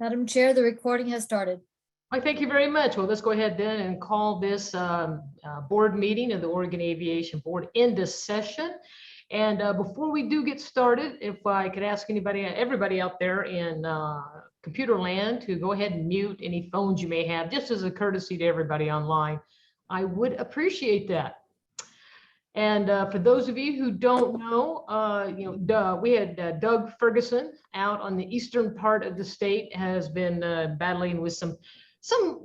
Madam Chair, the recording has started. Thank you very much. Well, let's go ahead then and call this board meeting of the Oregon Aviation Board into session. And before we do get started, if I could ask everybody out there in computer land to go ahead and mute any phones you may have, just as a courtesy to everybody online, I would appreciate that. And for those of you who don't know, we had Doug Ferguson out on the eastern part of the state, has been battling with some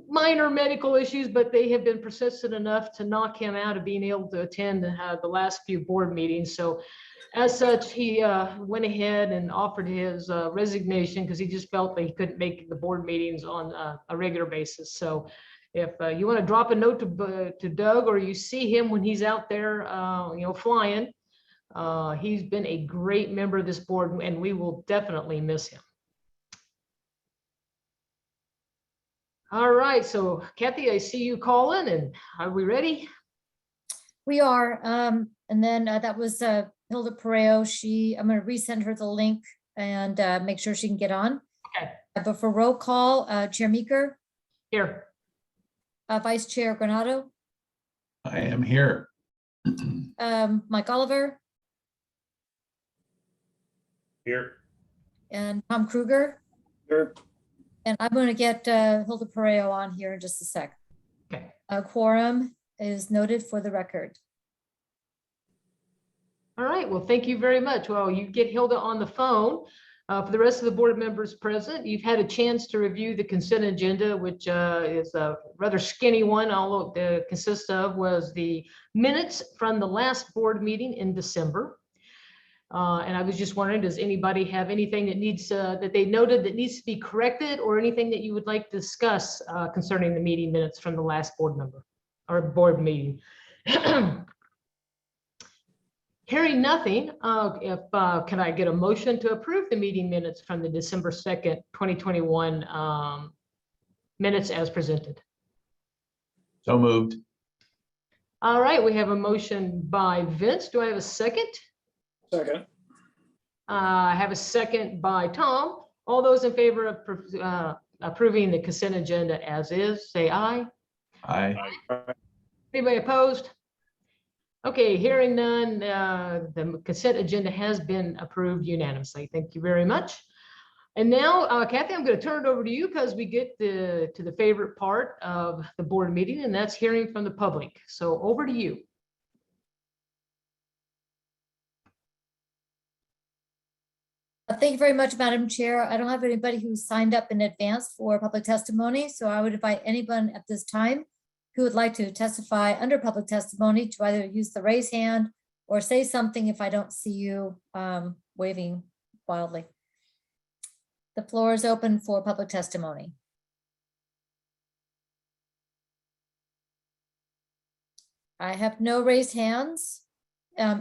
minor medical issues, but they have been persistent enough to knock him out of being able to attend the last few board meetings. So as such, he went ahead and offered his resignation because he just felt that he couldn't make the board meetings on a regular basis. So if you want to drop a note to Doug, or you see him when he's out there, flying, he's been a great member of this board, and we will definitely miss him. All right, so Kathy, I see you calling, and are we ready? We are, and then that was Hilda Pareo. I'm going to resend her the link and make sure she can get on. Okay. But for roll call, Chair Meeker. Here. Vice Chair Granado. I am here. Mike Oliver. Here. And Tom Kruger. Here. And I'm going to get Hilda Pareo on here in just a sec. Okay. Quorum is noted for the record. All right, well, thank you very much. Well, you get Hilda on the phone. For the rest of the board members present, you've had a chance to review the consent agenda, which is a rather skinny one. All it consists of was the minutes from the last board meeting in December. And I was just wondering, does anybody have anything that needs that they noted that needs to be corrected, or anything that you would like to discuss concerning the meeting minutes from the last board board meeting? Hearing nothing, can I get a motion to approve the meeting minutes from the December 2nd, 2021 minutes as presented? So moved. All right, we have a motion by Vince. Do I have a second? Second. I have a second by Tom. All those in favor of approving the consent agenda as is, say aye. Aye. Anybody opposed? Okay, hearing none, the consent agenda has been approved unanimously. Thank you very much. And now, Kathy, I'm going to turn it over to you because we get to the favorite part of the board meeting, and that's hearing from the public. So over to you. Thank you very much, Madam Chair. I don't have anybody who signed up in advance for public testimony, so I would invite anyone at this time who would like to testify under public testimony to either use the raise hand or say something if I don't see you waving wildly. The floor is open for public testimony. I have no raised hands on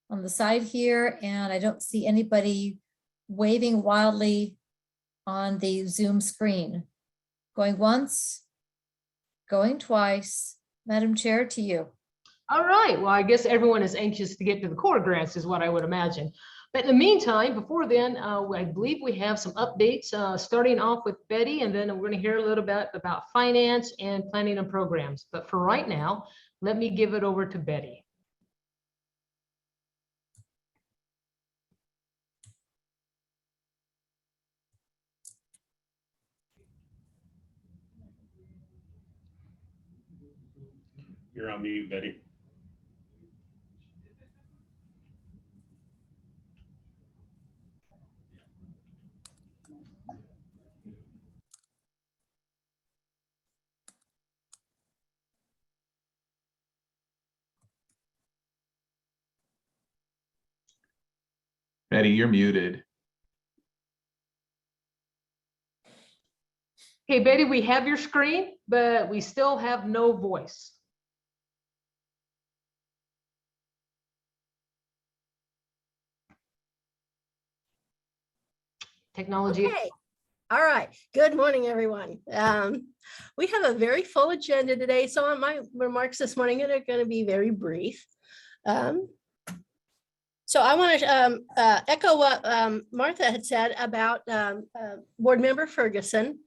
the side here, and I don't see anybody waving wildly on the Zoom screen. Going once, going twice. Madam Chair, to you. All right, well, I guess everyone is anxious to get to the core grants is what I would imagine. But in the meantime, before then, I believe we have some updates, starting off with Betty, and then we're going to hear a little bit about finance and planning and programs. But for right now, let me give it over to Betty. You're on mute, Betty. Betty, you're muted. Hey, Betty, we have your screen, but we still have no voice. Technology. Okay. All right. Good morning, everyone. We have a very full agenda today, so my remarks this morning are going to be very brief. So I want to echo what Martha had said about Board Member Ferguson.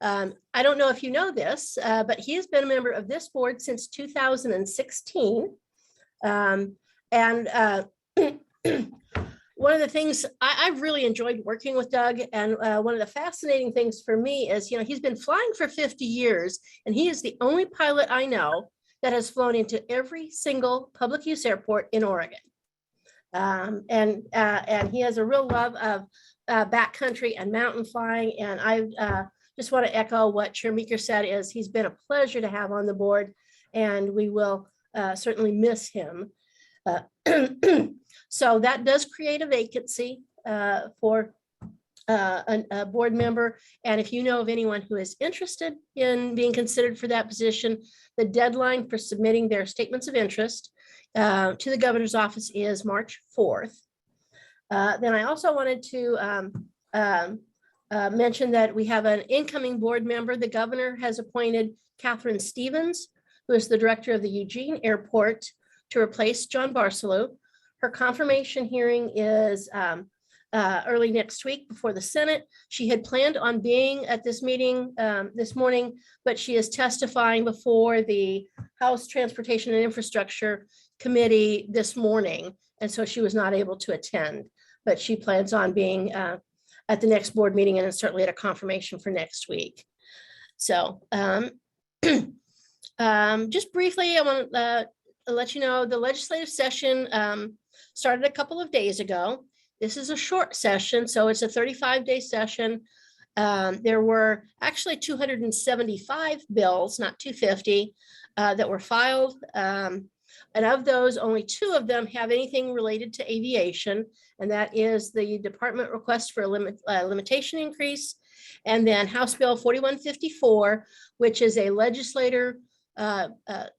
I don't know if you know this, but he has been a member of this board since 2016. One of the things I've really enjoyed working with Doug, and one of the fascinating things for me is, he's been flying for 50 years, and he is the only pilot I know that has flown into every single public use airport in Oregon. And he has a real love of backcountry and mountain flying. And I just want to echo what Chair Meeker said, is he's been a pleasure to have on the board, and we will certainly miss him. So that does create a vacancy for a board member. And if you know of anyone who is interested in being considered for that position, the deadline for submitting their statements of interest to the governor's office is March 4th. Then I also wanted to mention that we have an incoming board member. The governor has appointed Catherine Stevens, who is the director of the Eugene Airport, to replace John Barcelou. Her confirmation hearing is early next week before the Senate. She had planned on being at this meeting this morning, but she is testifying before the House Transportation and Infrastructure Committee this morning, and so she was not able to attend, but she plans on being at the next board meeting, and certainly at a confirmation for next week. So just briefly, I want to let you know the legislative session started a couple of days ago. This is a short session, so it's a 35-day session. There were actually 275 bills, not 250, that were filed. And of those, only 2 of them have anything related to aviation, and that is the department request for a limitation increase, and then House Bill 4154, which is a legislator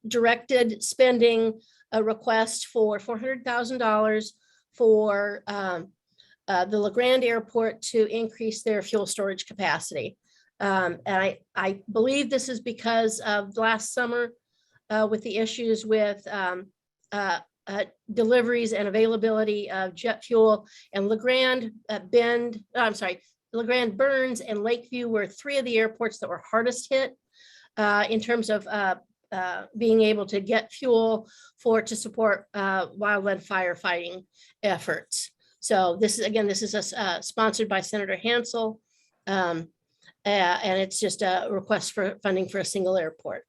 directed spending a request for $400,000 for the LeGrand Airport to increase their fuel storage capacity. And I believe this is because of last summer with the issues with deliveries and availability of jet fuel, and LeGrand, LeGrand, Burns, and Lakeview were 3 of the airports that were hardest hit in terms of being able to get fuel to support wildland firefighting efforts. So this is sponsored by Senator Hansel, and it's just a request for funding for a single airport.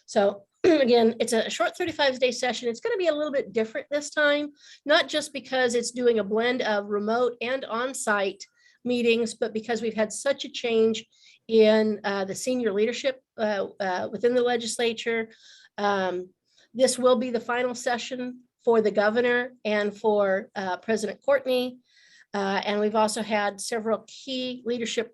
So again, it's a short 35-day session. It's going to be a little bit different this time, not just because it's doing a blend of remote and on-site meetings, but because we've had such a change in the senior leadership within the legislature. This will be the final session for the governor and for President Courtney. And we've also had several key leadership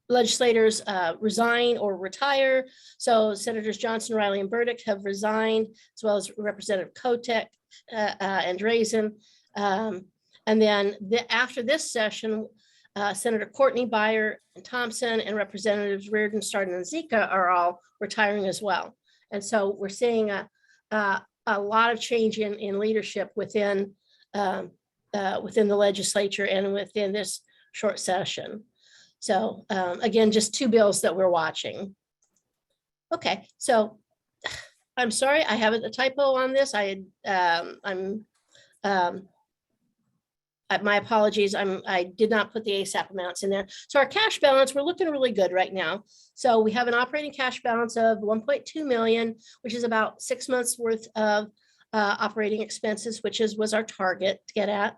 legislators resign or retire. So Senators Johnson, Riley, and Burdick have resigned, as well as Representative Kotek and Drazen. And then after this session, Senator Courtney, Beyer, and Thompson, and Representatives Reardon, Stardon, and Zika are all retiring as well. And so we're seeing a lot of change in leadership within the legislature and within this short session. So again, just 2 bills that we're watching. Okay, so I'm sorry, I have a typo on this. My apologies, I did not put the ASAP amounts in there. So our cash balance, we're looking really good right now. So we have an operating cash balance of 1.2 million, which is about 6 months worth of operating expenses, which was our target to get at.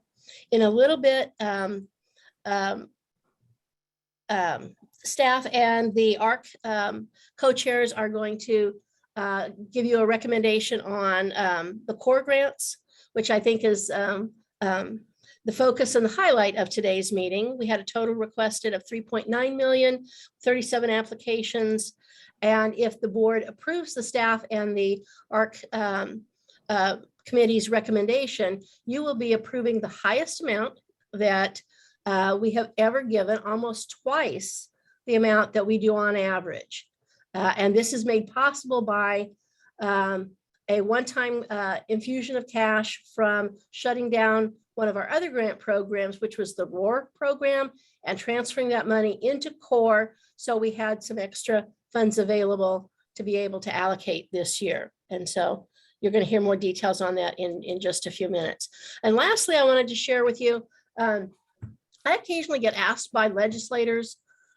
In a little bit, staff and the ARC co-chairs are going to give you a recommendation on the core grants, which I think is the focus and the highlight of today's meeting. We had a total requested of 3.9 million, 37 applications. And if the board approves the staff and the ARC committee's recommendation, you will be approving the highest amount that we have ever given, almost twice the amount that we do on average. And this is made possible by a one-time infusion of cash from shutting down one of our other grant programs, which was the ROAR program, and transferring that money into core. So we had some extra funds available to be able to allocate this year. And so you're going to hear more details on that in just a few minutes. And lastly, I wanted to share with you, I occasionally get asked by legislators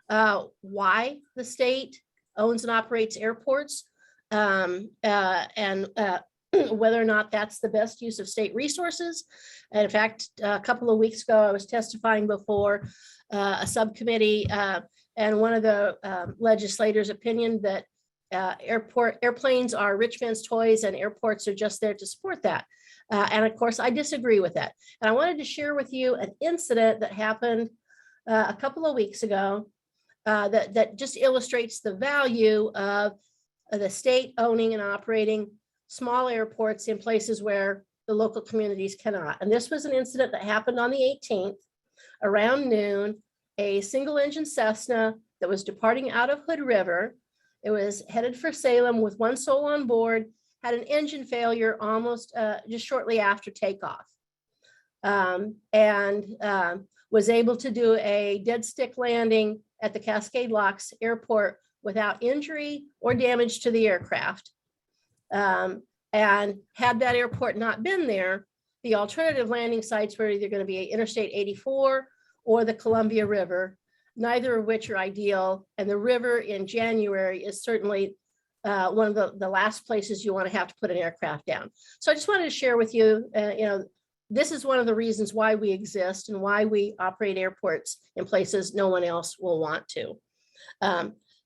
why the state owns and operates airports, and whether or not that's the best use of state resources. And in fact, a couple of weeks ago, I was testifying before a subcommittee, and one of the legislators' opinion that airplanes are rich man's toys and airports are just there to support that. And of course, I disagree with that. And I wanted to share with you an incident that happened a couple of weeks ago that just illustrates the value of the state owning and operating small airports in places where the local communities cannot. And this was an incident that happened on the 18th around noon. A single engine Cessna that was departing out of Hood River. It was headed for Salem with one soul on board, had an engine failure almost just shortly after takeoff, and was able to do a dead stick landing at the Cascade Locks Airport without injury or damage to the aircraft. And had that airport not been there, the alternative landing sites were either going to be Interstate 84 or the Columbia River, neither of which are ideal. And the river in January is certainly one of the last places you want to have to put an aircraft down. So I just wanted to share with you, this is one of the reasons why we exist and why we operate airports in places no one else will want to.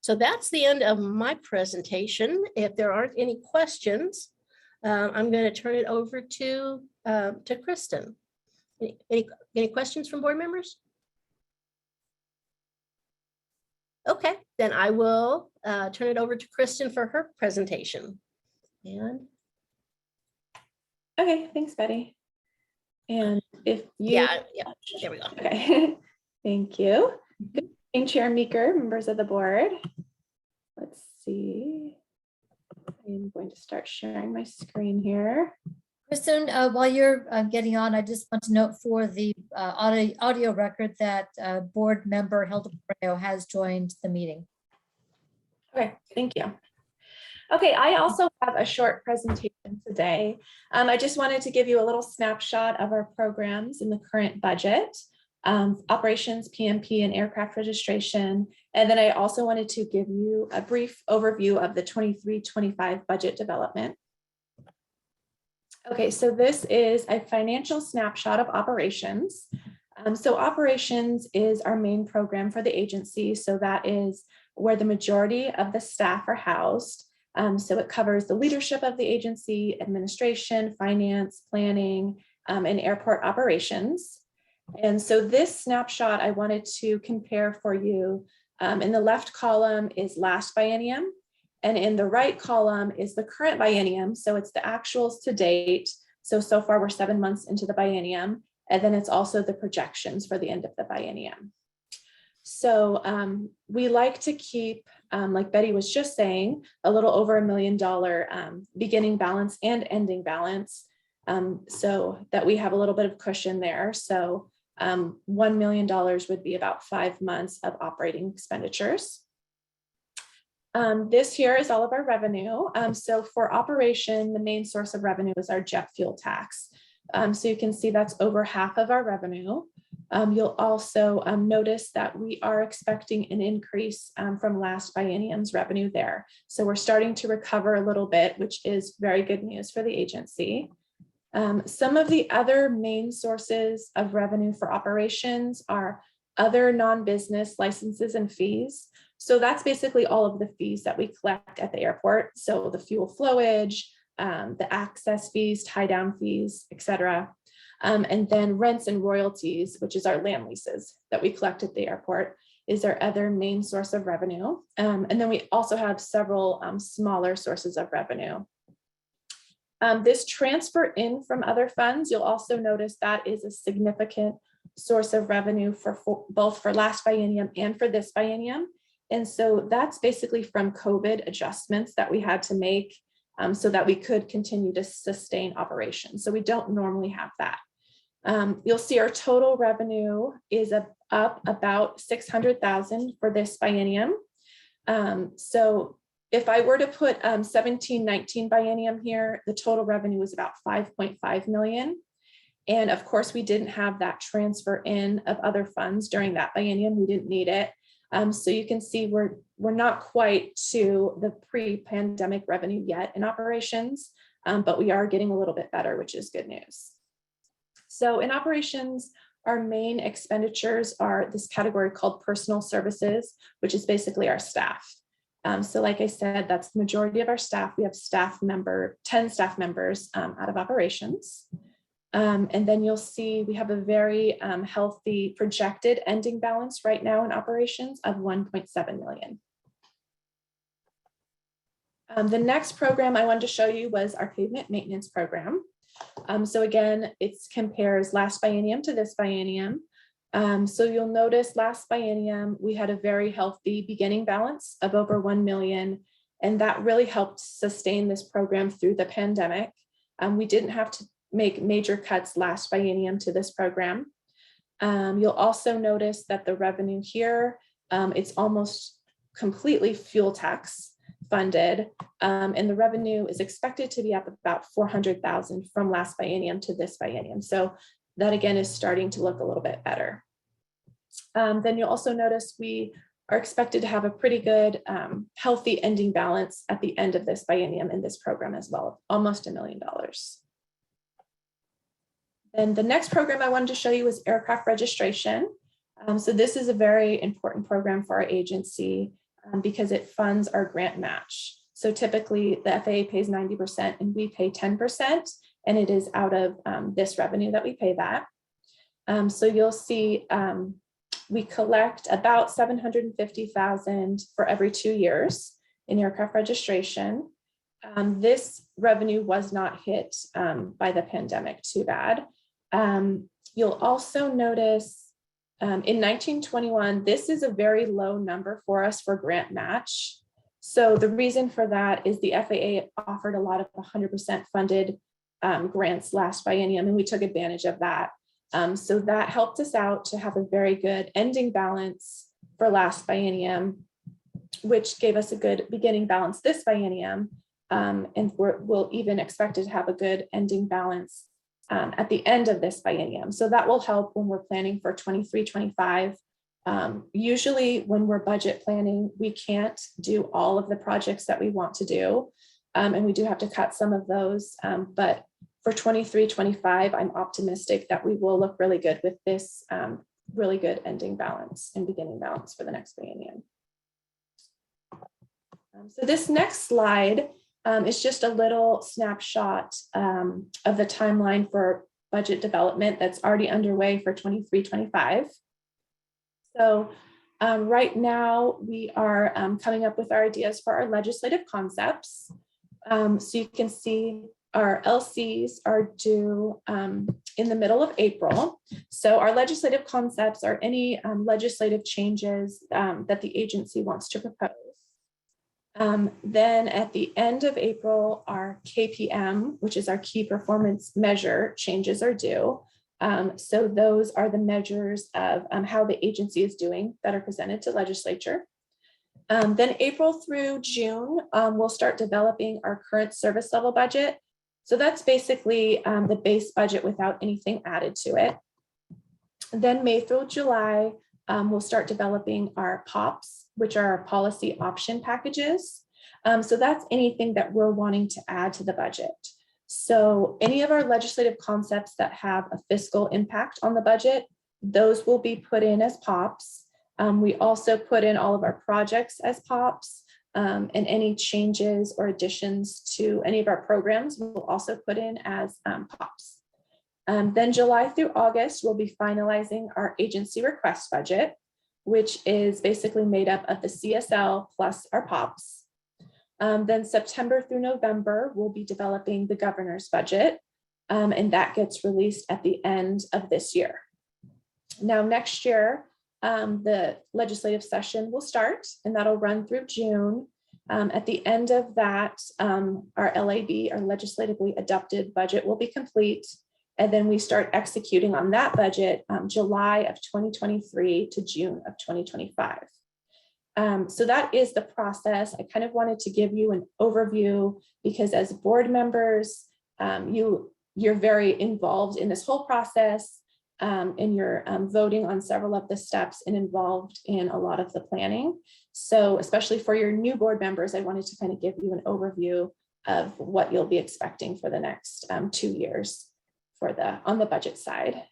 So that's the end of my presentation. If there aren't any questions, I'm going to turn it over to Kristen. Any questions from board members? Okay, then I will turn it over to Kristen for her presentation. And okay, thanks, Betty. And if you, yeah, there we go. okay, thank you. Good evening, Chair Meeker, members of the board. Let's see. I'm going to start sharing my screen here. Kristen, while you're getting on, I just want to note for the audio record that board member Hilda Borrego has joined the meeting. Okay, thank you. Okay, I also have a short presentation today. I just wanted to give you a little snapshot of our programs in the current budget, operations, PMP, and aircraft registration. And then I also wanted to give you a brief overview of the 23-25 budget development. Okay, so this is a financial snapshot of operations. So operations is our main program for the agency. So that is where the majority of the staff are housed. So it covers the leadership of the agency, administration, finance, planning, and airport operations. And so this snapshot I wanted to compare for you. In the left column is last biennium, and in the right column is the current biennium. So it's the actuals to date. So far we're 7 months into the biennium, and then it's also the projections for the end of the biennium. So we like to keep, like Betty was just saying, a little over $1 million beginning balance and ending balance, so that we have a little bit of cushion there. So $1 million would be about 5 months of operating expenditures. This here is all of our revenue. So for operation, the main source of revenue is our jet fuel tax. So you can see that's over half of our revenue. You'll also notice that we are expecting an increase from last biennium's revenue there. So we're starting to recover a little bit, which is very good news for the agency. Some of the other main sources of revenue for operations are other non-business licenses and fees. So that's basically all of the fees that we collect at the airport. So the fuel flowage, the access fees, tie down fees, etc. And then rents and royalties, which is our land leases that we collect at the airport, is our other main source of revenue. And then we also have several smaller sources of revenue. This transfer in from other funds, you'll also notice that is a significant source of revenue for both for last biennium and for this biennium. And so that's basically from COVID adjustments that we had to make so that we could continue to sustain operations. So we don't normally have that. You'll see our total revenue is up about 600,000 for this biennium. So if I were to put 17-19 biennium here, the total revenue was about 5.5 million. And of course, we didn't have that transfer in of other funds during that biennium. We didn't need it. So you can see we're not quite to the pre-pandemic revenue yet in operations, but we are getting a little bit better, which is good news. So in operations, our main expenditures are this category called personal services, which is basically our staff. So like I said, that's the majority of our staff. We have 10 staff members out of operations. And then you'll see we have a very healthy projected ending balance right now in operations of 1.7 million. The next program I wanted to show you was our pavement maintenance program. So again, it compares last biennium to this biennium. So you'll notice last biennium, we had a very healthy beginning balance of over 1 million, and that really helped sustain this program through the pandemic. We didn't have to make major cuts last biennium to this program. You'll also notice that the revenue here, it's almost completely fuel tax funded, and the revenue is expected to be up about 400,000 from last biennium to this biennium. So that again is starting to look a little bit better. Then you'll also notice we are expected to have a pretty good healthy ending balance at the end of this biennium in this program as well, almost $1 million. And the next program I wanted to show you is aircraft registration. So this is a very important program for our agency because it funds our grant match. So typically the FAA pays 90% and we pay 10%, and it is out of this revenue that we pay that. So you'll see we collect about 750,000 for every 2 years in aircraft registration. This revenue was not hit by the pandemic too bad. You'll also notice in 1921, this is a very low number for us for grant match. So the reason for that is the FAA offered a lot of 100% funded grants last biennium, and we took advantage of that. So that helped us out to have a very good ending balance for last biennium, which gave us a good beginning balance this biennium. And we'll even expect to have a good ending balance at the end of this biennium. So that will help when we're planning for 23-25. Usually when we're budget planning, we can't do all of the projects that we want to do. And we do have to cut some of those. But for 23-25, I'm optimistic that we will look really good with this really good ending balance and beginning balance for the next biennium. So this next slide is just a little snapshot of the timeline for budget development that's already underway for 23-25. So right now we are coming up with our ideas for our legislative concepts. So you can see our LCs are due in the middle of April. So our legislative concepts are any legislative changes that the agency wants to propose. Then at the end of April, our KPM, which is our key performance measure, changes are due. So those are the measures of how the agency is doing that are presented to legislature. Then April through June, we'll start developing our current service level budget. So that's basically the base budget without anything added to it. Then May through July, we'll start developing our POPs, which are our policy option packages. So that's anything that we're wanting to add to the budget. So any of our legislative concepts that have a fiscal impact on the budget, those will be put in as POPs. We also put in all of our projects as POPs, and any changes or additions to any of our programs we'll also put in as POPs. Then July through August, we'll be finalizing our agency request budget, which is basically made up of the CSL plus our POPs. Then September through November, we'll be developing the governor's budget, and that gets released at the end of this year. Now, next year, the legislative session will start, and that'll run through June. At the end of that, our LAB, our legislatively adopted budget, will be complete. And then we start executing on that budget July of 2023 to June of 2025. So that is the process. I kind of wanted to give you an overview because as board members, you're very involved in this whole process, and you're voting on several of the steps and involved in a lot of the planning. So especially for your new board members, I wanted to kind of give you an overview of what you'll be expecting for the next 2 years on the budget side.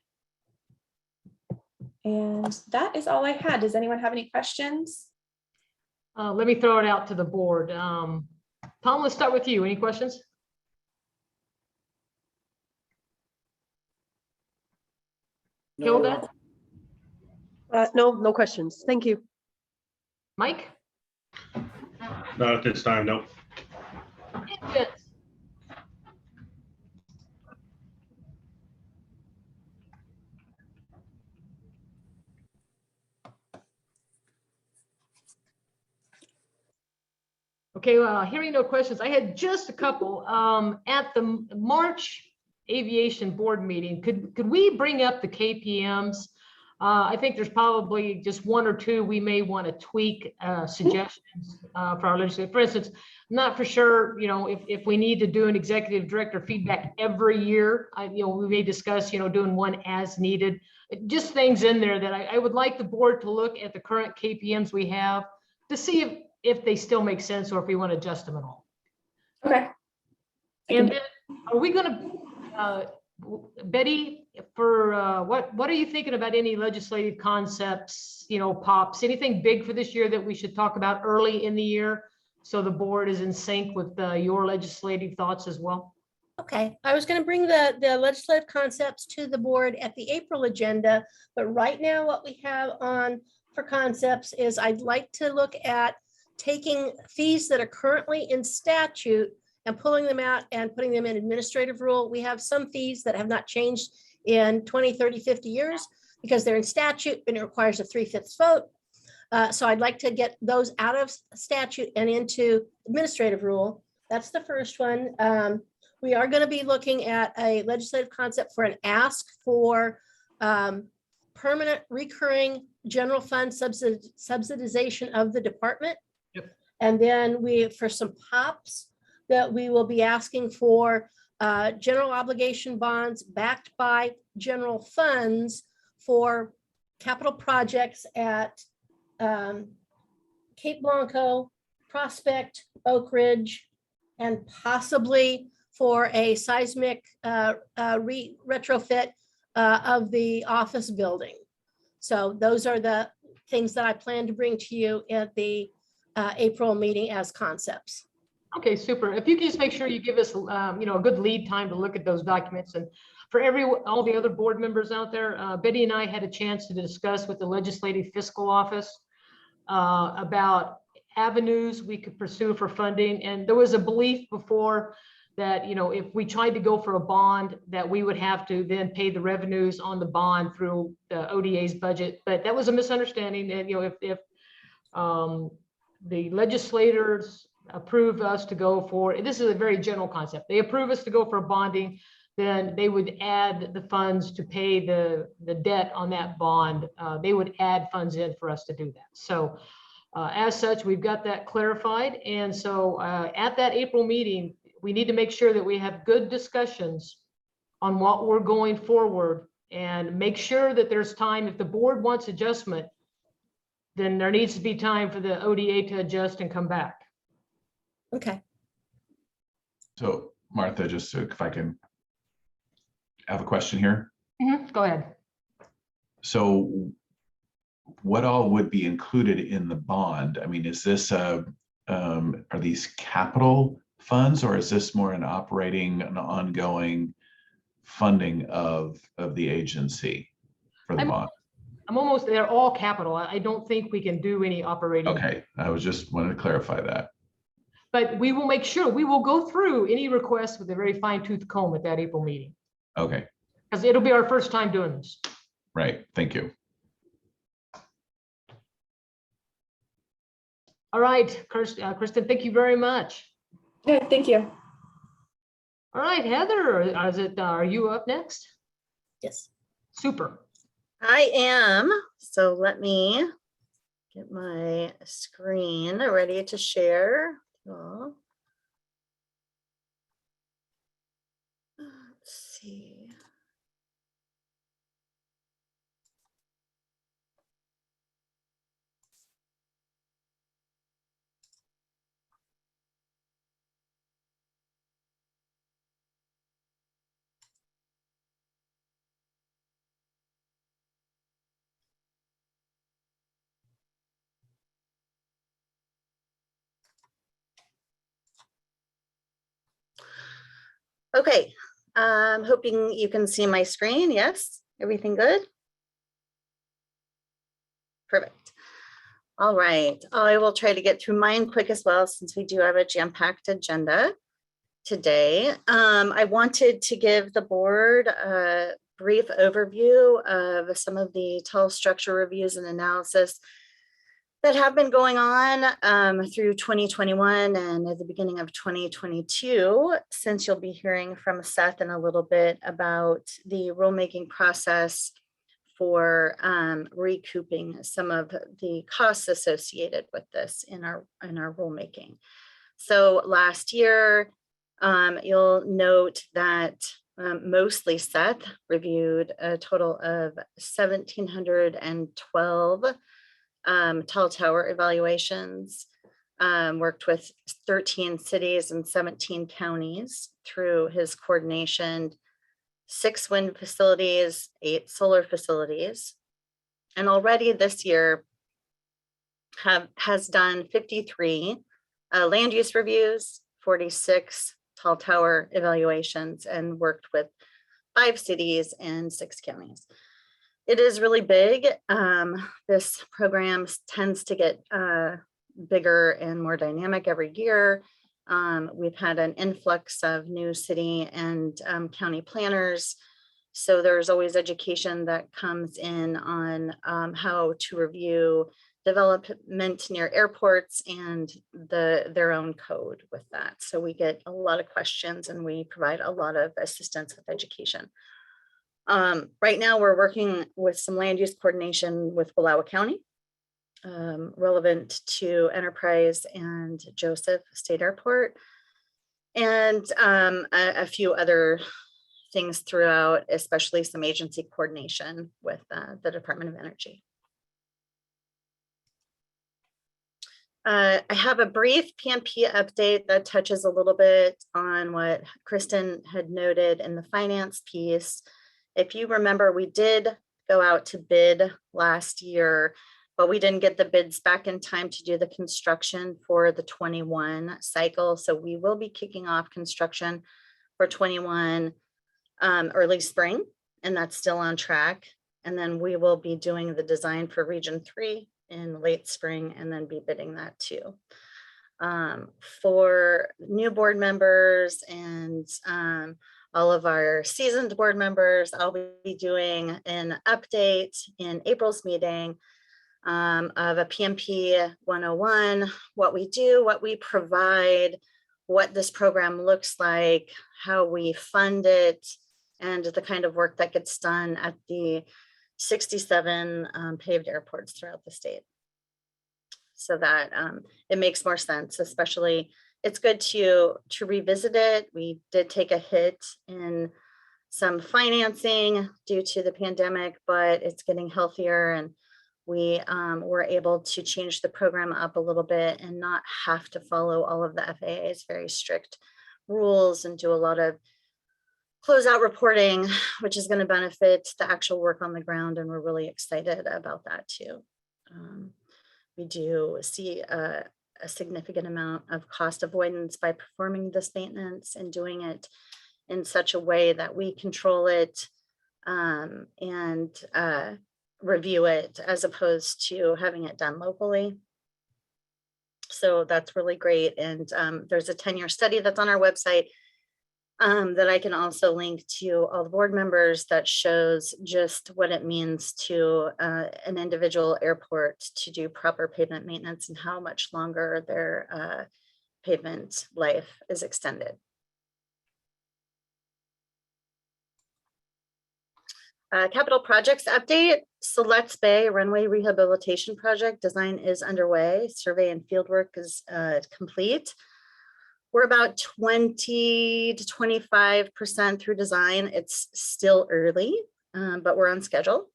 And that is all I had. Does anyone have any questions? Let me throw it out to the board. Tom, let's start with you. Any questions? Hilda? No questions. Thank you. Mike? Not at this time, no. Vince? Okay, hearing no questions, I had just a couple. At the March Aviation Board meeting, could we bring up the KPMs? I think there's probably just one or two we may want to tweak suggestions for our legislature. For instance, I'm not for sure, if we need to do an executive director feedback every year. We may discuss, doing one as needed. Just things in there that I would like the board to look at the current KPMs we have to see if they still make sense or if we want to adjust them at all. Okay. And then are we going to, Betty, for what are you thinking about any legislative concepts, pops, anything big for this year that we should talk about early in the year so the board is in sync with your legislative thoughts as well? Okay, I was going to bring the legislative concepts to the board at the April agenda, but right now what we have on for concepts is I'd like to look at taking fees that are currently in statute and pulling them out and putting them in administrative rule. We have some fees that have not changed in 20, 30, 50 years because they're in statute and it requires a 3/5 vote. So I'd like to get those out of statute and into administrative rule. That's the first one. We are going to be looking at a legislative concept for an ask for permanent recurring general fund subsidization of the department. Yep. And then for some pops that we will be asking for general obligation bonds backed by general funds for capital projects at Cape Blanco, Prospect, Oak Ridge, and possibly for a seismic retrofit of the office building. So those are the things that I plan to bring to you at the April meeting as concepts. Okay, super. If you can just make sure you give us, a good lead time to look at those documents. And for all the other board members out there, Betty and I had a chance to discuss with the Legislative Fiscal Office about avenues we could pursue for funding. And there was a belief before that, if we tried to go for a bond, that we would have to then pay the revenues on the bond through the ODA's budget. But that was a misunderstanding. And, if the legislators approve us to go for, this is a very general concept, they approve us to go for bonding, then they would add the funds to pay the debt on that bond. They would add funds in for us to do that. So as such, we've got that clarified. And so at that April meeting, we need to make sure that we have good discussions on what we're going forward and make sure that there's time. If the board wants adjustment, then there needs to be time for the ODA to adjust and come back. Okay. So Martha, just if I can have a question here. Go ahead. So what all would be included in the bond? I mean, is this are these capital funds, or is this more an operating and ongoing funding of the agency for the bond? They're all capital. I don't think we can do any operating. Okay, I was just wanted to clarify that. But we will make sure, we will go through any requests with a very fine tooth comb at that April meeting. Okay, Because it'll be our first time doing this. right, thank you. All right, Kristen, thank you very much. Okay, thank you. All right, Heather, are you up next? Yes. Super. I am. So let me get my screen ready to share. Let's see. Okay, I'm hoping you can see my screen. Yes, everything good? Perfect. All right, I will try to get through mine quick as well, since we do have a jam-packed agenda today. I wanted to give the board a brief overview of some of the tall structure reviews and analysis that have been going on through 2021 and at the beginning of 2022, since you'll be hearing from Seth in a little bit about the rulemaking process for recouping some of the costs associated with this in our rulemaking. So last year, you'll note that mostly Seth reviewed a total of 1,712 tall tower evaluations, worked with 13 cities and 17 counties through his coordination, 6 wind facilities, 8 solar facilities. And already this year has done 53 land use reviews, 46 tall tower evaluations, and worked with 5 cities and 6 counties. It is really big. This program tends to get bigger and more dynamic every year. We've had an influx of new city and county planners. So there's always education that comes in on how to review development near airports and their own code with that. So we get a lot of questions and we provide a lot of assistance with education. Right now we're working with some land use coordination with Wallowa County, relevant to Enterprise and Joseph State Airport, and a few other things throughout, especially some agency coordination with the Department of Energy. I have a brief PMP update that touches a little bit on what Kristen had noted in the finance piece. If you remember, we did go out to bid last year, but we didn't get the bids back in time to do the construction for the 21 cycle. So we will be kicking off construction for 21 early spring, and that's still on track. And then we will be doing the design for Region 3 in late spring and then be bidding that too. For new board members and all of our seasoned board members, I'll be doing an update in April's meeting of a PMP 101, what we do, what we provide, what this program looks like, how we fund it, and the kind of work that gets done at the 67 paved airports throughout the state. So that it makes more sense, especially it's good to revisit it. We did take a hit in some financing due to the pandemic, but it's getting healthier, and we were able to change the program up a little bit and not have to follow all of the FAA's very strict rules and do a lot of closeout reporting, which is going to benefit the actual work on the ground. And we're really excited about that too. We do see a significant amount of cost avoidance by performing this maintenance and doing it in such a way that we control it and review it, as opposed to having it done locally. So that's really great. And there's a 10-year study that's on our website that I can also link to all the board members that shows just what it means to an individual airport to do proper pavement maintenance and how much longer their pavement life is extended. Capital projects update. Siletz Bay runway rehabilitation project design is underway. Survey and fieldwork is complete. We're about 20 to 25% through design. It's still early, but we're on schedule.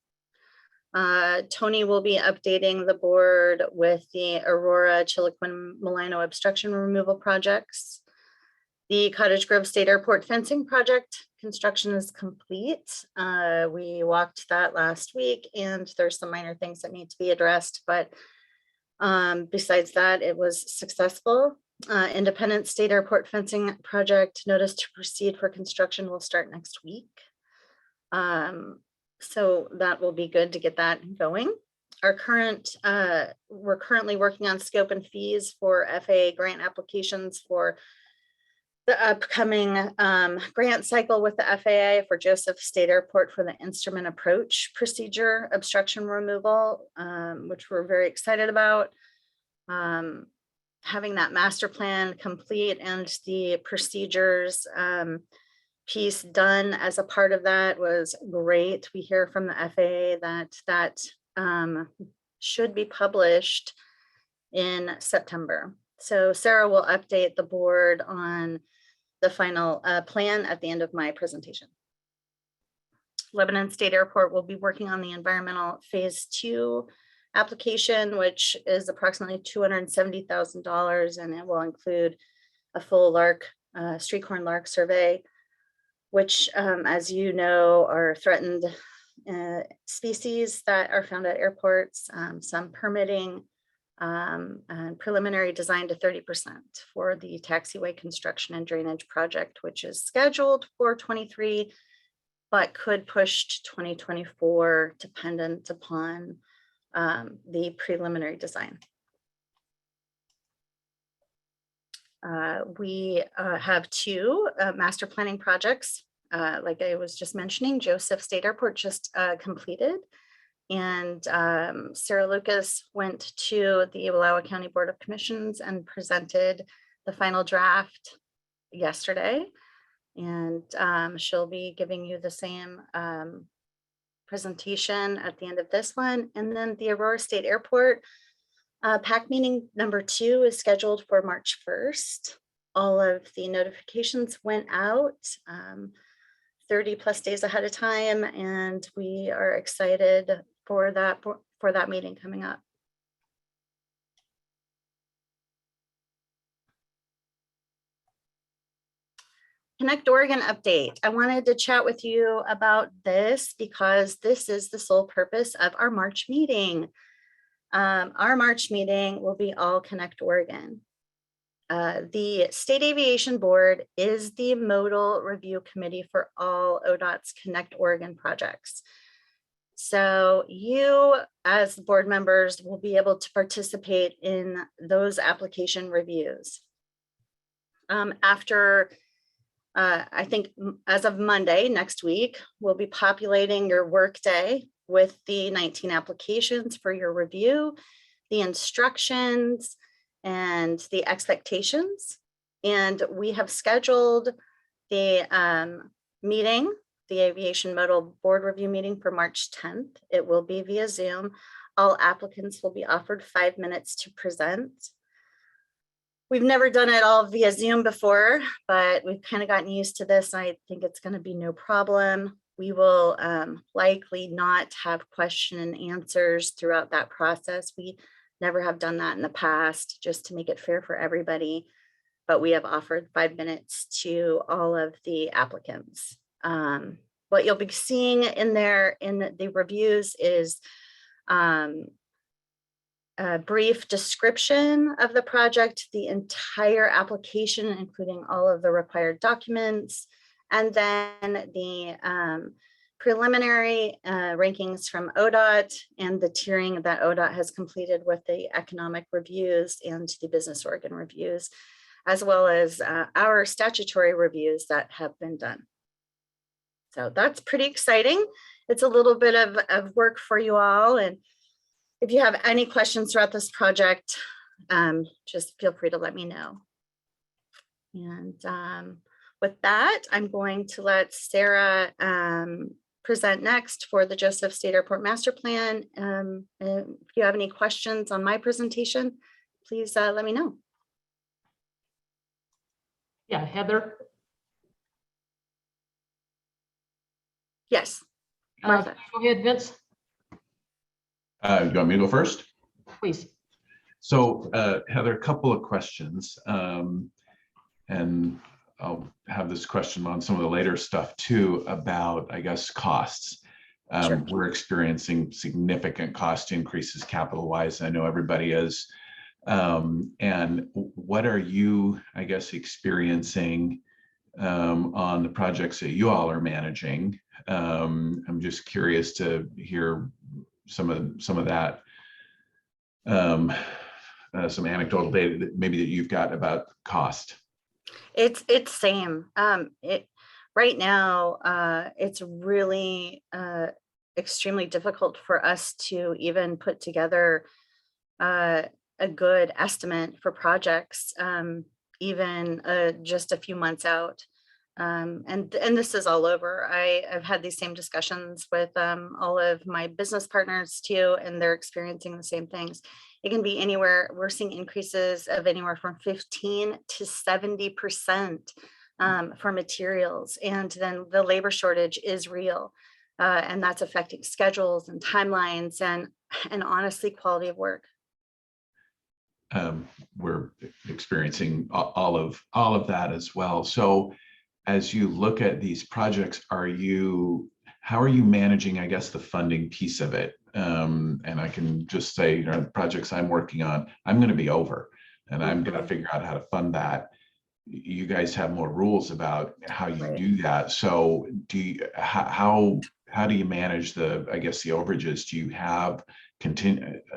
Tony will be updating the board with the Aurora, Chiloquin, Malino obstruction removal projects. The Cottage Grove State Airport fencing project construction is complete. We walked that last week and there's some minor things that need to be addressed, but besides that, it was successful. Independent State Airport fencing project notice to proceed for construction will start next week. So that will be good to get that going. We're currently working on scope and fees for FAA grant applications for the upcoming grant cycle with the FAA for Joseph State Airport for the instrument approach procedure obstruction removal, which we're very excited about. Having that master plan complete and the procedures piece done as a part of that was great. We hear from the FAA that should be published in September. So Sarah will update the board on the final plan at the end of my presentation. Lebanon State Airport will be working on the environmental phase 2 application, which is approximately $270,000, and it will include a full street corn lark survey, which, as you know, are threatened species that are found at airports, some permitting, and preliminary design to 30% for the taxiway construction and drainage project, which is scheduled for 23, but could push to 2024 dependent upon the preliminary design. We have 2 master planning projects. Like I was just mentioning, Joseph State Airport just completed. And Sarah Lucas went to the Wallowa County Board of Commissions and presented the final draft yesterday. And she'll be giving you the same presentation at the end of this one. And then the Aurora State Airport PAC meeting number 2 is scheduled for March 1st. All of the notifications went out 30 plus days ahead of time, and we are excited for that meeting coming up. Connect Oregon update. I wanted to chat with you about this because this is the sole purpose of our March meeting. Our March meeting will be all Connect Oregon. The State Aviation Board is the modal review committee for all ODOT's Connect Oregon projects. So you, as board members, will be able to participate in those application reviews. I think as of Monday next week, we'll be populating your workday with the 19 applications for your review, the instructions, and the expectations. And we have scheduled the meeting, the Aviation Modal Board Review meeting for March 10th. It will be via Zoom. All applicants will be offered 5 minutes to present. We've never done it all via Zoom before, but we've kind of gotten used to this. I think it's going to be no problem. We will likely not have question and answers throughout that process. We never have done that in the past, just to make it fair for everybody. But we have offered 5 minutes to all of the applicants. What you'll be seeing in the reviews is a brief description of the project, the entire application, including all of the required documents, and then the preliminary rankings from ODOT and the tiering that ODOT has completed with the economic reviews and the business Oregon reviews. as well as our statutory reviews that have been done. So that's pretty exciting. It's a little bit of work for you all. And if you have any questions throughout this project, just feel free to let me know. And with that, I'm going to let Sarah present next for the Joseph State Airport Master Plan. If you have any questions on my presentation, please let me know. Yeah, Heather. Yes. Martha. Go ahead, Vince, You want me to go first? please. So Heather, a couple of questions. And I'll have this question on some of the later stuff too about, I guess, costs. Sure. We're experiencing significant cost increases capital wise. I know everybody is. And what are you, I guess, experiencing on the projects that you all are managing? I'm just curious to hear some of that, some anecdotal data that maybe that you've got about cost. It's same. Right now, it's really extremely difficult for us to even put together a good estimate for projects, even just a few months out. And this is all over. I've had these same discussions with all of my business partners too, and they're experiencing the same things. It can be anywhere. We're seeing increases of anywhere from 15 to 70% for materials. And then the labor shortage is real. And that's affecting schedules and timelines and honestly, quality of work. We're experiencing all of that as well. So as you look at these projects, how are you managing, I guess, the funding piece of it? And I can just say, the projects I'm working on, I'm going to be over and I'm going to figure out how to fund that. You guys have more rules about how you do that. So how do you manage I guess, the overages? Do you have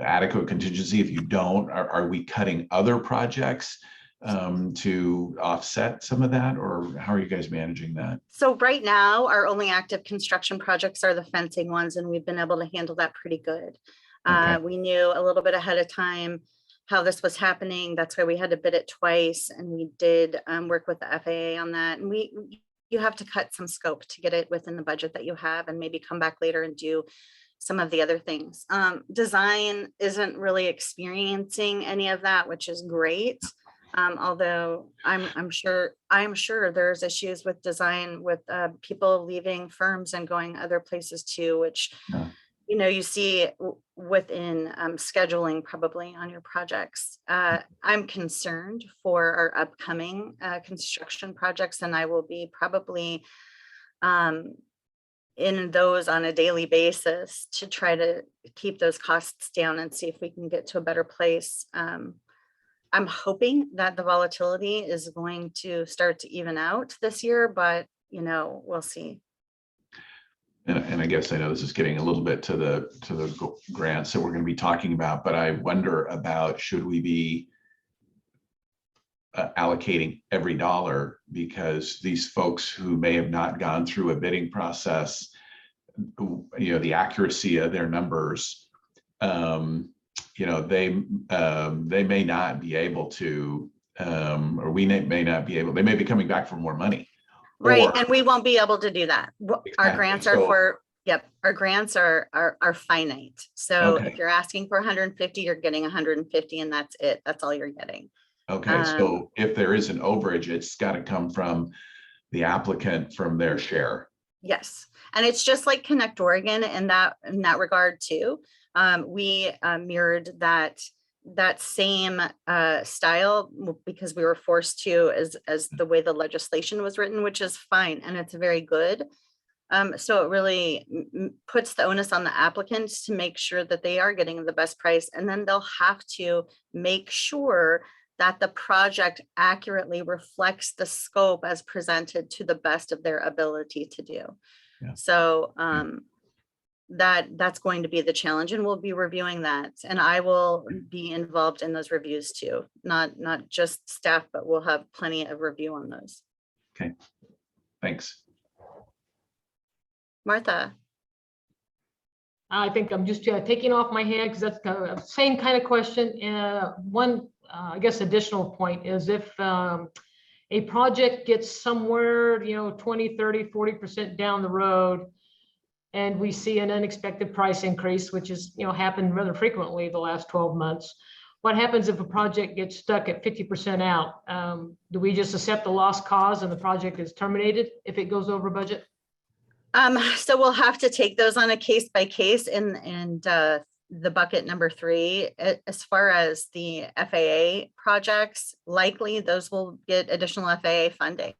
adequate contingency? If you don't, are we cutting other projects to offset some of that, or how are you guys managing that? So right now, our only active construction projects are the fencing ones, and we've been able to handle that pretty good. Okay. We knew a little bit ahead of time how this was happening. That's why we had to bid it twice, and we did work with the FAA on that. And you have to cut some scope to get it within the budget that you have, and maybe come back later and do some of the other things. Design isn't really experiencing any of that, which is great. Although I'm sure there's issues with design with people leaving firms and going other places too, which you see within scheduling probably on your projects. I'm concerned for our upcoming construction projects, and I will be probably in those on a daily basis to try to keep those costs down and see if we can get to a better place. I'm hoping that the volatility is going to start to even out this year, but we'll see. And I guess I know this is getting a little bit to the grants that we're going to be talking about, but I wonder about, should we be allocating every dollar, because these folks who may have not gone through a bidding process, the accuracy of their numbers, they may not be able to, or we may not be able, they may be coming back for more money. Right, and we won't be able to do that. Our grants are our grants are finite. So if you're asking for 150, you're getting 150, and that's it. That's all you're getting. Okay, so if there is an overage, it's got to come from the applicant, from their share. Yes, and it's just like Connect Oregon in that regard too. We mirrored that same style because we were forced to, as the way the legislation was written, which is fine, and it's very good. So it really puts the onus on the applicants to make sure that they are getting the best price, and then they'll have to make sure that the project accurately reflects the scope as presented to the best of their ability to do. Yeah. So that's going to be the challenge, and we'll be reviewing that. And I will be involved in those reviews too, not just staff, but we'll have plenty of review on those. Okay, thanks. Martha? I think I'm just taking off my hand because that's kind of the same kind of question. One, I guess, additional point is if a project gets somewhere, 20, 30, 40% down the road, and we see an unexpected price increase, which has, happened rather frequently the last 12 months. What happens if a project gets stuck at 50% out? Do we just accept the lost cause and the project is terminated if it goes over budget? So we'll have to take those on a case by case and the bucket number 3. As far as the FAA projects, likely those will get additional FAA funding.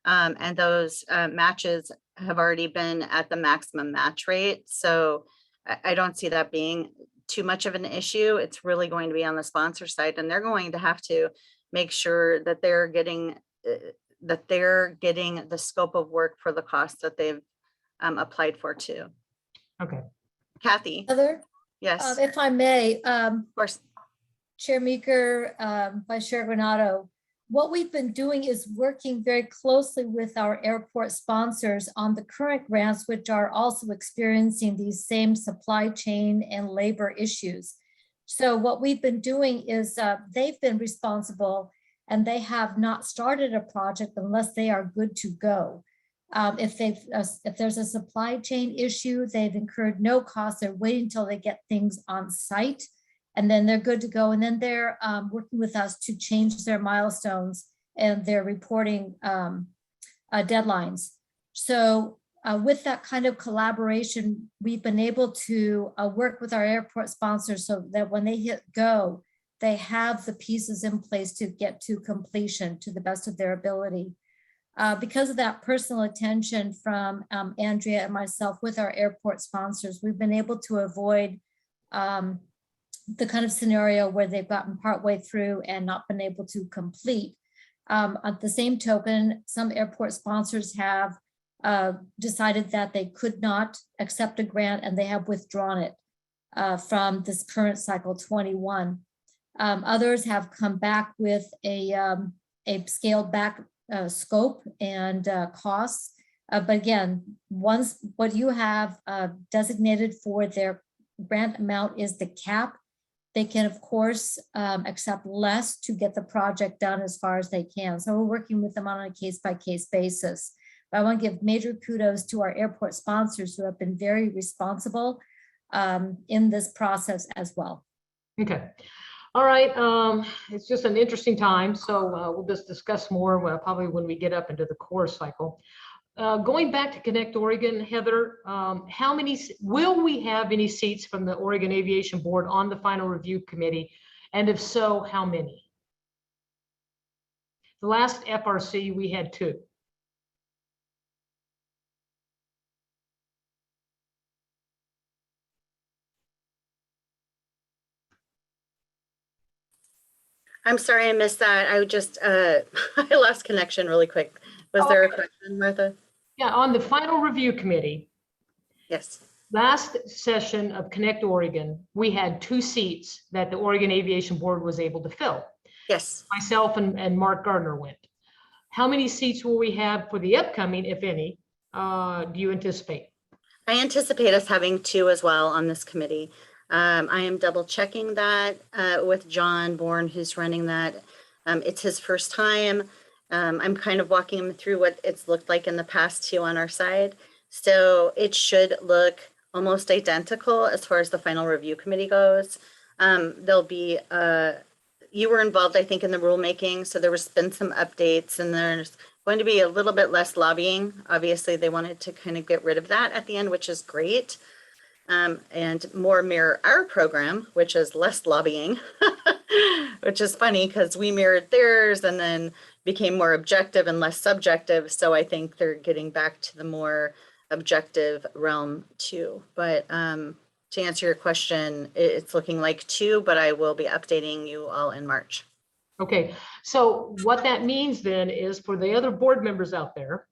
And those matches have already been at the maximum match rate. So I don't see that being too much of an issue. It's really going to be on the sponsor side, and they're going to have to make sure that they're getting the scope of work for the costs that they've applied for too. Okay. Kathy? Heather, Yes, if I may, of course. Chair Meeker, Vice Chair Granato, what we've been doing is working very closely with our airport sponsors on the current grants, which are also experiencing these same supply chain and labor issues. So what we've been doing is they've been responsible, and they have not started a project unless they are good to go. If there's a supply chain issue, they've incurred no cost. They're waiting until they get things on site, and then they're good to go. And then they're working with us to change their milestones and their reporting deadlines. So with that kind of collaboration, we've been able to work with our airport sponsors so that when they hit go, they have the pieces in place to get to completion to the best of their ability. Because of that personal attention from Andrea and myself with our airport sponsors, we've been able to avoid the kind of scenario where they've gotten partway through and not been able to complete. At the same token, some airport sponsors have decided that they could not accept a grant, and they have withdrawn it from this current cycle 21. Others have come back with a scaled back scope and costs. But again, once what you have designated for their grant amount is the cap, they can, of course, accept less to get the project done as far as they can. So we're working with them on a case-by-case basis. But I want to give major kudos to our airport sponsors who have been very responsible in this process as well. Okay. All right. It's just an interesting time. So we'll just discuss more probably when we get up into the core cycle. Going back to Connect Oregon, Heather, will we have any seats from the Oregon Aviation Board on the final review committee? And if so, how many? The last FRC, we had 2. I'm sorry, I missed that. I just, I lost connection really quick. Was there a question, Martha? Yeah, on the final review committee, Yes. last session of Connect Oregon, we had 2 seats that the Oregon Aviation Board was able to fill. Yes. Myself and Mark Gardner went. How many seats will we have for the upcoming, if any, do you anticipate? I anticipate us having 2 as well on this committee. I am double checking that with John Bourne, who's running that. It's his first time. I'm kind of walking him through what it's looked like in the past too on our side. So it should look almost identical as far as the final review committee goes. There'll be, you were involved, I think, in the rulemaking. So there was been some updates, and there's going to be a little bit less lobbying. Obviously, they wanted to kind of get rid of that at the end, which is great. And more mirror our program, which is less lobbying, which is funny because we mirrored theirs and then became more objective and less subjective. So I think they're getting back to the more objective realm too. But to answer your question, it's looking like 2, but I will be updating you all in March. Okay, so what that means then is for the other board members out there,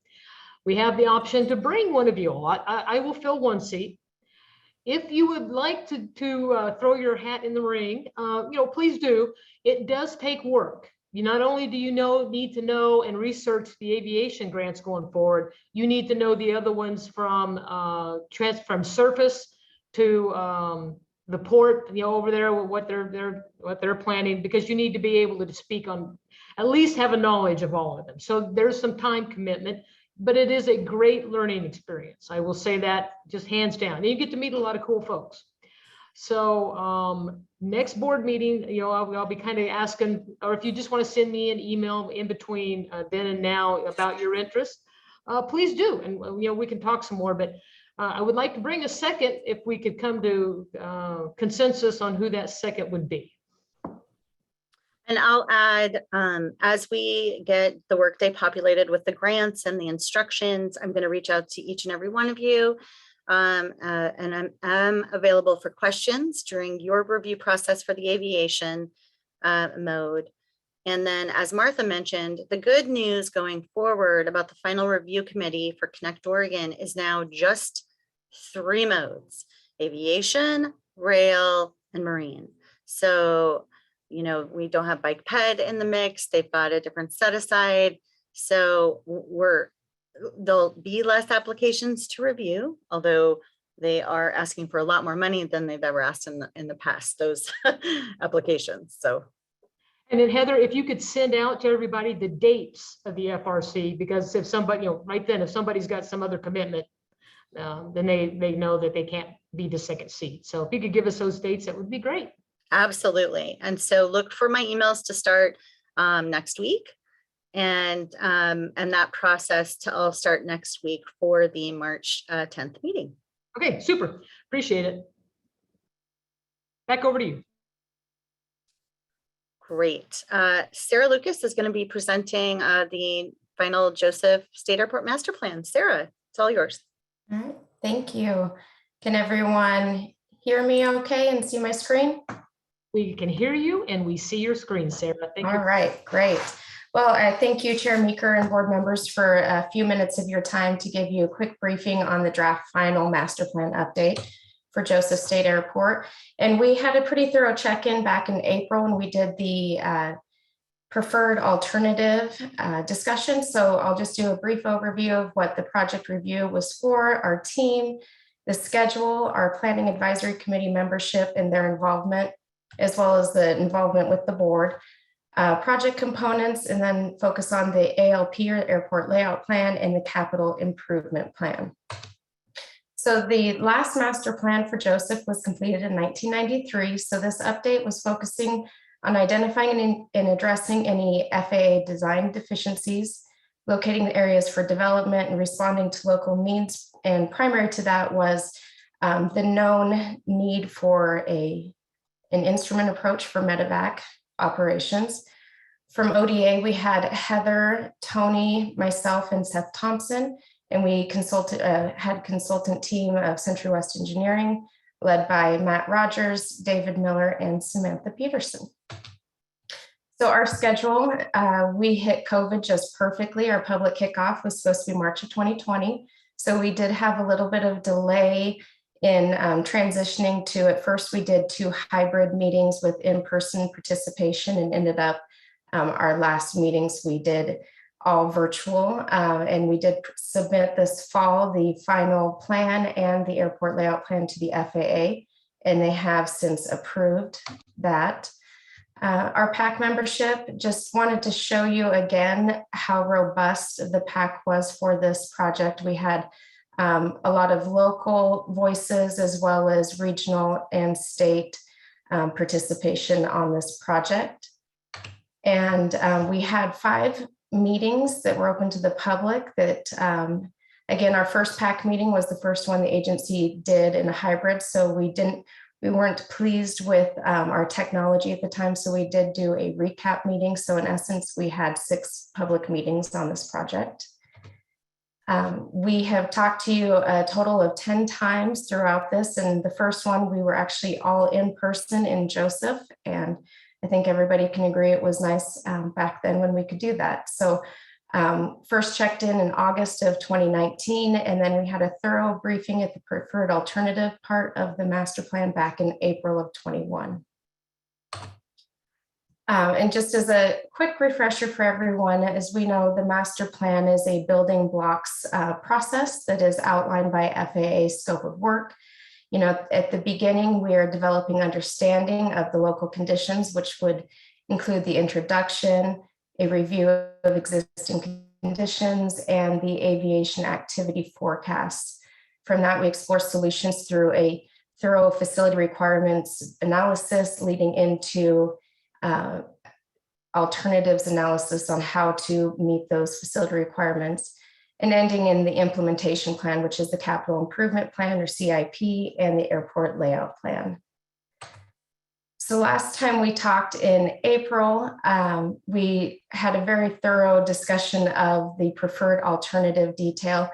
we have the option to bring one of you all. I will fill 1 seat. If you would like to throw your hat in the ring, please do. It does take work. Not only do you need to know and research the aviation grants going forward, you need to know the other ones from surface to the port, over there, what they're planning, because you need to be able to speak on, at least have a knowledge of all of them. So there's some time commitment, but it is a great learning experience. I will say that just hands down. And you get to meet a lot of cool folks. So next board meeting, I'll be kind of asking, or if you just want to send me an email in between then and now about your interest, please do. And, we can talk some more, but I would like to bring a second if we could come to consensus on who that second would be. And I'll add, as we get the workday populated with the grants and the instructions, I'm going to reach out to each and every one of you. And I'm available for questions during your review process for the aviation mode. And then, as Martha mentioned, the good news going forward about the final review committee for Connect Oregon is now just 3 modes: aviation, rail, and marine. So, we don't have bike ped in the mix. They've got a different set aside. So there'll be less applications to review, although they are asking for a lot more money than they've ever asked in the past, those applications. So. And then Heather, if you could send out to everybody the dates of the FRC, because if somebody, right then, if somebody's got some other commitment, then they know that they can't be the second seat. So if you could give us those dates, that would be great. Absolutely. And so look for my emails to start next week. And that process to all start next week for the March 10th meeting. Okay, super. Appreciate it. Back over to you. Great. Sarah Lucas is going to be presenting the final Joseph State Airport Master Plan. Sarah, it's all yours. All right, thank you. Can everyone hear me okay and see my screen? We can hear you and we see your screen, Sarah. Thank you. All right, great. Well, I thank you, Chair Meeker and board members, for a few minutes of your time to give you a quick briefing on the draft final master plan update for Joseph State Airport. And we had a pretty thorough check-in back in April when we did the preferred alternative discussion. So I'll just do a brief overview of what the project review was for, our team, the schedule, our planning advisory committee membership and their involvement, as well as the involvement with the board, project components, and then focus on the ALP or airport layout plan and the capital improvement plan. So the last master plan for Joseph was completed in 1993. So this update was focusing on identifying and addressing any FAA design deficiencies, locating the areas for development and responding to local needs. And primary to that was the known need for an instrument approach for medevac operations. From ODA, we had Heather, Tony, myself, and Seth Thompson, and we had a consultant team of Century West Engineering, led by Matt Rogers, David Miller, and Samantha Peterson. So our schedule, we hit COVID just perfectly. Our public kickoff was supposed to be March of 2020. So we did have a little bit of delay in transitioning to, at first we did 2 hybrid meetings with in-person participation, and ended up our last meetings we did all virtual, and we did submit this fall the final plan and the airport layout plan to the FAA, and they have since approved that. Our PAC membership, just wanted to show you again how robust the PAC was for this project. We had a lot of local voices as well as regional and state participation on this project. And we had 5 meetings that were open to the public that, again, our first PAC meeting was the first one the agency did in a hybrid. So we weren't pleased with our technology at the time. So we did do a recap meeting. So in essence, we had 6 public meetings on this project. We have talked to you a total of 10 times throughout this. And the first one, we were actually all in person in Joseph. And I think everybody can agree it was nice back then when we could do that. So First checked in August of 2019, and then we had a thorough briefing at the preferred alternative part of the master plan back in April of 21. And just as a quick refresher for everyone, as we know, the master plan is a building blocks process that is outlined by FAA scope of work. You know, at the beginning, we are developing understanding of the local conditions, which would include the introduction, a review of existing conditions, and the aviation activity forecasts. From that, we explore solutions through a thorough facility requirements analysis leading into alternatives analysis on how to meet those facility requirements, and ending in the implementation plan, which is the capital improvement plan or CIP and the airport layout plan. So last time we talked in April, we had a very thorough discussion of the preferred alternative detail.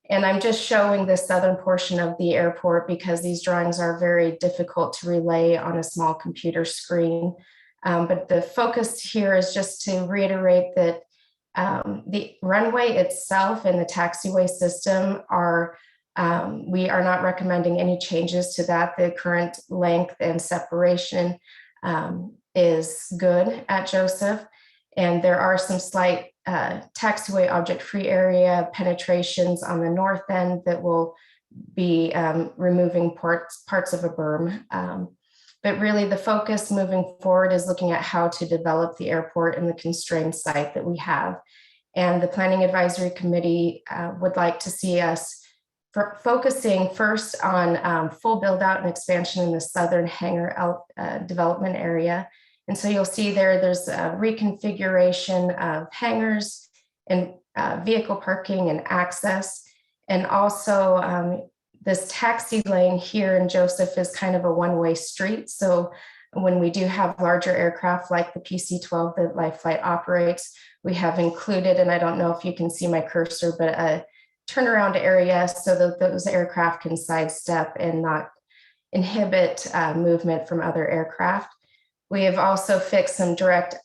And I'm just showing the southern portion of the airport because these drawings are very difficult to relay on a small computer screen. But the focus here is just to reiterate that the runway itself and the taxiway system are, we are not recommending any changes to that. The current length and separation is good at Joseph. And there are some slight taxiway object-free area penetrations on the north end that will be removing parts of a berm. But really the focus moving forward is looking at how to develop the airport in the constrained site that we have. And the Planning Advisory Committee would like to see us focusing first on full build out and expansion in the southern hangar development area. And so you'll see there's a reconfiguration of hangars and vehicle parking and access. And also this taxi lane here in Joseph is kind of a one-way street. So when we do have larger aircraft like the PC-12 that Life Flight operates, we have included, and I don't know if you can see my cursor, but a turnaround area so that those aircraft can sidestep and not inhibit movement from other aircraft. We have also fixed some direct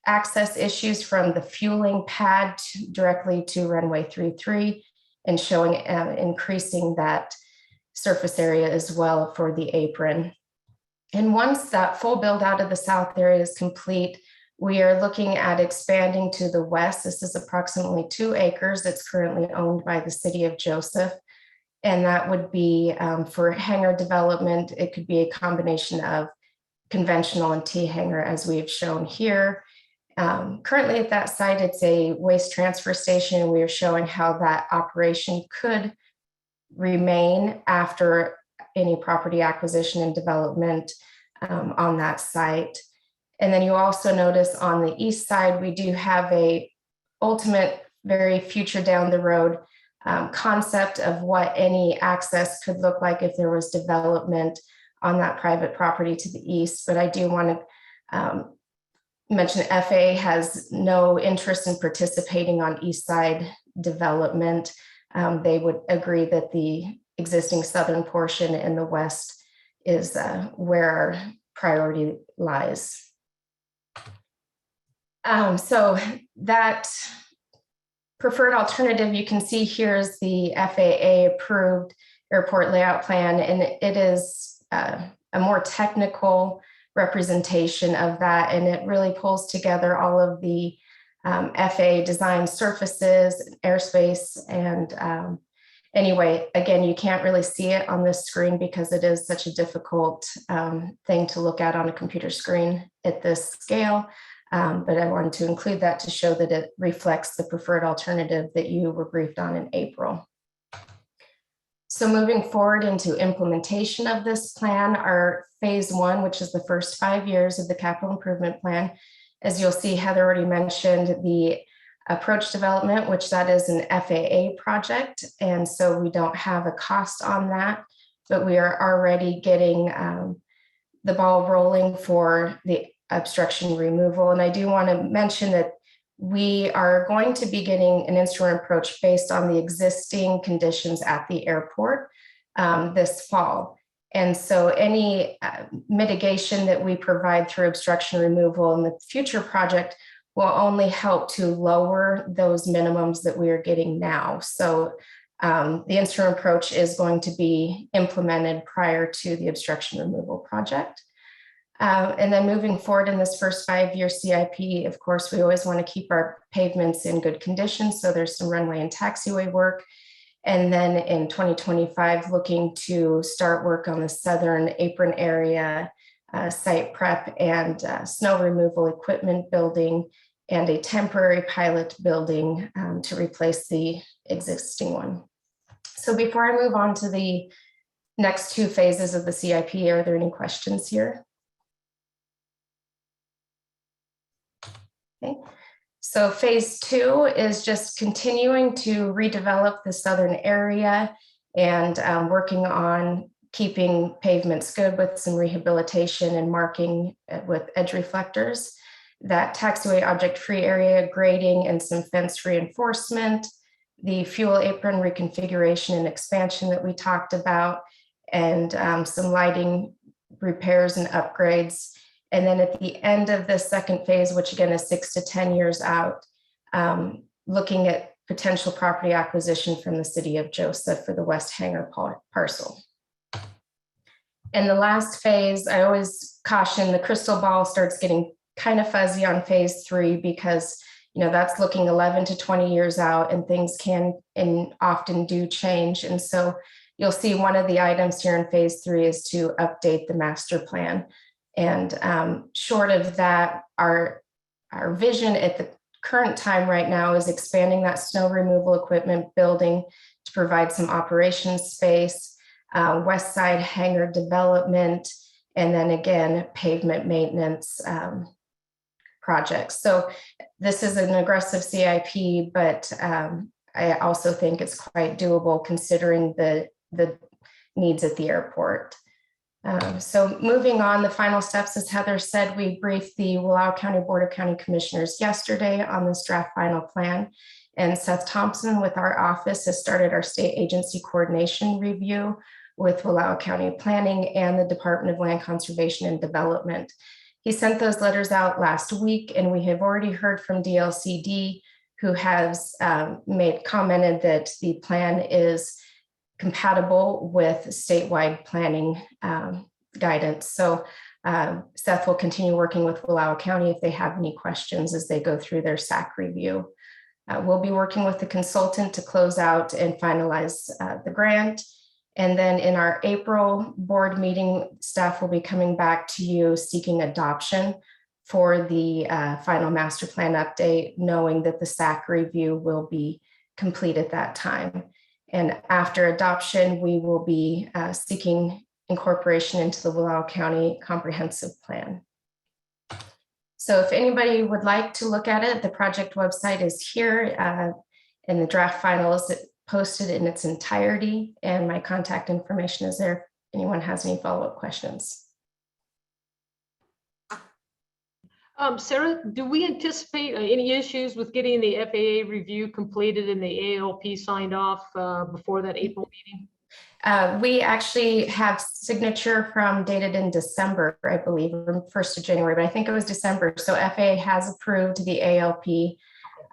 access issues from the fueling pad directly to runway 33 and showing increasing that surface area as well for the apron. And once that full build out of the south area is complete, we are looking at expanding to the west. This is approximately 2 acres that's currently owned by the city of Joseph. And that would be for hangar development. It could be a combination of conventional and T-hangar as we've shown here. Currently at that site, it's a waste transfer station, and we are showing how that operation could remain after any property acquisition and development on that site. And then you also notice on the east side, we do have a ultimate, very future down the road concept of what any access could look like if there was development on that private property to the east. But I do want to mention FAA has no interest in participating on east side development. They would agree that the existing southern portion in the west is where our priority lies. So that preferred alternative you can see here is the FAA approved airport layout plan, and it is a more technical representation of that, and it really pulls together all of the FAA design surfaces, airspace, and anyway, again, you can't really see it on this screen because it is such a difficult thing to look at on a computer screen at this scale. But I wanted to include that to show that it reflects the preferred alternative that you were briefed on in April. So moving forward into implementation of this plan, our phase 1, which is the first 5 years of the capital improvement plan, as you'll see, Heather already mentioned the approach development, which that is an FAA project. And so we don't have a cost on that, but we are already getting the ball rolling for the obstruction removal. And I do want to mention that we are going to be getting an instrument approach based on the existing conditions at the airport this fall. And so any mitigation that we provide through obstruction removal in the future project will only help to lower those minimums that we are getting now. So the interim approach is going to be implemented prior to the obstruction removal project. And then moving forward in this first 5-year CIP, of course, we always want to keep our pavements in good condition. So there's some runway and taxiway work. And then in 2025, looking to start work on the southern apron area, site prep and snow removal equipment building, and a temporary pilot building to replace the existing one. So before I move on to the next 2 phases of the CIP, are there any questions here? Okay. So phase 2 is just continuing to redevelop the southern area and working on keeping pavements good with some rehabilitation and marking with edge reflectors. That taxiway object-free area grading and some fence reinforcement, the fuel apron reconfiguration and expansion that we talked about, and some lighting repairs and upgrades. And then at the end of the second phase, which again is 6 to 10 years out, looking at potential property acquisition from the city of Joseph for the West Hangar parcel. And the last phase, I always caution the crystal ball starts getting kind of fuzzy on phase 3 because that's looking 11 to 20 years out, and things can and often do change. And so you'll see one of the items here in phase 3 is to update the master plan. And short of that, our vision at the current time right now is expanding that snow removal equipment building to provide some operations space, west side hangar development, and then again, pavement maintenance projects. So this is an aggressive CIP, but I also think it's quite doable considering the needs at the airport. So moving on, the final steps, as Heather said, we briefed the Wallowa County Board of County Commissioners yesterday on this draft final plan. And Seth Thompson with our office has started our state agency coordination review with Wallowa County Planning and the Department of Land Conservation and Development. He sent those letters out last week, and we have already heard from DLCD, who has commented that the plan is compatible with statewide planning guidance. So Seth will continue working with Wallowa County if they have any questions as they go through their SAC review. We'll be working with the consultant to close out and finalize the grant. And then in our April board meeting, staff will be coming back to you seeking adoption for the final master plan update, knowing that the SAC review will be complete at that time. And after adoption, we will be seeking incorporation into the Wallowa County Comprehensive Plan. So if anybody would like to look at it, the project website is here, and the draft final is posted in its entirety, and my contact information is there if anyone has any follow-up questions. Sarah, do we anticipate any issues with getting the FAA review completed and the ALP signed off before that April meeting? We actually have signature from dated in December, I believe, from 1st of January, but I think it was December. So FAA has approved the ALP,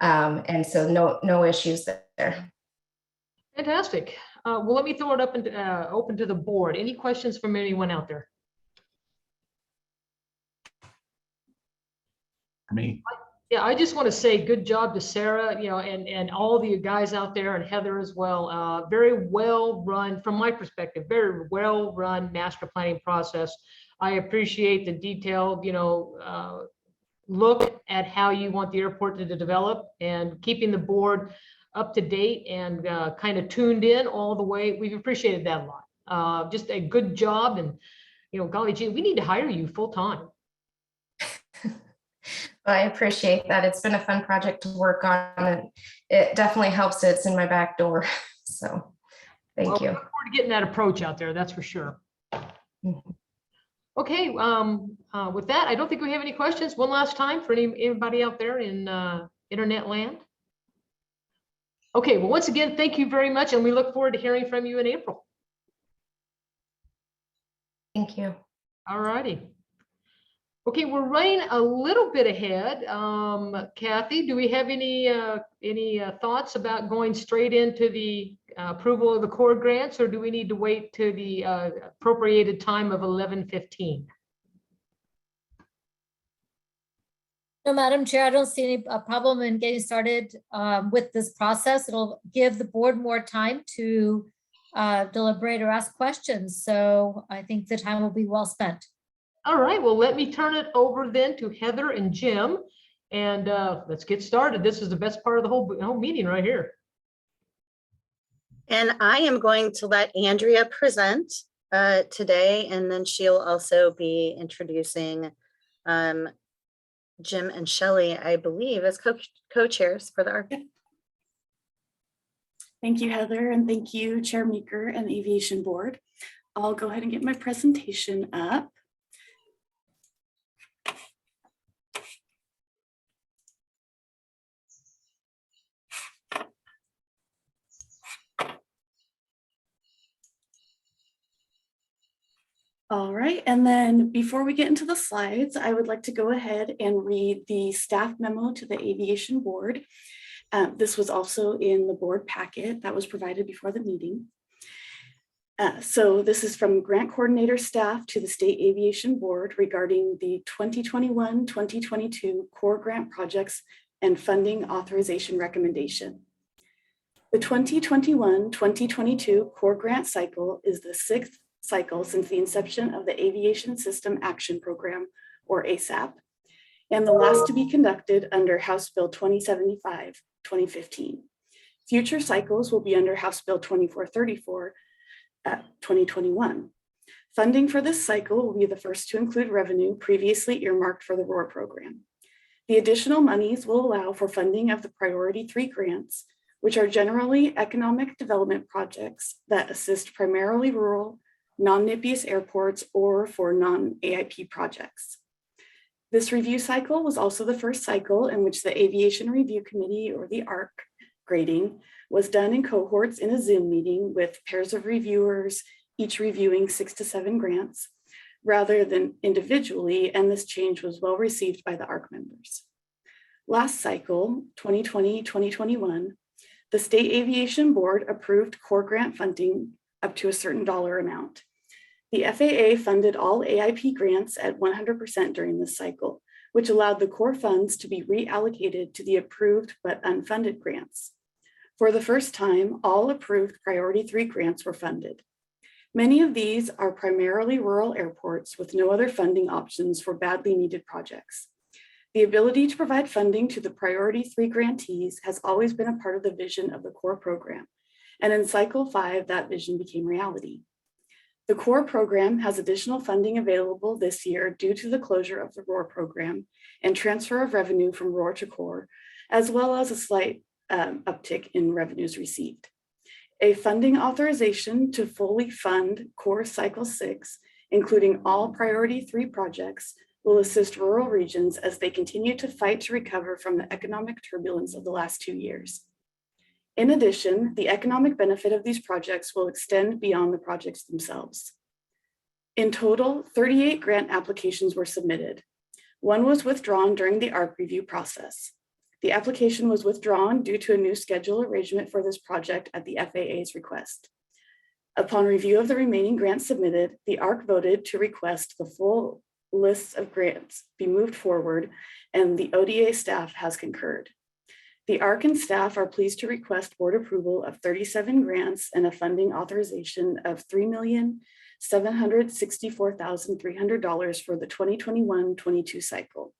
and so no issues there. Fantastic. Well, let me throw it up and open to the board. Any questions from anyone out there? Me. Yeah, I just want to say good job to Sarah, and all of you guys out there, and Heather as well. Very well run, from my perspective, very well run master planning process. I appreciate the detailed, look at how you want the airport to develop, and keeping the board up to date and kind of tuned in all the way. We've appreciated that a lot. Just a good job, and golly gee, we need to hire you full time. Well, I appreciate that. It's been a fun project to work on, and it definitely helps. It's in my back door. So thank you. Look forward to getting that approach out there, that's for sure. Mm-hmm. Okay, with that, I don't think we have any questions. One last time for anybody out there in internet land. Okay, well, once again, thank you very much, and we look forward to hearing from you in April. Thank you. All righty. Okay, we're running a little bit ahead. Kathy, do we have any thoughts about going straight into the approval of the core grants, or do we need to wait to the appropriated time of 11:15? No, Madam Chair, I don't see any problem in getting started with this process. It'll give the board more time to deliberate or ask questions. So I think the time will be well spent. All right, well, let me turn it over then to Heather and Jim, and let's get started. This is the best part of the whole meeting right here. And I am going to let Andrea present today, and then she'll also be introducing Jim and Shelley, I believe, as co-chairs for the ARC. Thank you, Heather, and thank you, Chair Meeker and the Aviation Board. I'll go ahead and get my presentation up. All right, and then before we get into the slides, I would like to go ahead and read the staff memo to the Aviation Board. This was also in the board packet that was provided before the meeting. So this is from grant coordinator staff to the State Aviation Board regarding the 2021-2022 core grant projects and funding authorization recommendation. The 2021-2022 core grant cycle is the 6th cycle since the inception of the Aviation System Action Program, or ASAP, and the last to be conducted under House Bill 2075, 2015. Future cycles will be under House Bill 2434, 2021. Funding for this cycle will be the first to include revenue previously earmarked for the ROAR program. The additional monies will allow for funding of the Priority 3 grants, which are generally economic development projects that assist primarily rural, non-NIPIAS airports or for non-AIP projects. This review cycle was also the first cycle in which the Aviation Review Committee, or the ARC, grading was done in cohorts in a Zoom meeting with pairs of reviewers, each reviewing 6 to 7 grants, rather than individually, and this change was well received by the ARC members. Last cycle, 2020-2021, the State Aviation Board approved core grant funding up to a certain dollar amount. The FAA funded all AIP grants at 100% during this cycle, which allowed the core funds to be reallocated to the approved but unfunded grants. For the first time, all approved Priority 3 grants were funded. Many of these are primarily rural airports with no other funding options for badly needed projects. The ability to provide funding to the Priority 3 grantees has always been a part of the vision of the core program. And in cycle 5, that vision became reality. The core program has additional funding available this year due to the closure of the ROAR program and transfer of revenue from ROAR to core, as well as a slight uptick in revenues received. A funding authorization to fully fund core cycle 6, including all Priority 3 projects, will assist rural regions as they continue to fight to recover from the economic turbulence of the last 2 years. In addition, the economic benefit of these projects will extend beyond the projects themselves. In total, 38 grant applications were submitted. One was withdrawn during the ARC review process. The application was withdrawn due to a new schedule arrangement for this project at the FAA's request. Upon review of the remaining grants submitted, the ARC voted to request the full list of grants be moved forward, and the ODA staff has concurred. The ARC and staff are pleased to request board approval of 37 grants and a funding authorization of $3,764,300 for the 2021-22 cycle.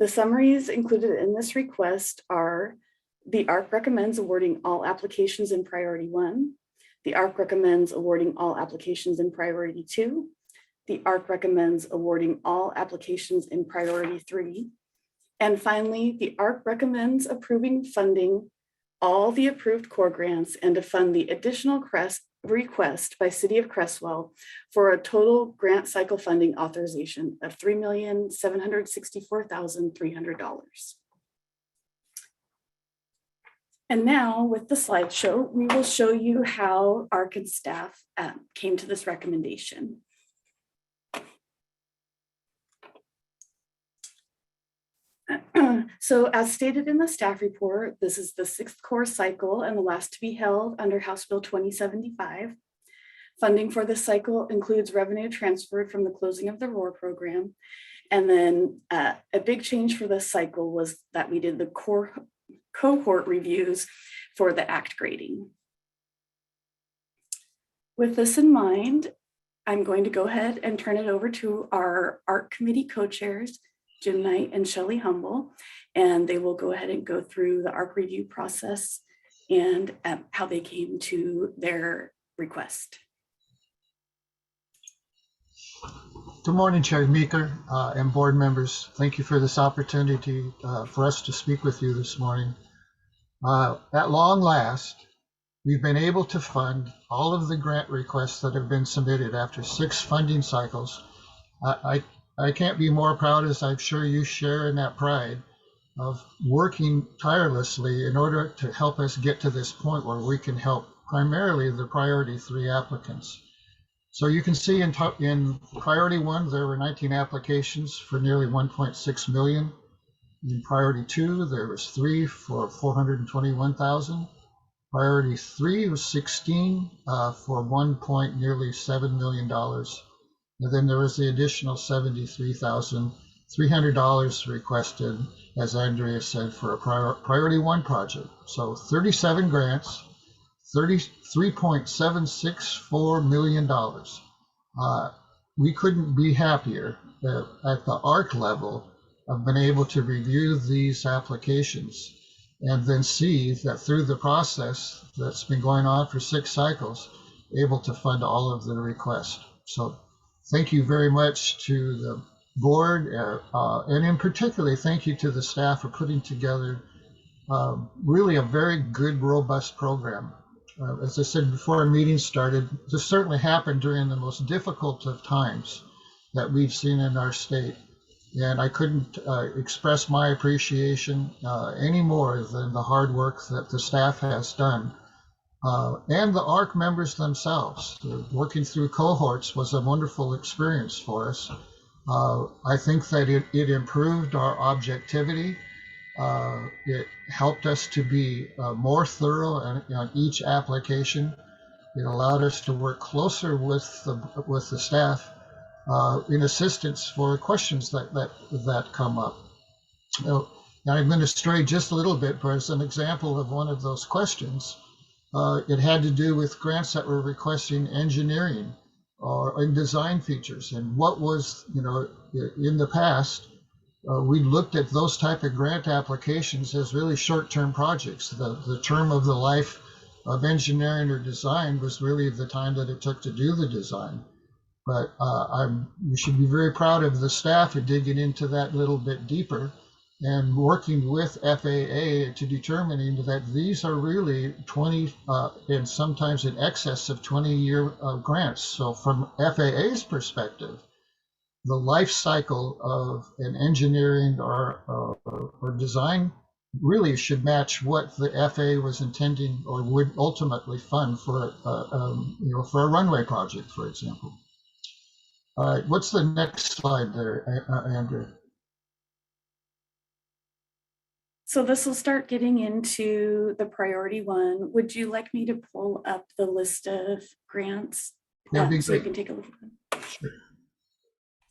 The summaries included in this request are: the ARC recommends awarding all applications in Priority 1. The ARC recommends awarding all applications in Priority 2. The ARC recommends awarding all applications in Priority 3. And finally, the ARC recommends approving funding all the approved core grants and to fund the additional request by City of Cresswell for a total grant cycle funding authorization of $3,764,300. And now with the slideshow, we will show you how ARC and staff came to this recommendation. So as stated in the staff report, this is the 6th core cycle and the last to be held under House Bill 2075. Funding for this cycle includes revenue transferred from the closing of the ROAR program. And then a big change for this cycle was that we did the cohort reviews for the ACT grading. With this in mind, I'm going to go ahead and turn it over to our ARC committee co-chairs, Jim Knight and Shelley Humble, and they will go ahead and go through the ARC review process and how they came to their request. Good morning, Chair Meeker and board members. Thank you for this opportunity for us to speak with you this morning. At long last, we've been able to fund all of the grant requests that have been submitted after 6 funding cycles. I can't be more proud, as I'm sure you share in that pride, of working tirelessly in order to help us get to this point where we can help primarily the priority 3 applicants. So you can see in priority 1, there were 19 applications for nearly 1.6 million. In priority 2, there was 3 for 421,000. Priority 3 was 16 for nearly $7 million. And then there was the additional $73,300 requested, as Andrea said, for a priority 1 project. So 37 grants, $33.764 million. We couldn't be happier at the ARC level of being able to review these applications and then see that through the process that's been going on for 6 cycles, able to fund all of the requests. So thank you very much to the board, and in particular, thank you to the staff for putting together really a very good, robust program. As I said before our meeting started, this certainly happened during the most difficult of times that we've seen in our state. And I couldn't express my appreciation any more than the hard work that the staff has done. And the ARC members themselves. Working through cohorts was a wonderful experience for us. I think that it improved our objectivity. It helped us to be more thorough on each application. It allowed us to work closer with the staff in assistance for questions that come up. Now I'm going to stray just a little bit, but as an example of one of those questions, it had to do with grants that were requesting engineering or in design features. And what was, in the past, we looked at those type of grant applications as really short-term projects. The term of the life of engineering or design was really the time that it took to do the design. But we should be very proud of the staff for digging into that a little bit deeper and working with FAA to determining that these are really 20 and sometimes in excess of 20-year grants. So from FAA's perspective, the life cycle of an engineering or design really should match what the FAA was intending or would ultimately fund for a runway project, for example. All right, what's the next slide there, Andrew? So this will start getting into the priority 1. Would you like me to pull up the list of grants That'd be so you great. can take a look at them? Sure.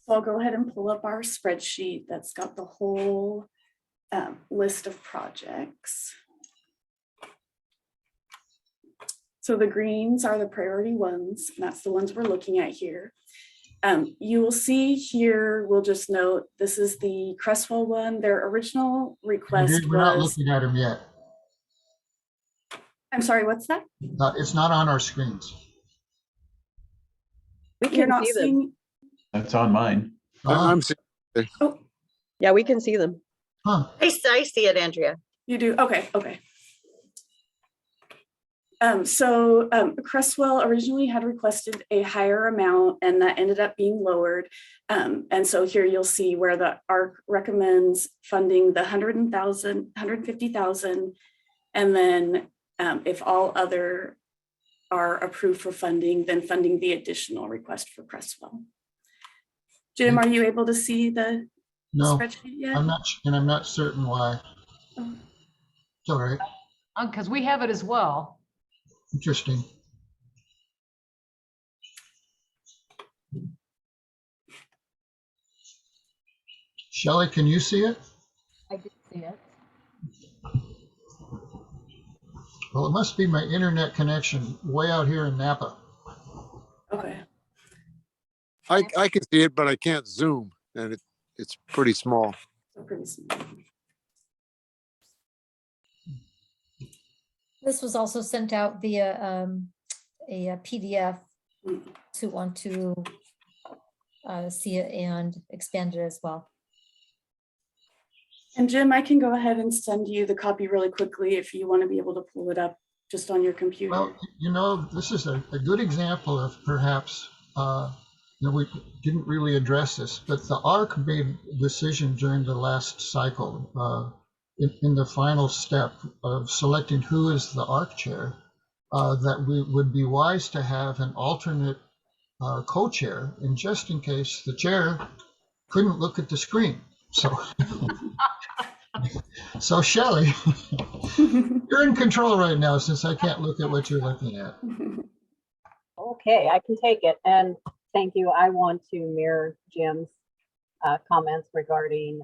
So I'll go ahead and pull up our spreadsheet that's got the whole list of projects. So the greens are the priority 1s, and that's the ones we're looking at here. You will see here, we'll just note, this is the Cresswell one. Their original request We're not was, looking at them yet. I'm sorry, what's that? It's not on our screens. We You're can not see them. seeing, That's on mine. Ah, oh, Yeah, we can see them. huh. I see it, Andrea. you do, okay. Cresswell originally had requested a higher amount and that ended up being lowered. And so here you'll see where the ARC recommends funding the 150,000. And then if all other are approved for funding, then funding the additional request for Cresswell. Jim, are you able to see the No, spreadsheet yet? I'm not certain why. Oh. It's all right. Because we have it as well. Interesting. Shelley, can you see it? I did see it. Well, it must be my internet connection way out here in Napa. Okay. I can see it, but I can't zoom, and it's pretty small. So pretty small. This was also sent out via a PDF Mm. to want to see it and expand it as well. And Jim, I can go ahead and send you the copy really quickly if you want to be able to pull it up just on your computer. Well, you know, this is a good example of perhaps, we didn't really address this, but the ARC made a decision during the last cycle, in the final step of selecting who is the ARC chair, that we would be wise to have an alternate co-chair, and just in case the chair couldn't look at the screen. So Shelley, you're in control right now since I can't look at what you're looking at. Okay, I can take it. And thank you. I want to mirror Jim's comments regarding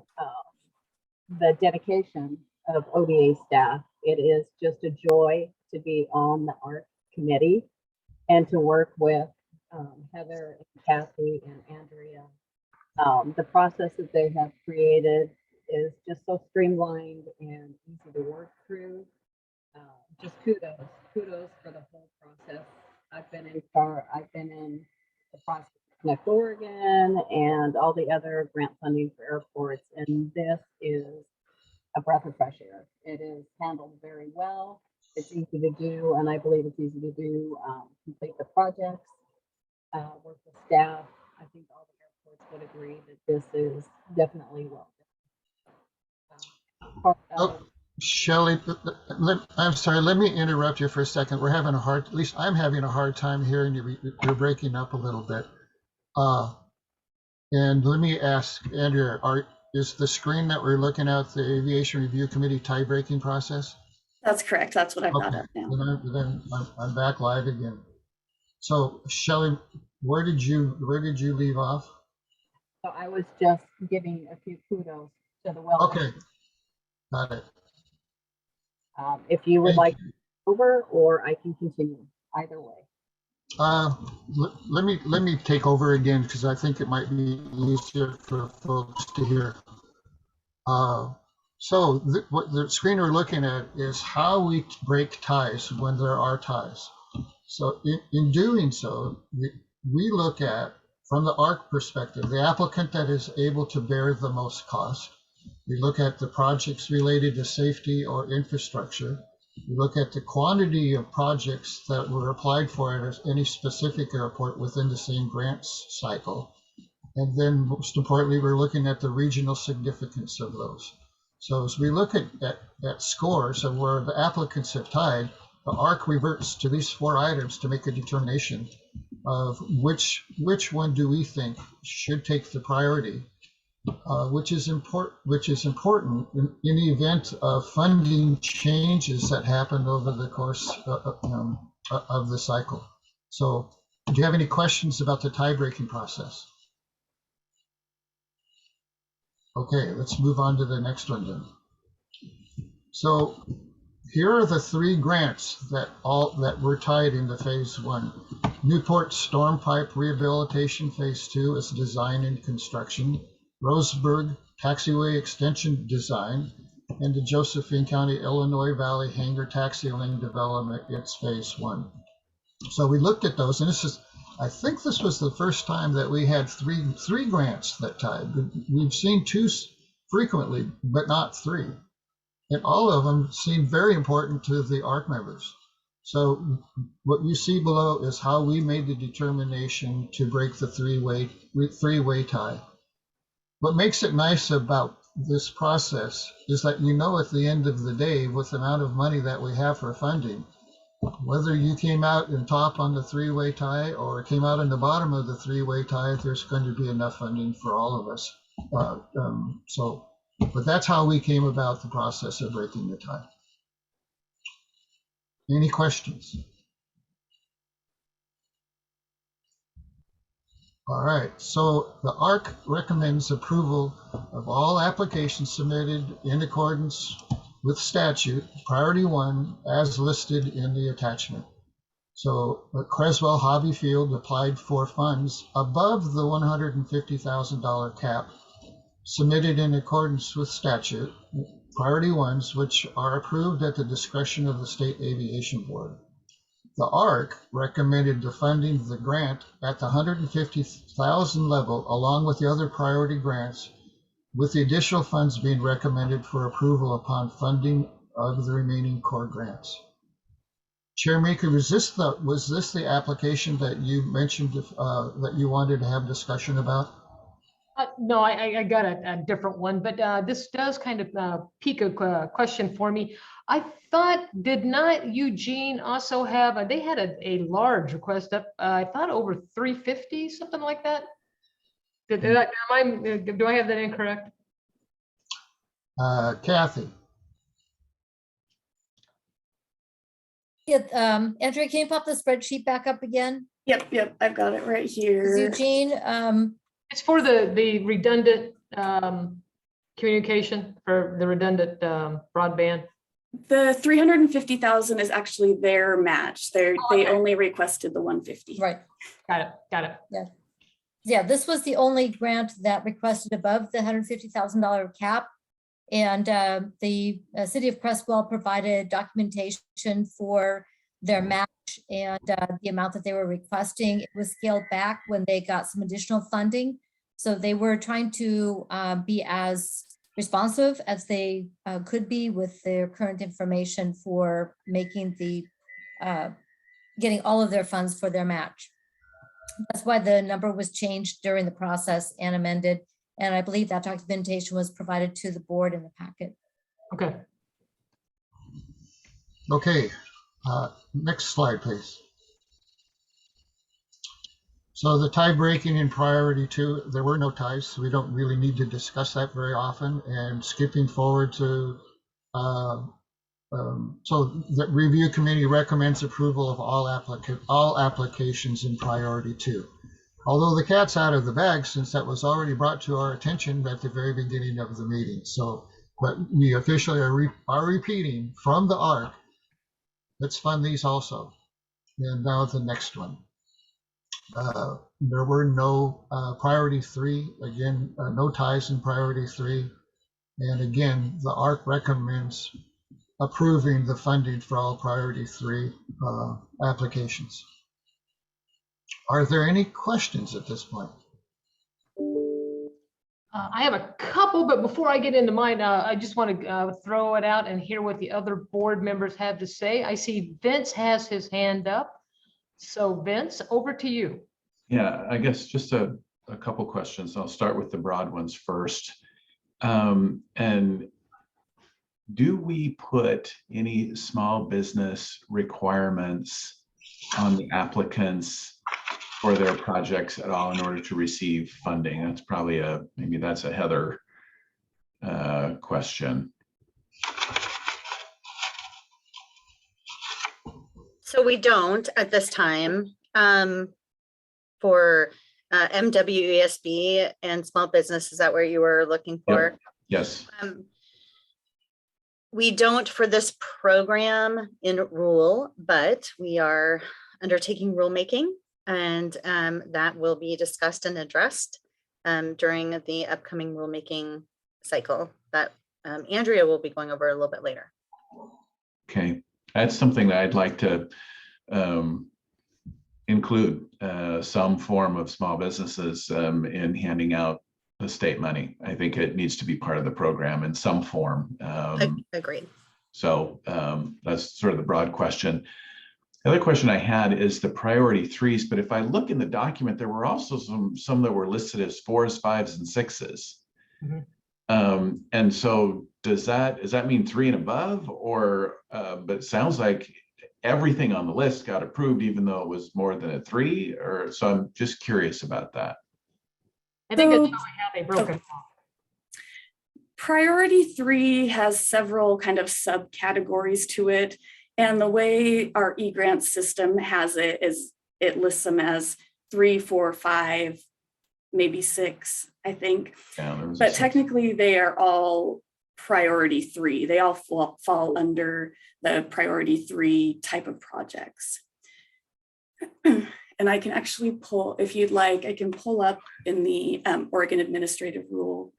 the dedication of ODA staff. It is just a joy to be on the ARC committee and to work with Heather and Kathy and Andrea. The process that they have created is just so streamlined and easy to work through. Just kudos for the whole process. I've been in the process of Connect Oregon and all the other grant funding for airports, and this is a breath of fresh air. It is handled very well. It's easy to do, and I believe it's easy to do. Complete the projects, work with staff. I think all the airports would agree that this is definitely well done. Oh, Shelley, I'm sorry, let me interrupt you for a second. We're having at least I'm having a hard time hearing you. You're breaking up a little bit. And let me ask, Andrea, is the screen that we're looking at the Aviation Review Committee tie-breaking process? That's correct. That's what I've got up now. Then I'm back live again. So Shelley, where did you leave off? So I was just giving a few kudos to the well. Okay, got it. If you would Thank like over, or I can continue, either way. Let me take over again because I think it might be easier for folks to hear. So what the screen we're looking at is how we break ties when there are ties. So in doing so, we look at, from the ARC perspective, the applicant that is able to bear the most cost. We look at the projects related to safety or infrastructure. We look at the quantity of projects that were applied for at any specific airport within the same grants cycle. And then most importantly, we're looking at the regional significance of those. So as we look at scores of where the applicants have tied, the ARC reverts to these 4 items to make a determination of which one do we think should take the priority. Which is important in the event of funding changes that happen over the course of the cycle. So, do you have any questions about the tie-breaking process? Okay, let's move on to the next one then. So, here are the 3 grants that were tied into phase 1. Newport Storm Pipe Rehabilitation phase 2 is design and construction. Roseburg Taxiway Extension Design, and the Josephine County, Illinois Valley Hangar Taxi Lane Development, it's phase 1. So we looked at those, and I think this was the first time that we had three grants that tied. We've seen 2 frequently, but not 3. And all of them seem very important to the ARC members. So what you see below is how we made the determination to break the three-way tie. What makes it nice about this process is that at the end of the day, with the amount of money that we have for funding, whether you came out in top on the 3-way tie or came out in the bottom of the 3-way tie, there's going to be enough funding for all of us. But that's how we came about the process of breaking the tie. Any questions? All right, so the ARC recommends approval of all applications submitted in accordance with statute, priority 1, as listed in the attachment. So Creswell Hobby Field applied for funds above the $150,000 cap submitted in accordance with statute, priority 1s, which are approved at the discretion of the State Aviation Board. The ARC recommended the funding of the grant at the $150,000 level, along with the other priority grants, with the additional funds being recommended for approval upon funding of the remaining core grants. Chair Maker, was this the application that you mentioned that you wanted to have discussion about? No, I got a different one, but this does kind of pique a question for me. I thought, did not Eugene also have, they had a large request up, I thought over 350, something like that? Do I have that incorrect? Kathy? Yeah, Andrea, can you pop the spreadsheet back up again? Yep, I've got it right 'Cause here. Eugene, It's for the redundant communication, for the redundant broadband. The 350,000 is actually their match. They only requested the 150. right. Got it. Yeah, this was the only grant that requested above the $150,000 cap. And the city of Creswell provided documentation for their match and the amount that they were requesting. It was scaled back when they got some additional funding. So they were trying to be as responsive as they could be with their current information for making the, getting all of their funds for their match. That's why the number was changed during the process and amended. And I believe that documentation was provided to the board in the packet. Okay. Okay, next slide, please. So the tie breaking in priority 2, there were no ties, so we don't really need to discuss that very often. And skipping forward to, so the review committee recommends approval of all applications in priority 2. Although the cat's out of the bag, since that was already brought to our attention at the very beginning of the meeting. So, but we officially are repeating from the ARC, let's fund these also. And now the next one. There were no priority 3, again, no ties in priority 3. And again, the ARC recommends approving the funding for all priority 3 applications. Are there any questions at this point? I have a couple, but before I get into mine, I just want to throw it out and hear what the other board members have to say. I see Vince has his hand up. So Vince, over to you. Yeah, I guess just a couple questions. I'll start with the broad ones first. And do we put any small business requirements on the applicants for their projects at all in order to receive funding? That's probably maybe that's a Heather question. So we don't at this time for MWESB and small business. Is that where you were looking for? Yes. We don't for this program in rule, but we are undertaking rulemaking, and that will be discussed and addressed during the upcoming rulemaking cycle that Andrea will be going over a little bit later. Okay, that's something that I'd like to include some form of small businesses in handing out the state money. I think it needs to be part of the program in some form. Agreed. So that's sort of the broad question. The other question I had is the priority 3s, but if I look in the document, there were also some that were listed as 4s, 5s, and 6s. Mm-hmm. And so does that mean 3 and above, or but it sounds like everything on the list got approved, even though it was more than a 3, or so I'm just curious about that. I think that's how they broke it. Priority 3 has several kind of subcategories to it. And the way our e-grant system has it is it lists them as 3, 4, 5, maybe 6, I think. Yeah, there was a But six. technically they are all priority 3. They all fall under the priority 3 type of projects. And I can actually pull, if you'd like, I can pull up in the Oregon Administrative Rule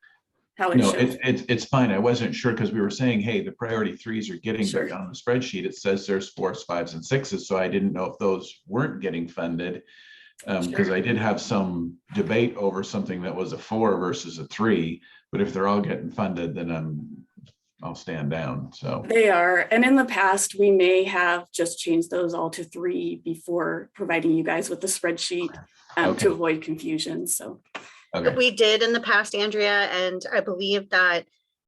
how it No, shows. it's fine. I wasn't sure because we were saying, hey, the priority 3s are getting, Sure. but on the spreadsheet, it says there's 4s, 5s, and 6s. So I didn't know if those weren't getting funded. Because Sure. I did have some debate over something that was a 4 versus a 3, but if they're all getting funded, then I'll stand down. So They are, and in the past, we may have just changed those all to 3 before providing you guys with the spreadsheet Okay. to avoid confusion, so. okay, We did in the past, Andrea, and I believe that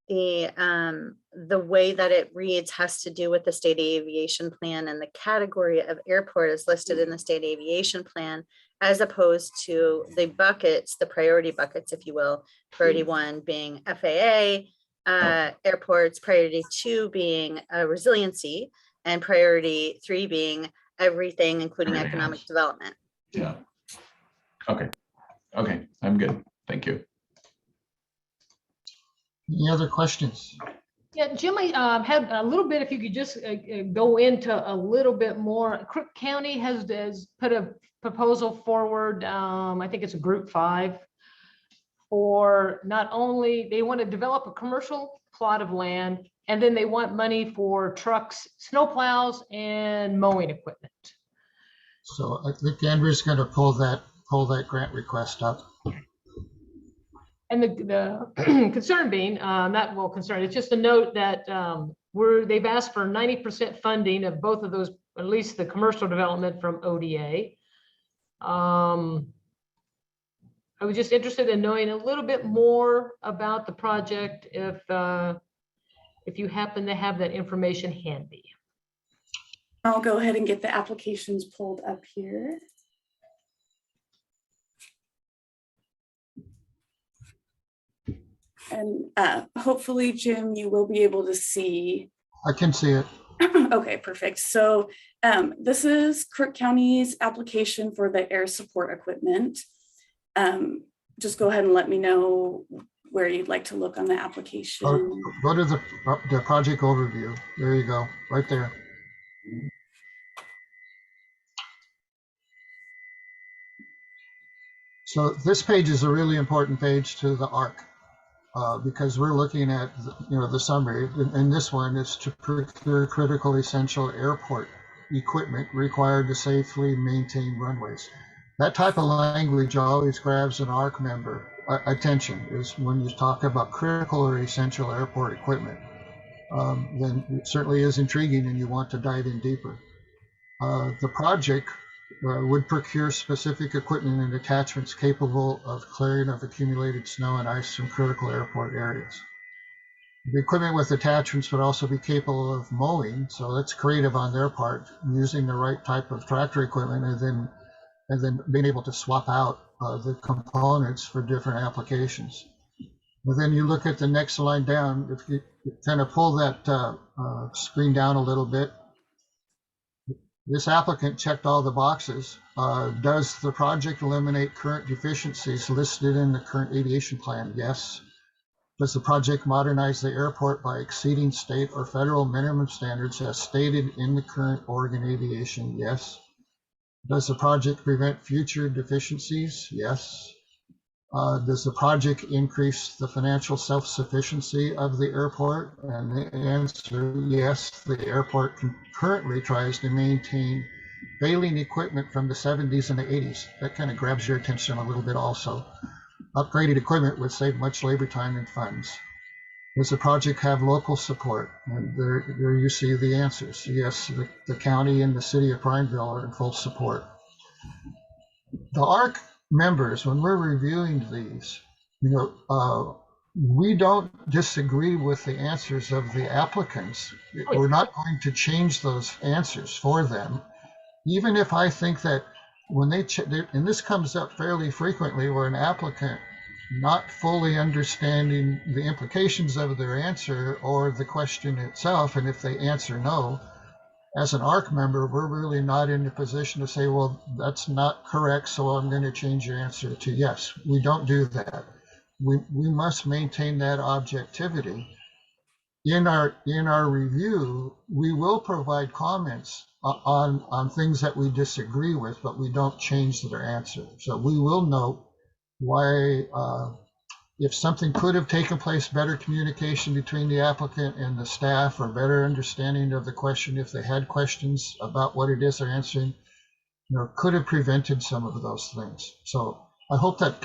the way that it reads has to do with the state aviation plan, and the category of airport is listed in the state aviation plan, as opposed to the buckets, the priority buckets, if you will. Priority 1 being FAA airports, priority 2 being resiliency, and priority 3 being everything, including Everything economic else. development. yeah. Okay, I'm good. Thank you. Any other questions? Yeah, Jim, I had a little bit, if you could just go into a little bit more. Crook County has put a proposal forward, I think it's a group 5, for not only, they want to develop a commercial plot of land, and then they want money for trucks, snowplows, and mowing equipment. So I think Andrew's going to pull that grant request up. And the concern being, not well concerned, it's just a note that they've asked for 90% funding of both of those, at least the commercial development from ODA. I was just interested in knowing a little bit more about the project if you happen to have that information handy. I'll go ahead and get the applications pulled up here. And hopefully, Jim, you will be able to see. I can see it. Okay, perfect. So this is Crook County's application for the air support equipment. Just go ahead and let me know where you'd like to look on the application. Go to the project overview. There you go, right there. So this page is a really important page to the ARC because we're looking at the summary. And this one is to procure critical essential airport equipment required to safely maintain runways. That type of language always grabs an ARC member attention, is when you talk about critical or essential airport equipment. Then it certainly is intriguing and you want to dive in deeper. The project would procure specific equipment and attachments capable of clearing of accumulated snow and ice from critical airport areas. The equipment with attachments would also be capable of mowing, so that's creative on their part, using the right type of tractor equipment and then being able to swap out the components for different applications. And then you look at the next line down, if you kind of pull that screen down a little bit. This applicant checked all the boxes. Does the project eliminate current deficiencies listed in the current aviation plan? Yes. Does the project modernize the airport by exceeding state or federal minimum standards as stated in the current Oregon Aviation? Yes. Does the project prevent future deficiencies? Yes. Does the project increase the financial self-sufficiency of the airport? And the answer, yes. The airport currently tries to maintain failing equipment from the 70s and the 80s. That kind of grabs your attention a little bit also. Upgraded equipment would save much labor time and funds. Does the project have local support? And there you see the answers. Yes, the county and the city of Prineville are in full support. The ARC members, when we're reviewing these, we don't disagree with the answers of the applicants. We're not going to change those answers for them. Even if I think that when and this comes up fairly frequently where an applicant not fully understanding the implications of their answer or the question itself. And if they answer no, as an ARC member, we're really not in a position to say, well, that's not correct, so I'm going to change your answer to yes. We don't do that. We must maintain that objectivity. In our review, we will provide comments on things that we disagree with, but we don't change their answer. So we will note why, if something could have taken place, better communication between the applicant and the staff, or better understanding of the question if they had questions about what it is they're answering, could have prevented some of those things. So I hope that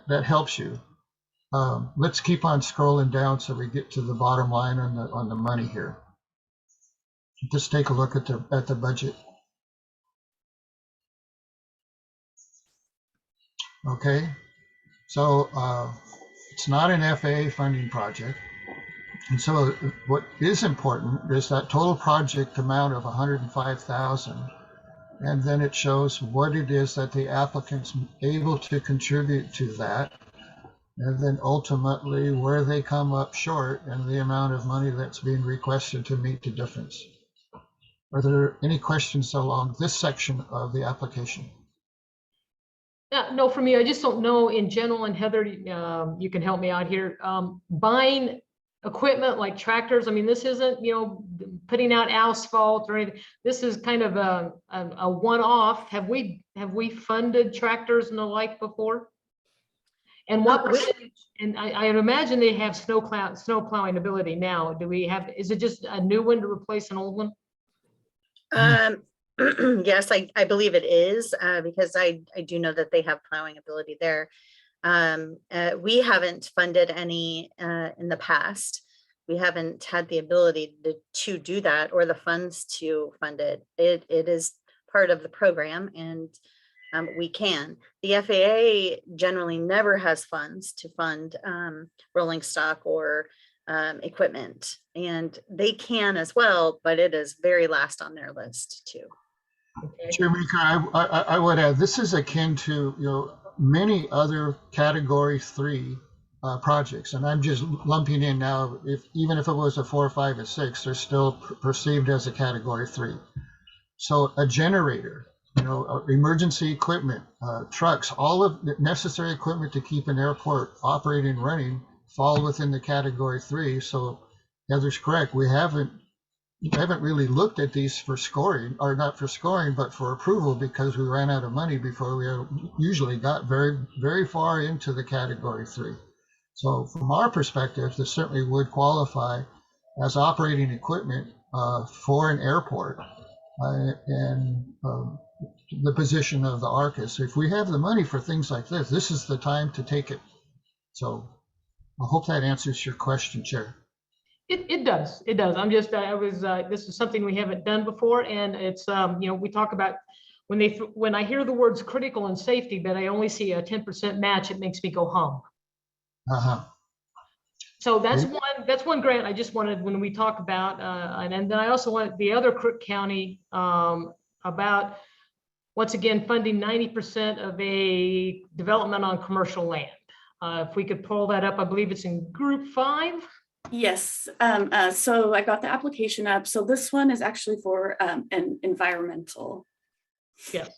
that helps you. Let's keep on scrolling down so we get to the bottom line on the money here. Just take a look at the budget. Okay, so it's not an FAA funding project. And so what is important is that total project amount of 105,000. And then it shows what it is that the applicant's able to contribute to that. And then ultimately where they come up short and the amount of money that's being requested to meet the difference. Are there any questions along this section of the application? No, for me, I just don't know in general, and Heather, you can help me out here. Buying equipment like tractors, I mean, this isn't, putting out asphalt or anything. This is kind of a one-off. Have we funded tractors and the like before? And what percentage? And I imagine they have snow plowing ability now. Do we have? Is it just a new one to replace an old one? Yes, I believe it is, because I do know that they have plowing ability there. We haven't funded any in the past. We haven't had the ability to do that or the funds to fund it. It is part of the program, and we can. The FAA generally never has funds to fund rolling stock or equipment, and they can as well, but it is very last on their list too. Okay. Chair Meeker, I would add, this is akin to many other Category 3 projects, and I'm just lumping in now. Even if it was a 4, 5, or 6, they're still perceived as a Category 3. So a generator, emergency equipment, trucks, all of the necessary equipment to keep an airport operating and running fall within the Category 3. So Heather's correct. We haven't really looked at these for scoring, or not for scoring, but for approval, because we ran out of money before we usually got very, very far into the Category 3. So from our perspective, this certainly would qualify as operating equipment for an airport. And the position of the ARC is, if we have the money for things like this, this is the time to take it. So I hope that answers your question, Chair. It does. It does. I'm just, this is something we haven't done before. And it's, we talk about when I hear the words critical and safety, but I only see a 10% match, it makes me go hum. So that's one grant I just wanted when we talk about, and then I also want the other Crook County about, once again, funding 90% of a development on commercial land. If we could pull that up, I believe it's in Group 5. Yes, so I got the application up. So this one is actually for an environmental. Yes.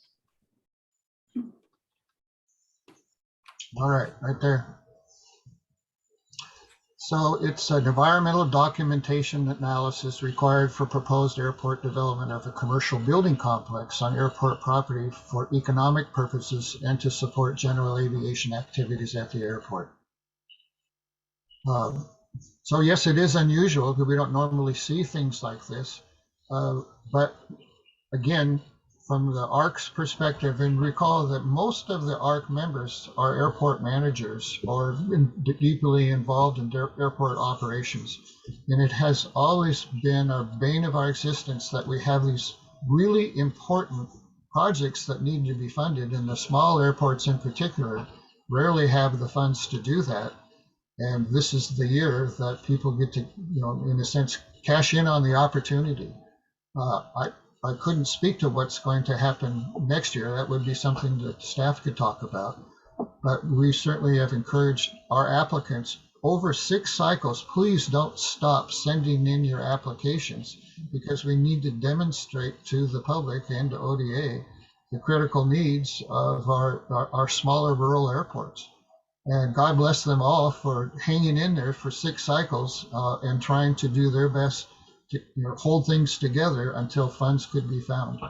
All right there. So it's an environmental documentation analysis required for proposed airport development of a commercial building complex on airport property for economic purposes and to support general aviation activities at the airport. So yes, it is unusual because we don't normally see things like this. But again, from the ARC's perspective, and recall that most of the ARC members are airport managers or deeply involved in airport operations. And it has always been a bane of our existence that we have these really important projects that need to be funded, and the small airports in particular rarely have the funds to do that. And this is the year that people get to, in a sense, cash in on the opportunity. I couldn't speak to what's going to happen next year. That would be something that staff could talk about. but we certainly have encouraged our applicants over 6 cycles, please don't stop sending in your applications, because we need to demonstrate to the public and to ODA the critical needs of our smaller rural airports. And God bless them all for hanging in there for 6 cycles and trying to do their best to hold things together until funds could be found.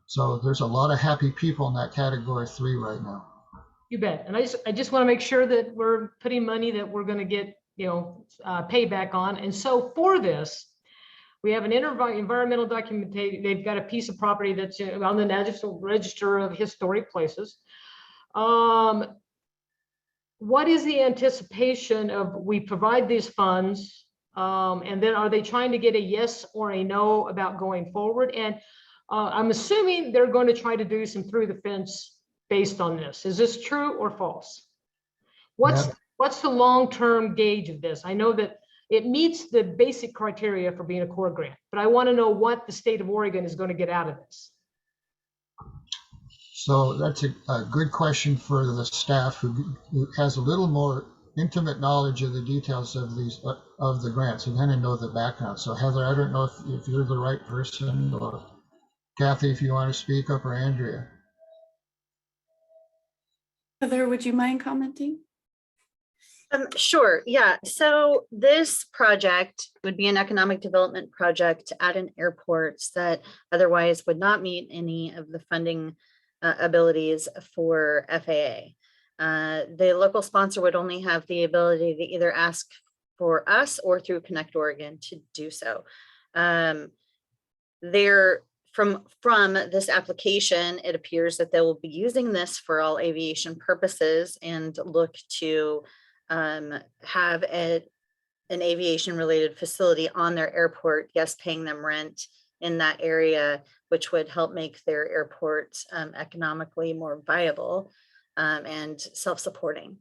So there's a lot of happy people in that category 3 right now. You bet. And I just want to make sure that we're putting money that we're going to get, payback on. And so for this, we have an environmental documentation. They've got a piece of property that's on the National Register of Historic Places. What is the anticipation of, we provide these funds, and then are they trying to get a yes or a no about going forward? And I'm assuming they're going to try to do some through the fence based on this. Is this true or false? What's the long-term gauge of this? I know that it meets the basic criteria for being a core grant, but I want to know what the state of Oregon is going to get out of this. So that's a good question for the staff who has a little more intimate knowledge of the details of these of the grants and kind of know the background. So Heather, I don't know if you're the right person, or Kathy, if you want to speak up, or Andrea. Heather, would you mind commenting? Sure, yeah. So this project would be an economic development project at an airport that otherwise would not meet any of the funding abilities for FAA. The local sponsor would only have the ability to either ask for us or through Connect Oregon to do so. From this application, it appears that they will be using this for all aviation purposes and look to have an aviation related facility on their airport, yes, paying them rent in that area, which would help make their airport economically more viable and self-supporting.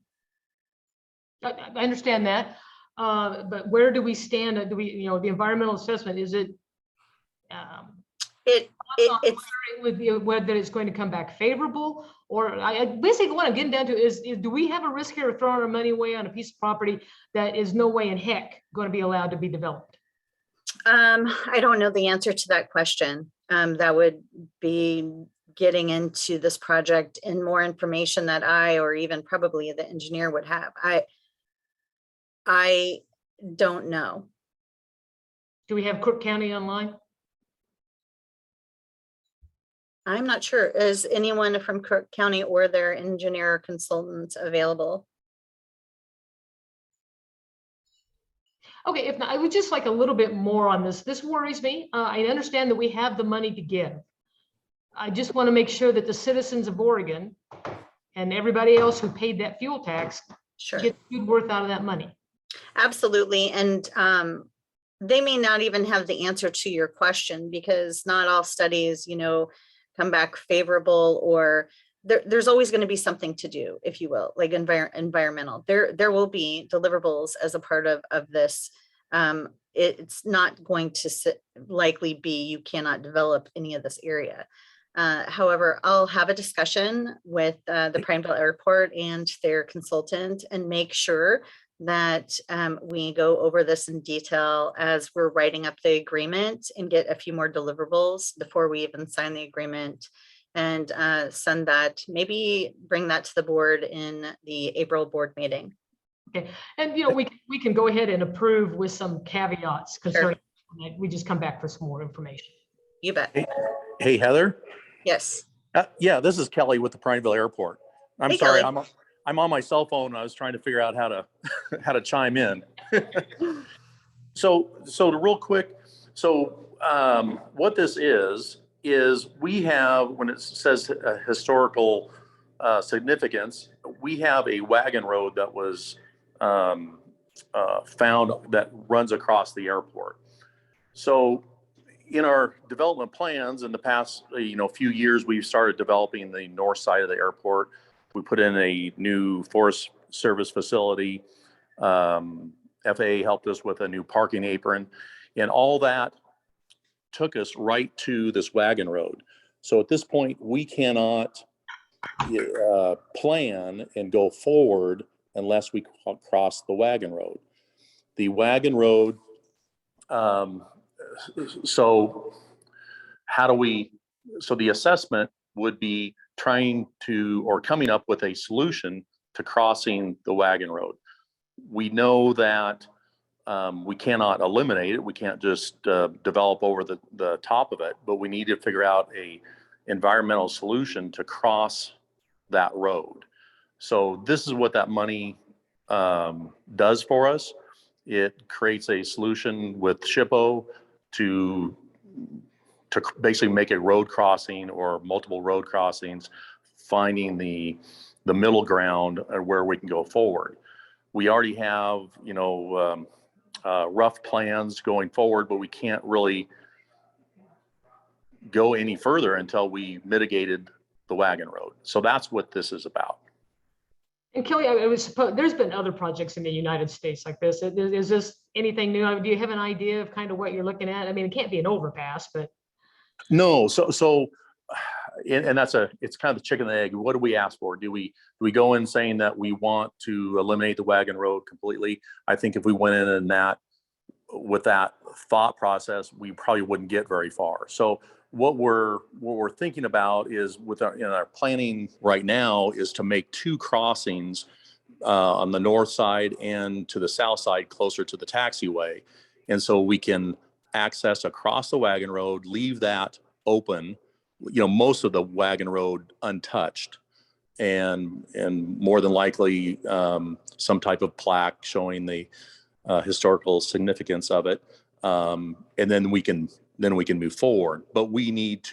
I understand that, but where do we stand? Do we, the environmental assessment, is it? It's whether it's going to come back favorable, or I basically what I'm getting down to is do we have a risk here of throwing our money away on a piece of property that is no way in heck going to be allowed to be developed? I don't know the answer to that question. That would be getting into this project in more information that I, or even probably the engineer would have. I don't know. Do we have Cook County online? I'm not sure. Is anyone from Cook County or their engineer or consultants available? Okay, if not, I would just like a little bit more on this. This worries me. I understand that we have the money to give. I just want to make sure that the citizens of Oregon and everybody else who paid that fuel tax get good worth out of that money. Absolutely. And they may not even have the answer to your question, because not all studies, come back favorable, or there's always going to be something to do, if you will, like environmental. There will be deliverables as a part of this. It's not going to likely be you cannot develop any of this area. However, I'll have a discussion with the Prineville Airport and their consultant and make sure that we go over this in detail as we're writing up the agreement, and get a few more deliverables before we even sign the agreement, and send that, maybe bring that to the board in the April board meeting. Okay, and we can go ahead and approve with some caveats concerning that. We just come back for some more information. You bet. Hey, Heather. Yes. Yeah, this is Kelly with the Prineville Airport. I'm Hey, sorry, Kelly. I'm on my cell phone. I was trying to figure out how to chime in. So real quick. So what this is we have, when it says historical significance, we have a wagon road that was found that runs across the airport. So in our development plans in the past, few years, we've started developing the north side of the airport. We put in a new Forest Service facility. FAA helped us with a new parking apron, and all that took us right to this wagon road. So at this point, we cannot plan and go forward unless we cross the wagon road. The wagon road, so how do we, so the assessment would be trying to, or coming up with a solution to crossing the wagon road. We know that we cannot eliminate it. We can't just develop over the top of it, but we need to figure out a environmental solution to cross that road. So this is what that money does for us. It creates a solution with SHPO to basically make a road crossing or multiple road crossings, finding the middle ground where we can go forward. We already have, you know, rough plans going forward, but we can't really go any further until we mitigated the wagon road. So that's what this is about. And Kelly, I would suppose there's been other projects in the United States like this. Is this anything new? I mean, do you have an idea of kind of what you're looking at? I mean, it can't be an overpass, but. No, and that's it's kind of the chicken and egg. What do we ask for? Do we go in saying that we want to eliminate the wagon road completely? I think if we went in and with that thought process, we probably wouldn't get very far. So what we're thinking about is in our planning right now is to make two crossings on the north side and to the south side closer to the taxiway. And so we can access across the wagon road, leave that open, you know, most of the wagon road untouched, and more than likely some type of plaque showing the historical significance of it. And then we can move forward. But we need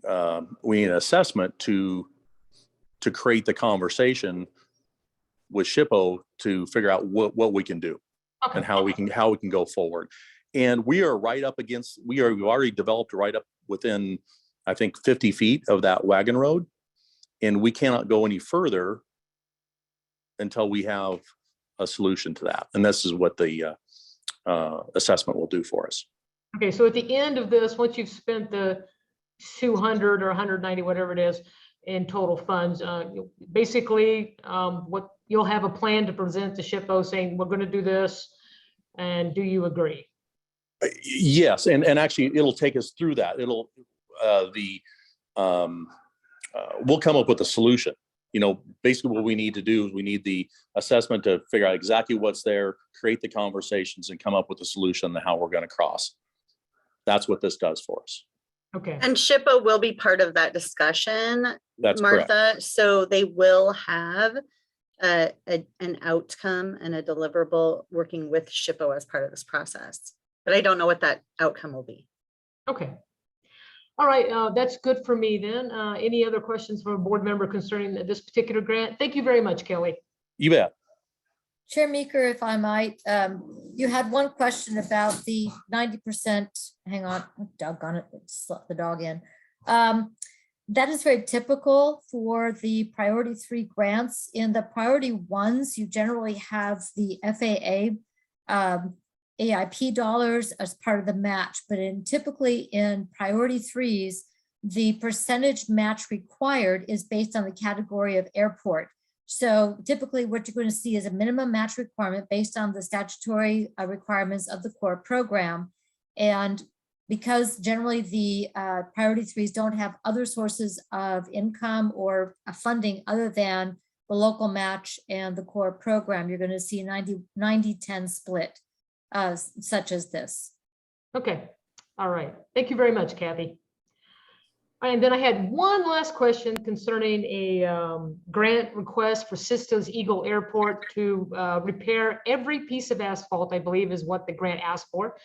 an assessment to create the conversation with SHPO to figure out what we can do. Okay. And how we can go forward. And we are right up against, we've already developed right up within, I think, 50 feet of that wagon road. And we cannot go any further until we have a solution to that. And this is what the assessment will do for us. Okay, so at the end of this, once you've spent the 200 or 190, whatever it is, in total funds, basically what you'll have a plan to present to SHPO saying, we're going to do this, and do you agree? Yes, and actually it'll take us through that. It'll we'll come up with a solution. You know, basically what we need to do is we need the assessment to figure out exactly what's there, create the conversations, and come up with a solution to how we're going to cross. That's what this does for us. Okay. And SHPO will be part of that discussion, That's Martha. correct. So they will have an outcome and a deliverable working with SHPO as part of this process. But I don't know what that outcome will be. Okay. All right, that's good for me then. Any other questions from a board member concerning this particular grant? Thank you very much, Kelly. You bet. Chair Meeker, if I might, you had one question about the 90%, hang on, doggone it, let the dog in. That is very typical for the priority 3 grants. In the priority 1s, you generally have the FAA AIP dollars as part of the match, but typically in priority 3s, the percentage match required is based on the category of airport. So typically what you're going to see is a minimum match requirement based on the statutory requirements of the core program. And because generally the priority 3s don't have other sources of income or funding other than the local match and the core program, you're going to see a 90-10 split. Such as this. Okay, all right. Thank you very much, Kathy. And then I had one last question concerning a grant request for Sisters Eagle Airport to repair every piece of asphalt, I believe is what the grant asked for.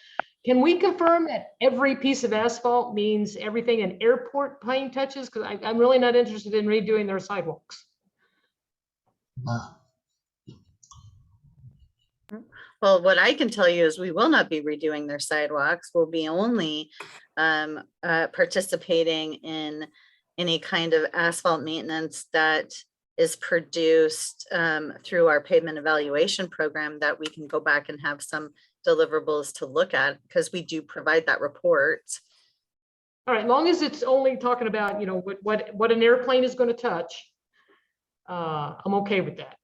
Can we confirm that every piece of asphalt means everything an airport plane touches? Because I'm really not interested in redoing their sidewalks. Well, what I can tell you is we will not be redoing their sidewalks. We'll be only participating in any kind of asphalt maintenance that is produced through our pavement evaluation program that we can go back and have some deliverables to look at, because we do provide that report. All right, long as it's only talking about, what an airplane is going to touch, I'm okay with that.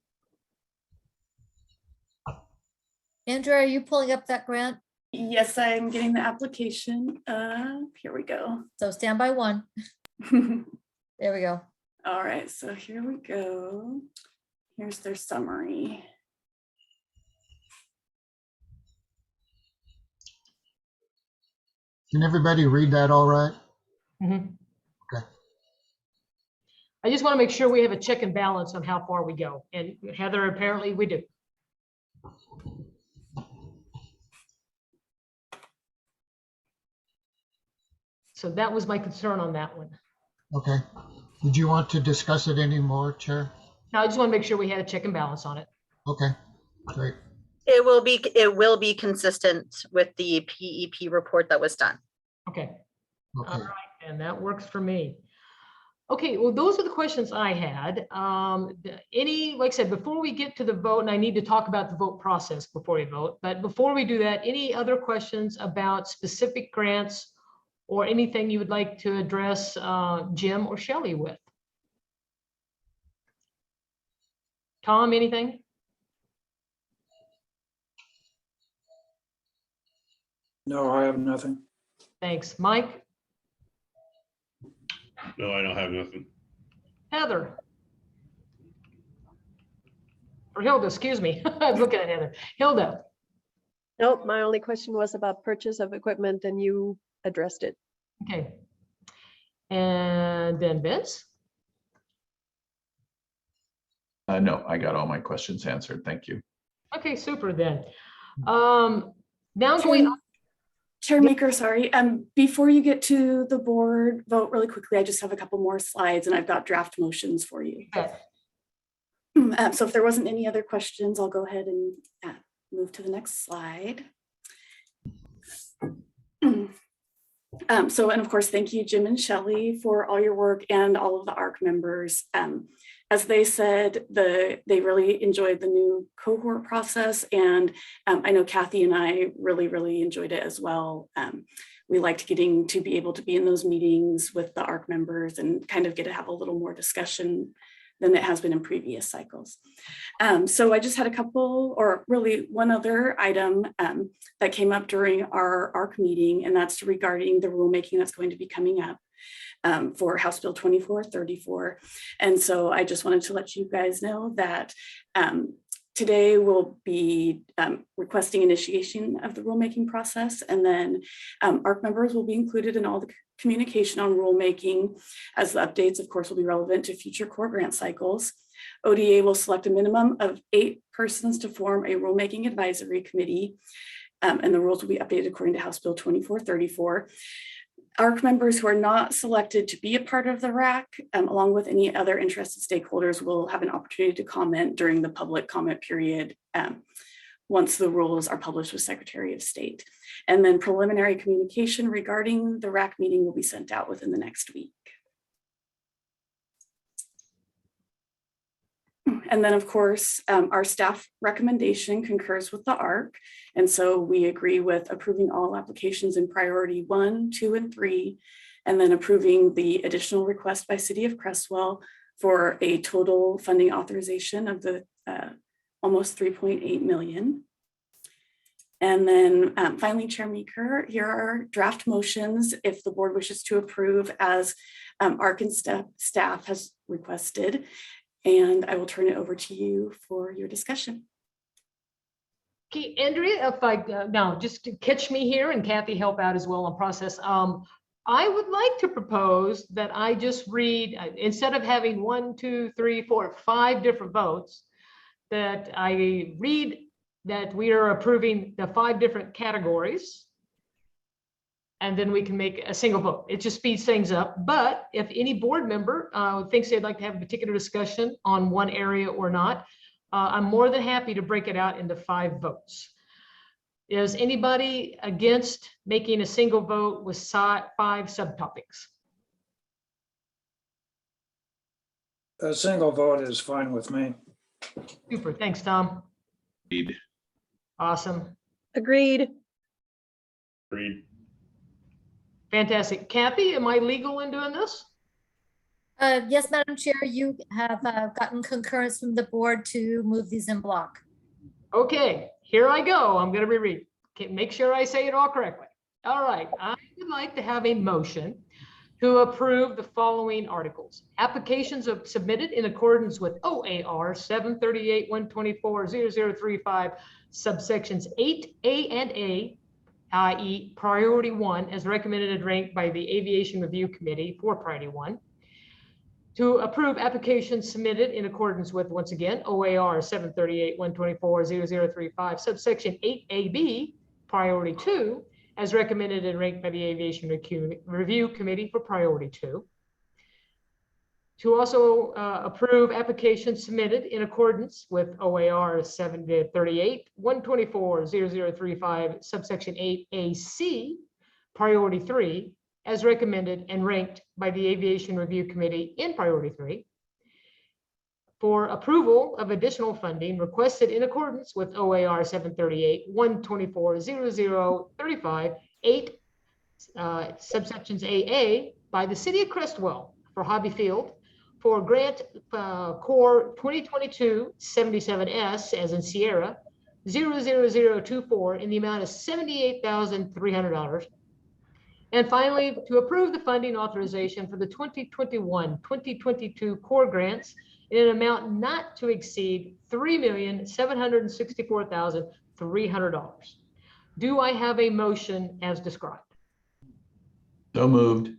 Andrea, are you pulling up that grant? Yes, I'm getting the application. Here we go. So stand by one. There we go. All right, so here we go. Here's their summary. Can everybody read that all right? Mhm. Okay. I just want to make sure we have a check and balance on how far we go. And Heather, apparently we do. So that was my concern on that one. Okay. Did you want to discuss it anymore, Chair? Now, I just want to make sure we had a check and balance on it. Okay, great. It will be consistent with the PEP report that was done. Okay. Okay. All right, and that works for me. Okay, well, those are the questions I had. Like I said, before we get to the vote, and I need to talk about the vote process before we vote, but before we do that, any other questions about specific grants or anything you would like to address Jim or Shelley with? Tom, anything? No, I have nothing. Thanks. Mike? No, I don't have nothing. Heather? Or Hilda, excuse me. I was looking at Heather. Hilda? Nope, my only question was about purchase of equipment and you addressed it. Okay. And then Vince? No, I got all my questions answered. Thank you. Okay, super then. Now going on. Chairmaker, sorry. Before you get to the board vote really quickly, I just have a couple more slides and I've got draft motions for you. So if there wasn't any other questions, I'll go ahead and move to the next slide. And of course, thank you, Jim and Shelley, for all your work and all of the ARC members. As they said, they really enjoyed the new cohort process. And I know Kathy and I really enjoyed it as well. We liked getting to be able to be in those meetings with the ARC members and kind of get to have a little more discussion than it has been in previous cycles. So I just had a couple, or really one other item that came up during our ARC meeting, and that's regarding the rulemaking that's going to be coming up for House Bill 2434. And so I just wanted to let you guys know that today we'll be requesting initiation of the rulemaking process, and then ARC members will be included in all the communication on rulemaking, as the updates, of course, will be relevant to future core grant cycles. ODA will select a minimum of 8 persons to form a rulemaking advisory committee, and the rules will be updated according to House Bill 2434. ARC members who are not selected to be a part of the RAC, along with any other interested stakeholders, will have an opportunity to comment during the public comment period once the rules are published with Secretary of State. And then preliminary communication regarding the RAC meeting will be sent out within the next week. And then, of course, our staff recommendation concurs with the ARC. And so we agree with approving all applications in priority 1, 2, and 3, and then approving the additional request by City of Cresswell for a total funding authorization of the almost 3.8 million. And then finally, Chair Meeker, here are draft motions if the board wishes to approve as ARC and staff has requested. And I will turn it over to you for your discussion. Okay, Andrea, if I now just to catch me here, and Kathy help out as well on process. I would like to propose that I just read, instead of having 1, 2, 3, 4, 5 different votes, that I read that we are approving the 5 different categories. And then we can make a single vote. It just speeds things up. But if any board member thinks they'd like to have a particular discussion on one area or not, I'm more than happy to break it out into 5 votes. Is anybody against making a single vote with 5 subtopics? A single vote is fine with me. Super, thanks, Tom. Agreed. Awesome. Agreed. Agreed. Fantastic. Kathy, am I legal in doing this? Yes, Madam Chair, you have gotten concurrence from the board to move these in block. Okay, here I go. I'm going to reread. Okay, make sure I say it all correctly. All right, I would like to have a motion to approve the following articles. Applications submitted in accordance with OAR 738-124-0035 subsections 8A and A, i.e. priority 1 as recommended and ranked by the Aviation Review Committee for priority 1. To approve applications submitted in accordance with, once again, OAR 738-124-0035 subsection 8AB, priority 2, as recommended and ranked by the Aviation Review Committee for priority 2. To also approve applications submitted in accordance with OAR 738-124-0035 subsection 8AC, priority 3, as recommended and ranked by the Aviation Review Committee in priority 3. For approval of additional funding requested in accordance with OAR 738-124-0035 8 subsections AA by the City of Crestwell for Hobby Field for grant core 2022-77S as in Sierra 00024 in the amount of $78,300. And finally, to approve the funding authorization for the 2021-2022 core grants in an amount not to exceed $3,764,300. Do I have a motion as described? So moved.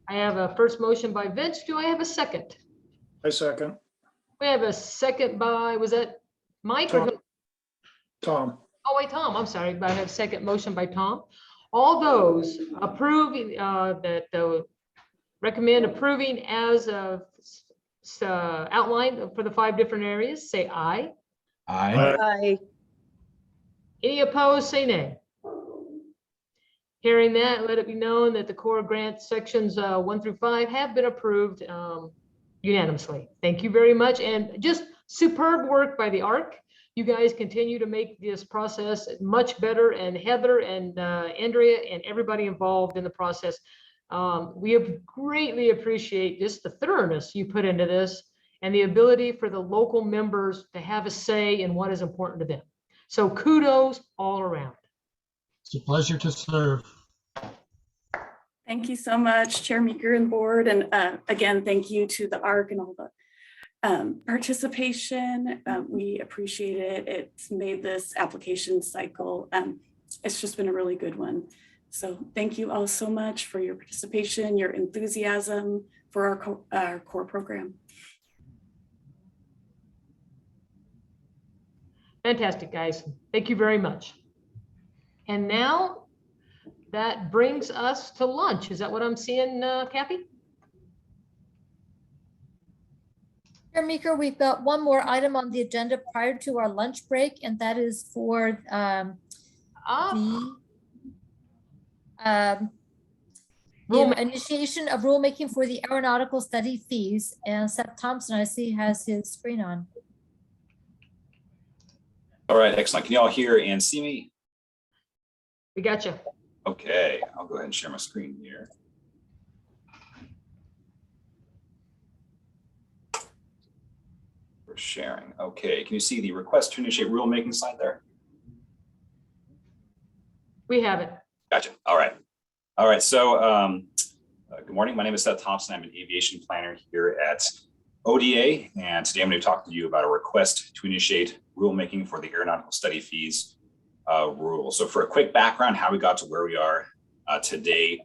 I have a first motion by Vince. Do I have a second? I second. We have a second by, was that Mike? Or Tom. Tom. Oh, wait, Tom, I'm sorry, but I have a second motion by Tom. All those approving recommend approving as outlined for the 5 different areas, say aye. Aye. Aye. Any opposed, say nay. Hearing that, let it be known that the core grant sections 1 through 5 have been approved unanimously. Thank you very much. And just superb work by the ARC. You guys continue to make this process much better, and Heather and Andrea and everybody involved in the process. We have greatly appreciate just the thoroughness you put into this and the ability for the local members to have a say in what is important to them. So kudos all around. It's a pleasure to serve. Thank you so much, Chair Meeker and board. And again, thank you to the ARC and all the participation. We appreciate it. It's made this application cycle. It's just been a really good one. So thank you all so much for your participation, your enthusiasm for our core program. Fantastic, guys. Thank you very much. And now that brings us to lunch. Is that what I'm seeing, Kathy? Chair Meeker, we've got one more item on the agenda prior to our lunch break, and that is for the initiation of rulemaking for the aeronautical study fees. And Seth Thompson, I see, has his screen on. All right, excellent. Can you all hear and see me? We got you. Okay, I'll go ahead and share my screen here. We're sharing. Okay, can you see the request to initiate rulemaking slide there? We have it. Gotcha. All right. All right. So good morning. My name is Seth Thompson. I'm an aviation planner here at ODA. And today I'm going to talk to you about a request to initiate rulemaking for the aeronautical study fees rule. So for a quick background, how we got to where we are today,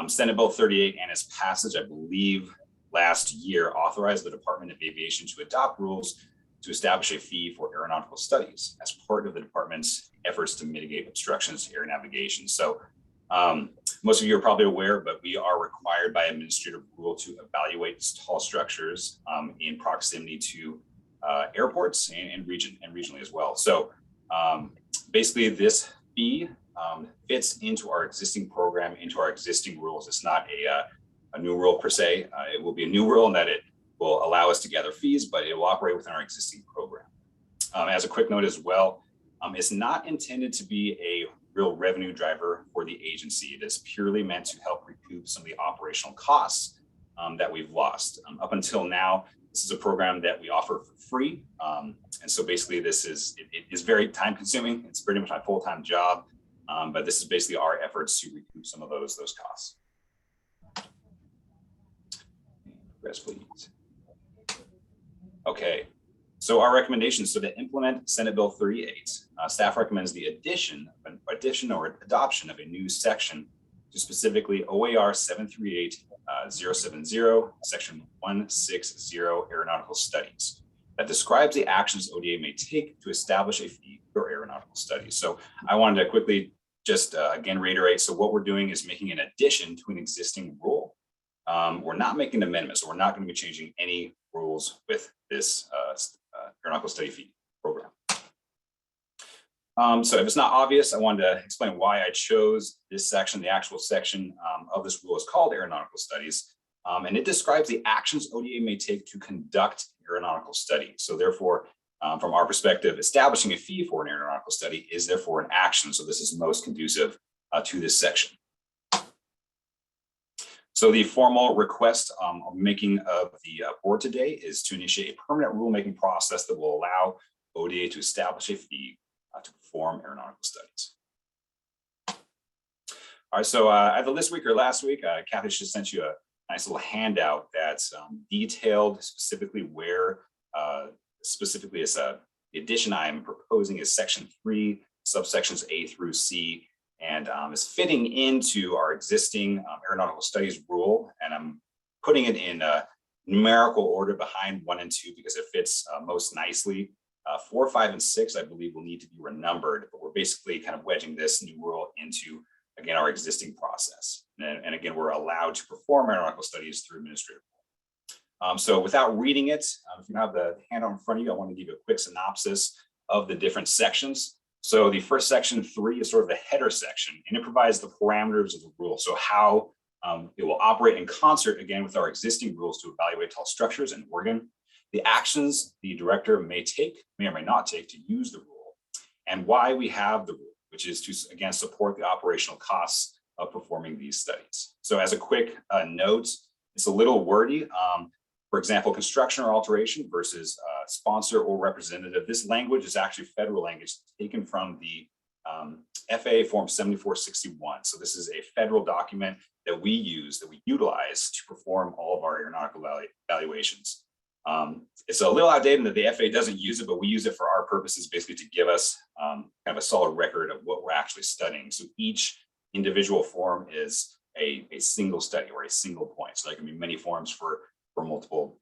Senate Bill 38 and its passage, I believe, last year authorized the Department of Aviation to adopt rules to establish a fee for aeronautical studies as part of the department's efforts to mitigate obstructions to air navigation. So most of you are probably aware, but we are required by administrative rule to evaluate tall structures in proximity to airports and regionally as well. So basically this fee fits into our existing program, into our existing rules. It's not a new rule per se. It will be a new rule in that it will allow us to gather fees, but it will operate within our existing program. As a quick note as well, it's not intended to be a real revenue driver for the agency. It is purely meant to help recoup some of the operational costs that we've lost. Up until now, this is a program that we offer for free. And so basically it is very time consuming. It's pretty much my full-time job, but this is basically our efforts to recoup some of those costs. Progress, please. Okay, so our recommendations, so to implement Senate Bill 38, staff recommends the addition or adoption of a new section to specifically OAR 738-070, section 160 aeronautical studies that describes the actions ODA may take to establish a fee for aeronautical studies. So I wanted to quickly just again reiterate, so what we're doing is making an addition to an existing rule. We're not making amendments, so we're not going to be changing any rules with this aeronautical study fee program. So if it's not obvious, I wanted to explain why I chose this section. The actual section of this rule is called Aeronautical Studies, and it describes the actions ODA may take to conduct aeronautical study. So therefore, from our perspective, establishing a fee for an aeronautical study is therefore an action. So this is most conducive to this section. So the formal request I'm making of the board today is to initiate a permanent rulemaking process that will allow ODA to establish a fee to perform aeronautical studies. All right, so either this week or last week, Kathy just sent you a nice little handout that's detailed specifically where, specifically as the addition I'm proposing is section 3, subsections A through C, and is fitting into our existing aeronautical studies rule. And I'm putting it in numerical order behind 1 and 2 because it fits most nicely. 4, 5, and 6, I believe, will need to be renumbered, but we're basically kind of wedging this new rule into, again, our existing process. And again, we're allowed to perform aeronautical studies through administrative rule. So without reading it, if you have the handout in front of you, I want to give you a quick synopsis of the different sections. So the first section 3 is sort of the header section, and it provides the parameters of the rule. So how it will operate in concert, again, with our existing rules to evaluate tall structures in Oregon, the actions the director may or may not take to use the rule, and why we have the rule, which is to, again, support the operational costs of performing these studies. So as a quick note, it's a little wordy. For example, construction or alteration versus sponsor or representative. This language is actually federal language taken from the FAA Form 7461. So this is a federal document that we utilize to perform all of our aeronautical evaluations. It's a little outdated that the FAA doesn't use it, but we use it for our purposes, basically to give us kind of a solid record of what we're actually studying. So each individual form is a single study or a single point. So there can be many forms for multiple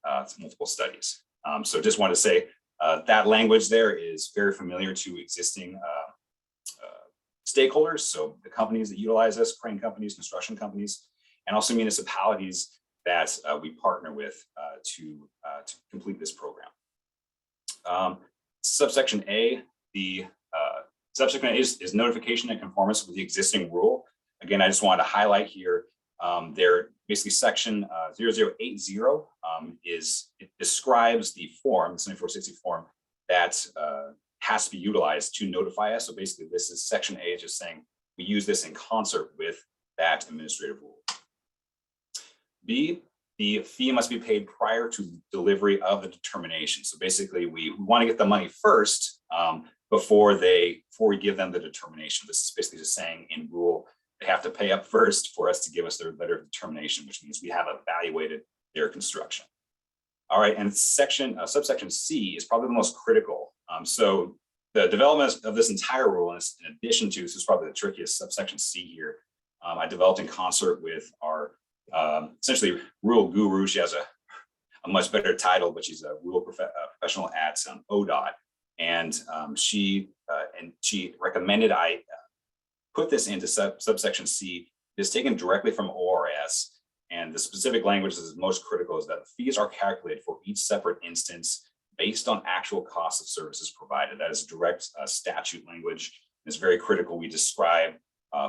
studies. So just want to say that language there is very familiar to existing stakeholders. So the companies that utilize us, crane companies, construction companies, and also municipalities that we partner with to complete this program. Subsection A, subsection A is notification and conformance with the existing rule. Again, I just wanted to highlight here, there basically section 0080 it describes the form, the 7460 form that has to be utilized to notify us. So basically this is section A, just saying we use this in concert with that administrative rule. B, the fee must be paid prior to delivery of the determination. So basically we want to get the money first before we give them the determination. This is basically just saying in rule, they have to pay up first for us to give us their letter of determination, which means we have evaluated their construction. All right, and subsection C is probably the most critical. So the development of this entire rule, and in addition to, this is probably the trickiest, subsection C here, I developed in concert with our essentially rule guru. She has a much better title, but she's a rule professional at ODOT, and she recommended I put this into subsection C. It's taken directly from ORS, and the specific language that is most critical is that the fees are calculated for each separate instance based on actual cost of services provided. That is direct statute language. It's very critical. We describe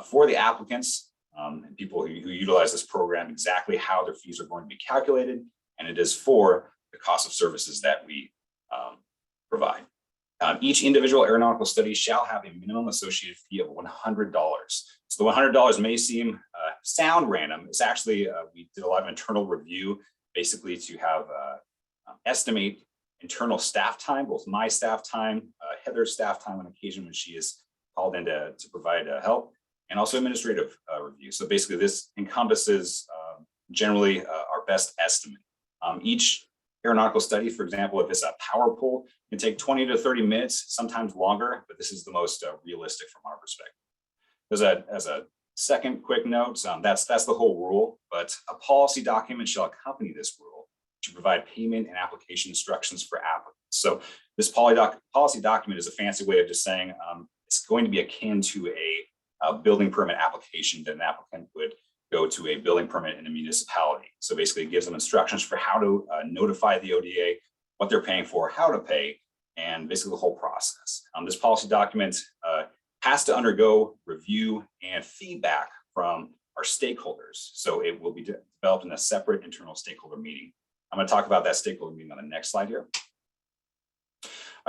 for the applicants and people who utilize this program exactly how their fees are going to be calculated, and it is for the cost of services that we provide. Each individual aeronautical study shall have a minimum associated fee of $100. So the $100 may seem sound random. It's actually, we did a lot of internal review, basically to have estimate internal staff time, both my staff time, Heather's staff time on occasion when she is called in to provide help, and also administrative review. So basically this encompasses generally our best estimate. Each aeronautical study, for example, if it's a power pole, can take 20 to 30 minutes, sometimes longer, but this is the most realistic from our perspective. As a second quick note, that's the whole rule, but a policy document shall accompany this rule to provide payment and application instructions for applicants. So this policy document is a fancy way of just saying it's going to be akin to a building permit application that an applicant would go to a building permit in a municipality. So basically it gives them instructions for how to notify the ODA, what they're paying for, how to pay, and basically the whole process. This policy document has to undergo review and feedback from our stakeholders. So it will be developed in a separate internal stakeholder meeting. I'm going to talk about that stakeholder meeting on the next slide here.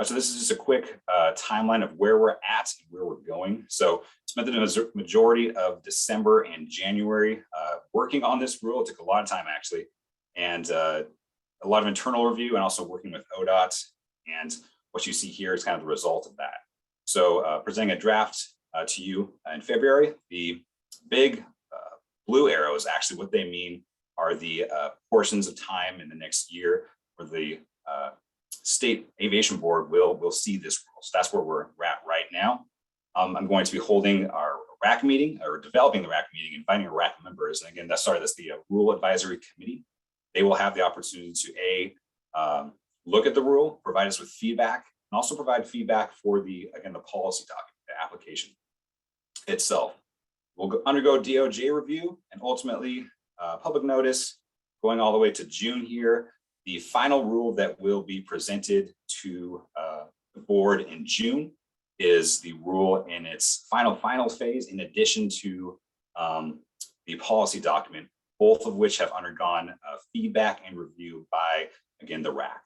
So this is just a quick timeline of where we're at and where we're going. So spent the majority of December and January working on this rule. It took a lot of time actually, and a lot of internal review and also working with ODOT. And what you see here is kind of the result of that. So presenting a draft to you in February. The big blue arrows, actually what they mean are the portions of time in the next year where the State Aviation Board will see this rule. So that's where we're at right now. I'm going to be holding our RAC meeting, or developing the RAC meeting, inviting our RAC members. And again, that's the Rule Advisory Committee. They will have the opportunity to look at the rule, provide us with feedback, and also provide feedback for the policy document, the application itself. We'll undergo DOJ review and ultimately public notice going all the way to June here. The final rule that will be presented to the board in June is the rule in its final phase, in addition to the policy document, both of which have undergone feedback and review by, again, the RAC.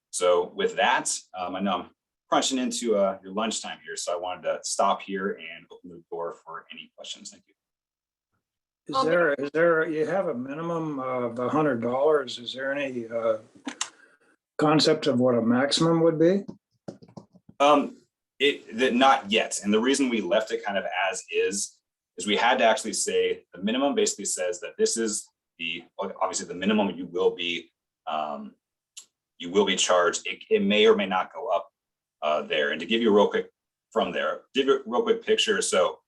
So with that, I know I'm crunching into your lunchtime here, so I wanted to stop here and open the door for any questions. Thank you. Is there, you have a minimum of $100. Is there any concept of what a maximum would be? Not yet. And the reason we left it kind of as is we had to actually say the minimum basically says that this is obviously the minimum you will be charged. It may or may not go up there. And to give you a real quick picture. So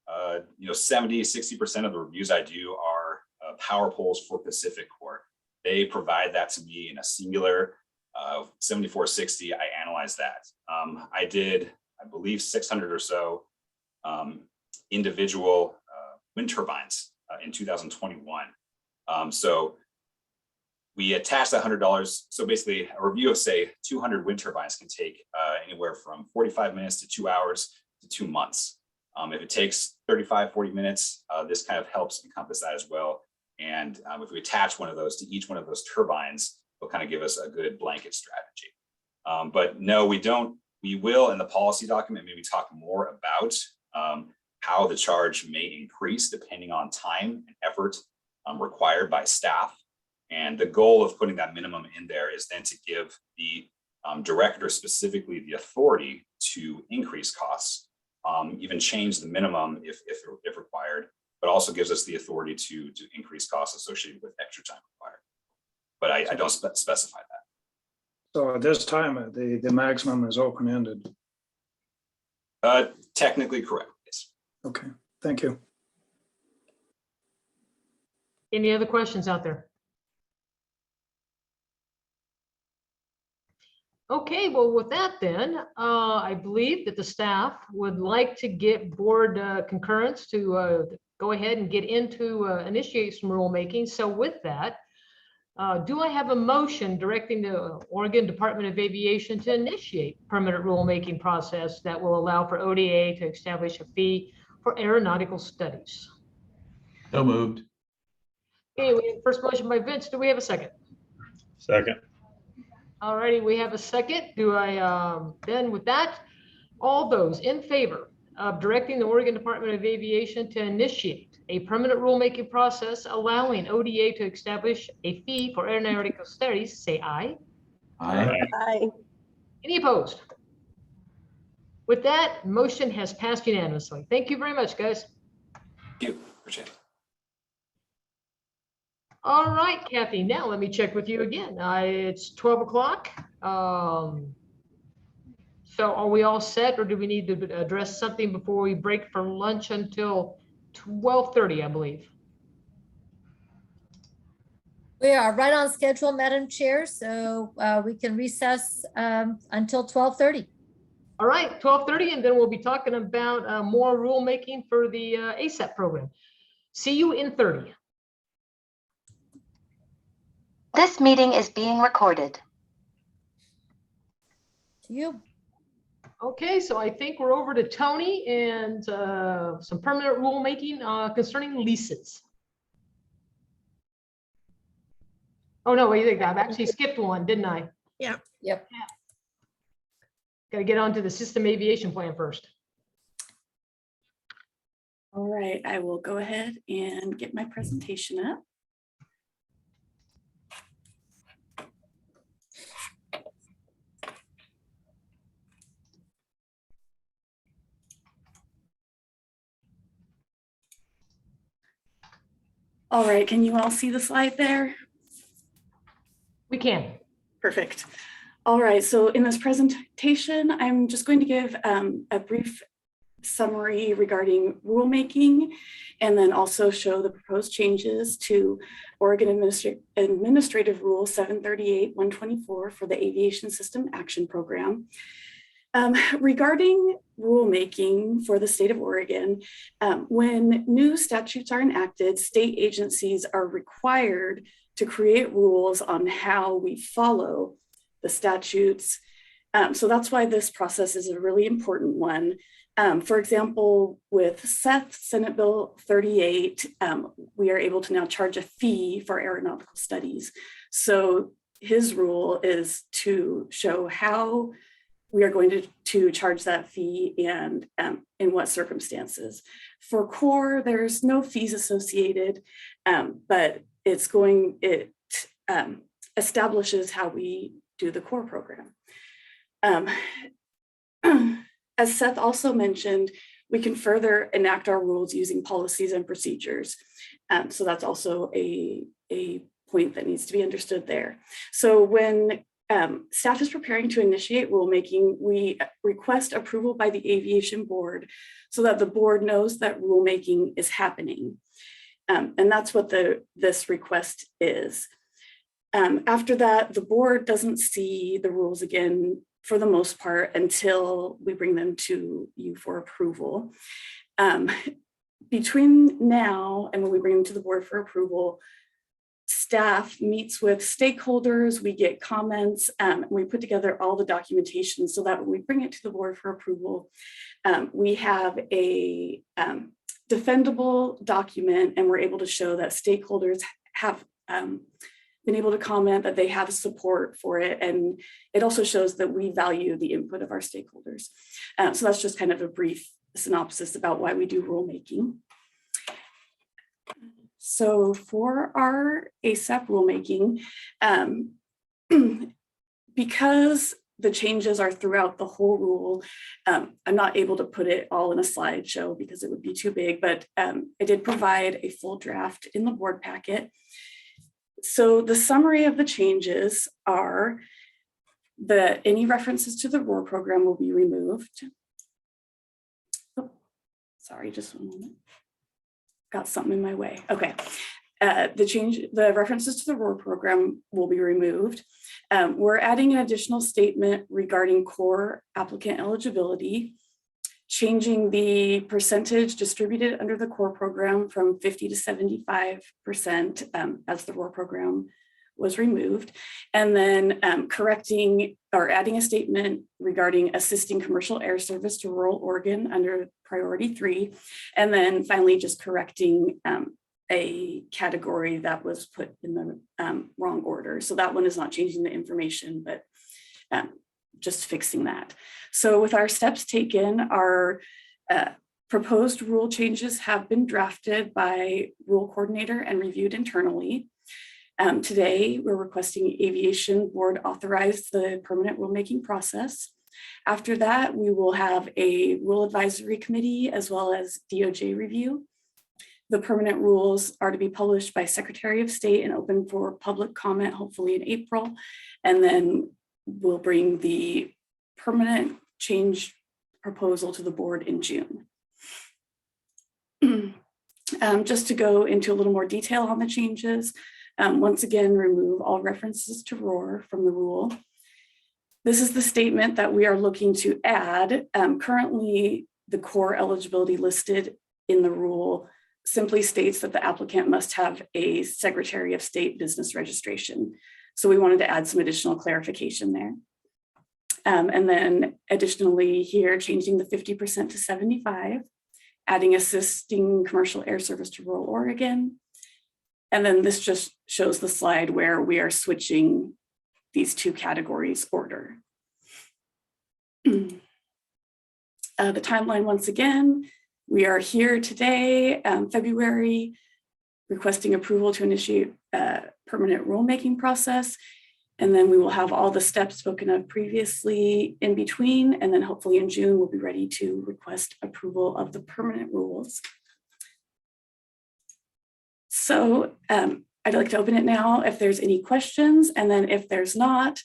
70–60% of the reviews I do are power poles for Pacific Corps. They provide that to me in a singular 7460. I analyze that. I did, I believe, 600 or so individual wind turbines in 2021. So we attached $100. So basically a review of say 200 wind turbines can take anywhere from 45 minutes to 2 hours to 2 months. If it takes 35–40 minutes, this kind of helps encompass that as well. And if we attach one of those to each one of those turbines, it'll kind of give us a good blanket strategy. But no, we don't. We will in the policy document maybe talk more about how the charge may increase depending on time and effort required by staff. And the goal of putting that minimum in there is then to give the director specifically the authority to increase costs. Even change the minimum if required, but also gives us the authority to increase costs associated with extra time required. But I don't specify that. So at this time, the maximum is open-ended. Technically correct, yes. Okay, thank you. Any other questions out there? Okay, well, with that then, I believe that the staff would like to get board concurrence to go ahead and get into initiate some rulemaking. So with that, do I have a motion directing the Oregon Department of Aviation to initiate permanent rulemaking process that will allow for ODA to establish a fee for aeronautical studies? So moved. Okay, we have first motion by Vince. Do we have a second? Second. All righty, we have a second. Do I, then with that, all those in favor of directing the Oregon Department of Aviation to initiate a permanent rulemaking process allowing ODA to establish a fee for aeronautical studies. Say aye. Aye. Aye. Any opposed? With that, motion has passed unanimously. Thank you very much, guys. Thank you. Appreciate it. All right, Kathy, now let me check with you again. It's 12 o'clock. So are we all set, or do we need to address something before we break for lunch until 12:30, I believe? We are right on schedule, Madam Chair, so we can recess until 12:30. All right, 12:30, and then we'll be talking about more rulemaking for the ASAP program. See you in 30. This meeting is being recorded. To you. Okay, so I think we're over to Tony and some permanent rulemaking concerning leases. Oh, no, wait, I've actually skipped one, didn't I? Yeah. Yep. Got to get on to the system aviation plan first. All right, I will go ahead and get my presentation up. All right, can you all see the slide there? We can. Perfect. All right, so in this presentation, I'm just going to give a brief summary regarding rulemaking, and then also show the proposed changes to Oregon Administrative Rule 738-124 for the Aviation System Action Program. Regarding rulemaking for the state of Oregon, when new statutes are enacted, state agencies are required to create rules on how we follow the statutes. So that's why this process is a really important one. For example, with Seth, Senate Bill 38, we are able to now charge a fee for aeronautical studies. So his rule is to show how we are going to charge that fee and in what circumstances. For core, there's no fees associated, but it establishes how we do the core program. As Seth also mentioned, we can further enact our rules using policies and procedures. So that's also a point that needs to be understood there. So when staff is preparing to initiate rulemaking, we request approval by the Aviation Board so that the board knows that rulemaking is happening. And that's what this request is. After that, the board doesn't see the rules again for the most part until we bring them to you for approval. Between now and when we bring them to the board for approval, staff meets with stakeholders, we get comments, we put together all the documentation so that when we bring it to the board for approval, we have a defendable document and we're able to show that stakeholders have been able to comment that they have support for it. And it also shows that we value the input of our stakeholders. So that's just kind of a brief synopsis about why we do rulemaking. So for our ASAP rulemaking, because the changes are throughout the whole rule, I'm not able to put it all in a slideshow because it would be too big, but I did provide a full draft in the board packet. So the summary of the changes are that any references to the ROAR program will be removed. Oh, sorry, just one moment. Got something in my way. Okay. The references to the ROAR program will be removed. We're adding an additional statement regarding core applicant eligibility, changing the percentage distributed under the core program from 50 to 75% as the ROAR program was removed, and then correcting or adding a statement regarding assisting commercial air service to rural Oregon under priority 3, and then finally just correcting a category that was put in the wrong order. So that one is not changing the information, but just fixing that. So with our steps taken, our Proposed rule changes have been drafted by rule coordinator and reviewed internally. Today, we're requesting Aviation Board authorize the permanent rulemaking process. After that, we will have a rule advisory committee as well as DOJ review. The permanent rules are to be published by Secretary of State and open for public comment, hopefully in April. And then we'll bring the permanent change proposal to the board in June. Just to go into a little more detail on the changes, once again, remove all references to ROAR from the rule. This is the statement that we are looking to add. Currently, the core eligibility listed in the rule simply states that the applicant must have a Secretary of State business registration. So we wanted to add some additional clarification there. And then additionally here, changing the 50% to 75, adding assisting commercial air service to rural Oregon. And then this just shows the slide where we are switching these two categories order. The timeline once again, we are here today, February, requesting approval to initiate a permanent rulemaking process. And then we will have all the steps spoken of previously in between. And then hopefully in June, we'll be ready to request approval of the permanent rules. So I'd like to open it now if there's any questions. And then if there's not,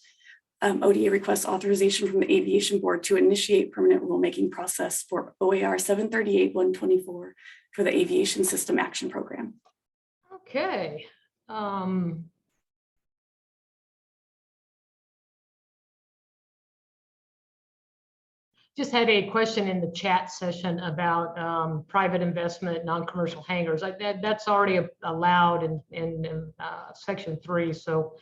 ODA requests authorization from the Aviation Board to initiate permanent rulemaking process for OAR 738-124 for the Aviation System Action Program. Okay. Just had a question in the chat session about private investment, non-commercial hangars. That's already allowed in section 3. So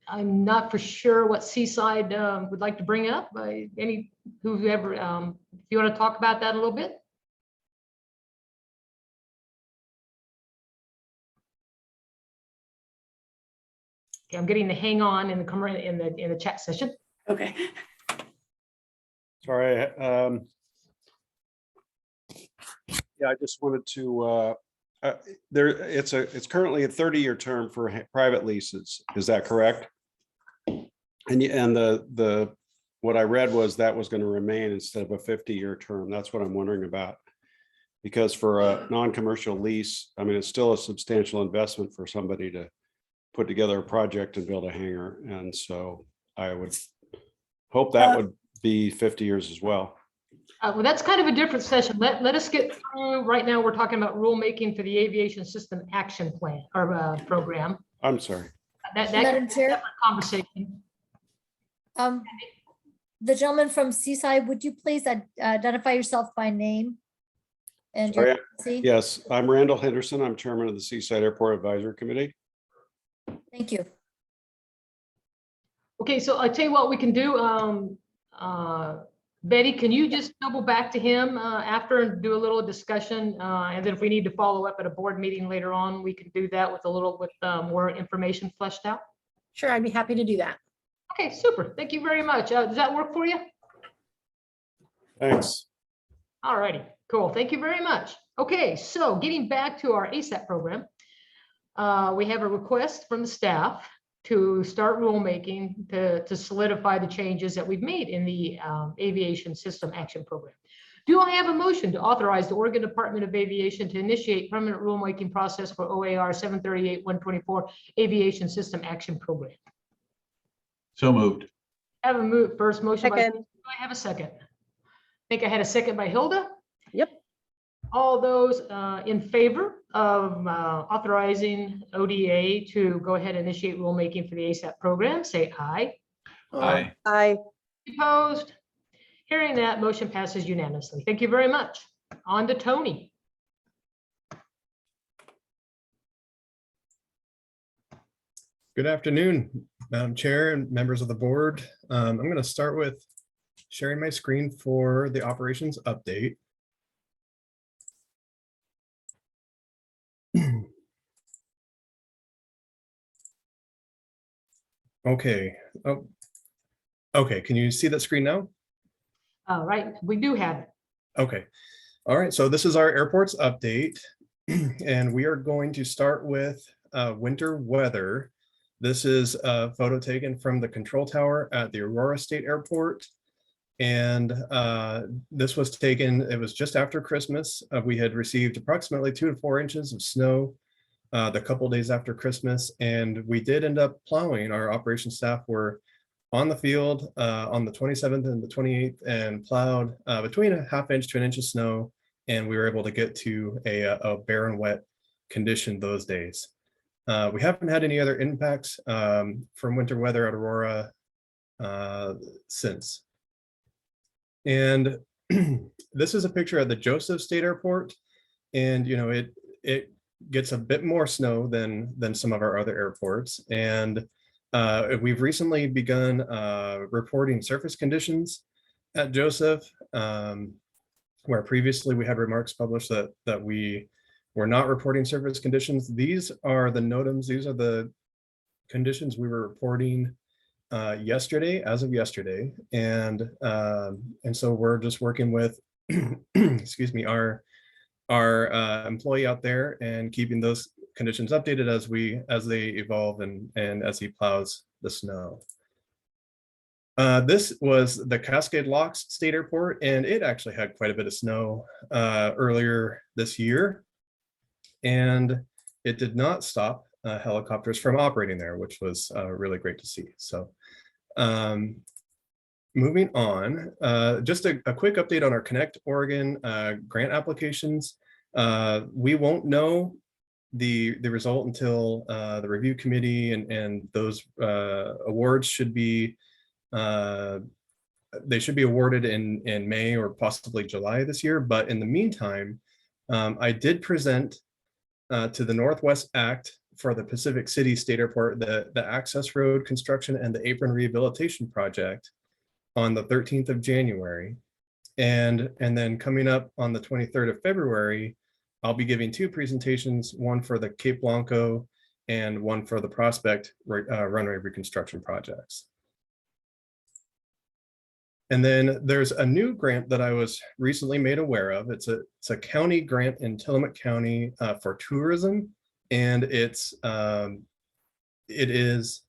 I'm not for sure what Seaside would like to bring up. Any whoever, if you want to talk about that a little bit. Okay, I'm getting the hang on in the chat session. Okay. Sorry. Yeah, I just wanted to. It's currently a 30-year term for private leases. Is that correct? And what I read was that was going to remain instead of a 50-year term. That's what I'm wondering about. Because for a non-commercial lease, I mean, it's still a substantial investment for somebody to put together a project and build a hangar. And so I would hope that would be 50 years as well. Well, that's kind of a different session. Let us get through. Right now, we're talking about rulemaking for the Aviation System Action Plan or program. I'm sorry. Madam Chair, conversation. The gentleman from Seaside, would you please identify yourself by name? And Sorry, yes, I'm Randall Henderson. I'm chairman of the Seaside Airport Advisory Committee. Thank you. Okay, so I tell you what we can do. Betty, can you just double back to him after and do a little discussion? And then if we need to follow up at a board meeting later on, we can do that with more information fleshed out. Sure, I'd be happy to do that. Okay, super. Thank you very much. Does that work for you? Thanks. All righty, cool. Thank you very much. Okay, so getting back to our ASAP program, we have a request from the staff to start rulemaking to solidify the changes that we've made in the Aviation System Action Program. Do I have a motion to authorize the Oregon Department of Aviation to initiate permanent rulemaking process for OAR 738-124 Aviation System Action Program? So moved. I have a first motion. Second. Do I have a second? I think I had a second by Hilda. Yep. All those in favor of authorizing ODA to go ahead and initiate rulemaking for the ASAP program, say aye. Aye. Aye. Opposed? Hearing that, motion passes unanimously. Thank you very much. On to Tony. Good afternoon, Madam Chair and members of the board. I'm going to start with sharing my screen for the operations update. Okay. Oh, okay. Can you see that screen now? All right, we do have it. Okay. All right, so this is our airports update, and we are going to start with winter weather. This is a photo taken from the control tower at the Aurora State Airport. And this was taken, it was just after Christmas. We had received approximately 2 to 4 inches of snow the couple days after Christmas, and we did end up plowing. Our operations staff were on the field on the 27th and the 28th and plowed between a ½ inch to 1 inch of snow, and we were able to get to a bare and wet condition those days. We haven't had any other impacts from winter weather at Aurora since. And this is a picture of the Joseph State Airport, and you know it gets a bit more snow than some of our other airports, and we've recently begun reporting surface conditions at Joseph, where previously we had remarks published that we were not reporting surface conditions. These are the NOTAMs. These are the conditions we were reporting yesterday, as of yesterday, and so we're just working with, excuse me, our employee out there and keeping those conditions updated as they evolve and as he plows the snow. This was the Cascade Locks State Airport, and it actually had quite a bit of snow earlier this year, and it did not stop helicopters from operating there, which was really great to see. So moving on, just a quick update on our Connect Oregon grant applications. We won't know the result until the review committee and those awards should be they should be awarded in May or possibly July this year. But in the meantime, I did present to the Northwest Act for the Pacific City State Airport the access road construction and the apron rehabilitation project on the 13th of January. And then coming up on the 23rd of February, I'll be giving 2 presentations, one for the Cape Blanco and one for the Prospect runway reconstruction projects. And then there's a new grant that I was recently made aware of. It's a county grant in Tillamook County for tourism, and it is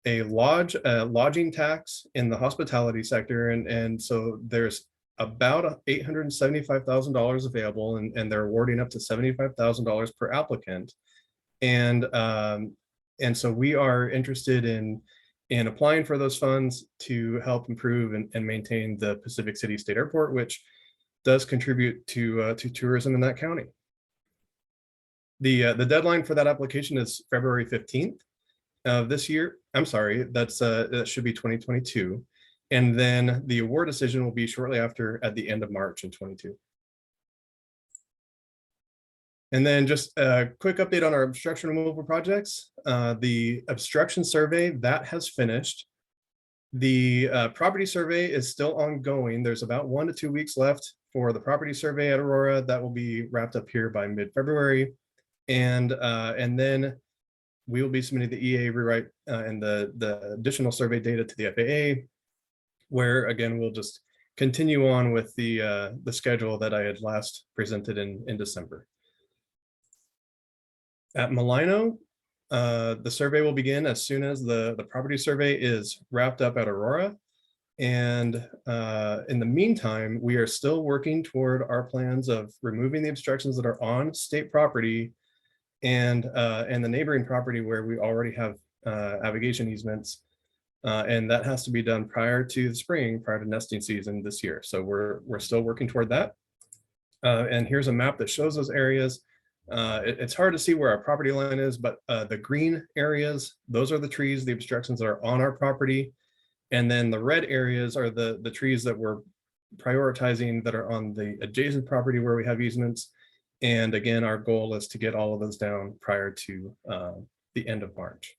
a lodging tax in the hospitality sector, and so there's about $875,000 available, and they're awarding up to $75,000 per applicant, and so we are interested in applying for those funds to help improve and maintain the Pacific City State Airport, which does contribute to tourism in that county. The deadline for that application is February 15th of this year. I'm sorry, that should be 2022. And then the award decision will be shortly after, at the end of March in 22. And then just a quick update on our obstruction removal projects. The obstruction survey, that has finished. The property survey is still ongoing. There's about 1 to 2 weeks left for the property survey at Aurora. That will be wrapped up here by mid-February. And then we will be submitting the EA rewrite and the additional survey data to the FAA, where again, we'll just continue on with the schedule that I had last presented in December. At Malino, the survey will begin as soon as the property survey is wrapped up at Aurora. And in the meantime, we are still working toward our plans of removing the obstructions that are on state property and the neighboring property where we already have navigation easements. And that has to be done prior to the spring, prior to nesting season this year. So we're still working toward that. And here's a map that shows those areas. It's hard to see where our property line is, but the green areas, those are the trees, the obstructions that are on our property. And then the red areas are the trees that we're prioritizing that are on the adjacent property where we have easements. And again, our goal is to get all of those down prior to the end of March.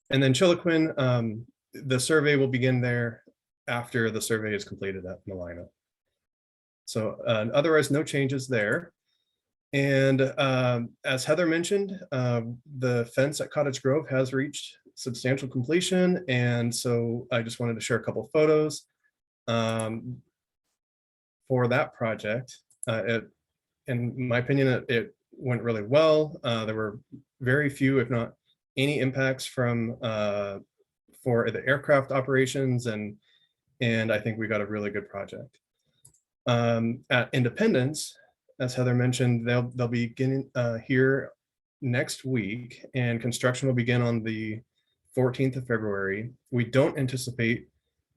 And then Chiloquin, the survey will begin there after the survey is completed at Malino. So otherwise, no changes there. And as Heather mentioned, the fence at Cottage Grove has reached substantial completion. And so I just wanted to share a couple photos. for that project. In my opinion, it went really well. There were very few, if not any, impacts from for the aircraft operations, and I think we got a really good project. At Independence, as Heather mentioned, they'll be beginning here next week, and construction will begin on the 14th of February. We don't anticipate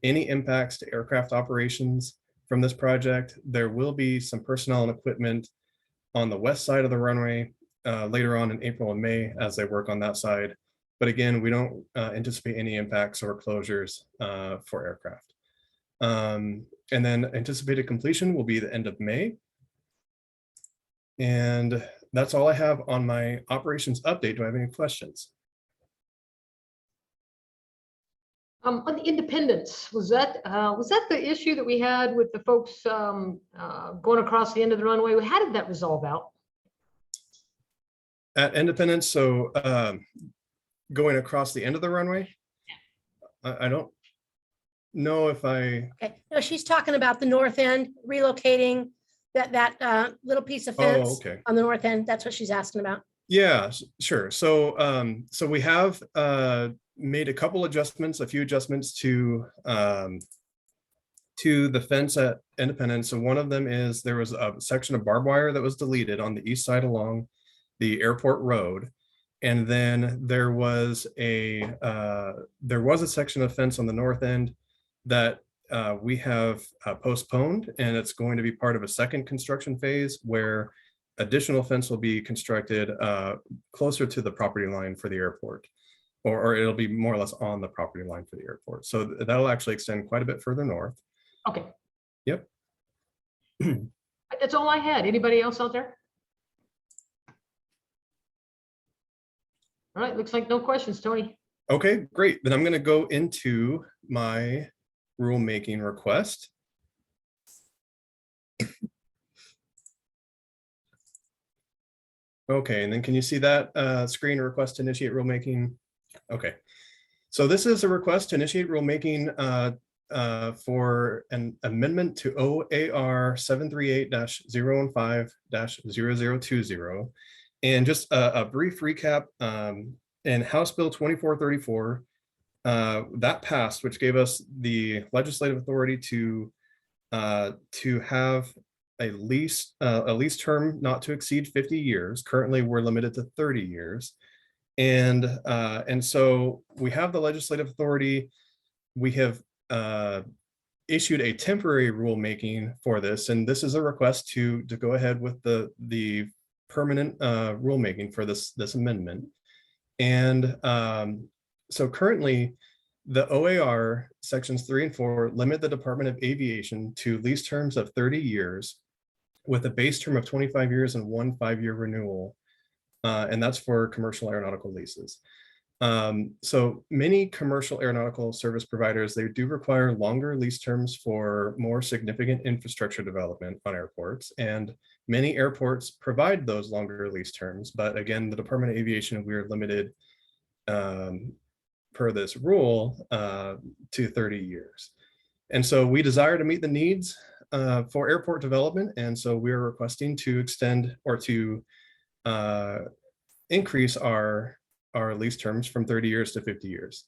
any impacts to aircraft operations from this project. There will be some personnel and equipment on the west side of the runway later on in April and May as they work on that side. But again, we don't anticipate any impacts or closures for aircraft. And then anticipated completion will be the end of May. And that's all I have on my operations update. Do I have any questions? On the Independence, was that the issue that we had with the folks going across the end of the runway? How did that resolve out? At Independence, so going across the end of the runway? I don't know if I... Okay, no, she's talking about the north end, relocating that little piece of fence okay. on the north end. That's what she's asking about. Yeah, sure. So so we have made a couple adjustments, a few adjustments to the fence at Independence. So one of them is there was a section of barbed wire that was deleted on the east side along the airport road. And then there was a section of fence on the north end that we have postponed, and it's going to be part of a second construction phase where additional fence will be constructed closer to the property line for the airport, or it'll be more or less on the property line for the airport. So that'll actually extend quite a bit further north. Okay. Yep. That's all I had. Anybody else out there? All right, looks like no questions, Tony. Okay, great. Then I'm going to go into my rulemaking request. Okay, and then can you see that screen, request to initiate rulemaking? Okay, so this is a request to initiate rulemaking for an amendment to OAR 738-015-0020. And just a brief recap, in House Bill 2434, that passed, which gave us the legislative authority to have a lease term not to exceed 50 years. Currently, we're limited to 30 years. And so we have the legislative authority. We have issued a temporary rulemaking for this, and this is a request to go ahead with the permanent rulemaking for this amendment. And so currently, the OAR sections 3 and 4 limit the Department of Aviation to lease terms of 30 years with a base term of 25 years and 1 5-year renewal. And that's for commercial aeronautical leases. So many commercial aeronautical service providers, they do require longer lease terms for more significant infrastructure development on airports. And many airports provide those longer lease terms. But again, the Department of Aviation, we are limited per this rule to 30 years. And so we desire to meet the needs for airport development. And so we are requesting to extend or to increase our lease terms from 30 years to 50 years.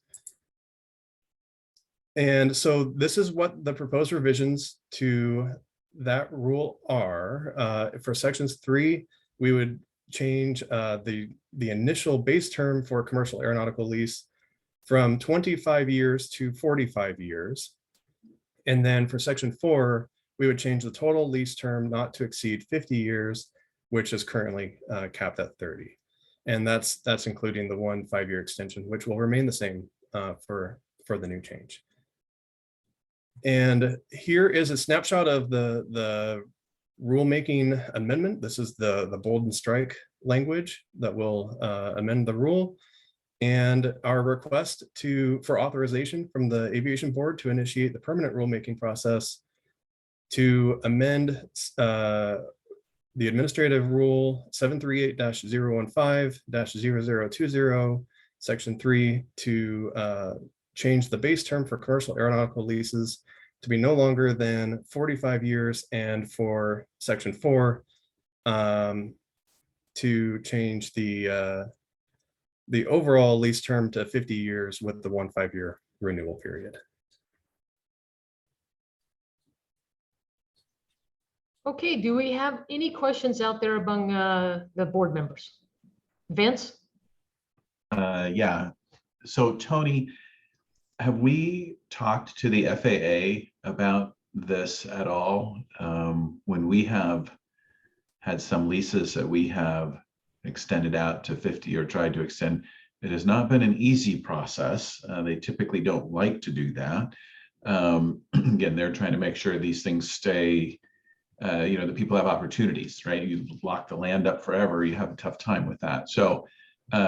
And so this is what the proposed revisions to that rule are. For sections 3, we would change the initial base term for commercial aeronautical lease from 25 years to 45 years. And then for section 4, we would change the total lease term not to exceed 50 years, which is currently capped at 30. And that's including the 1 5-year extension, which will remain the same for the new change. And here is a snapshot of the rulemaking amendment. This is the bold and strike language that will amend the rule. And our request for authorization from the Aviation Board to initiate the permanent rulemaking process to amend the administrative rule 738-015-0020, section 3, to change the base term for commercial aeronautical leases to be no longer than 45 years, and for section 4 to change the overall lease term to 50 years with the 1 5-year renewal period. Okay, do we have any questions out there among the board members? Vince? Yeah. So Tony, have we talked to the FAA about this at all? When we have had some leases that we have extended out to 50 or tried to extend, it has not been an easy process. They typically don't like to do that. Again, they're trying to make sure these things stay, that people have opportunities, right? You lock the land up forever, you have a tough time with that. So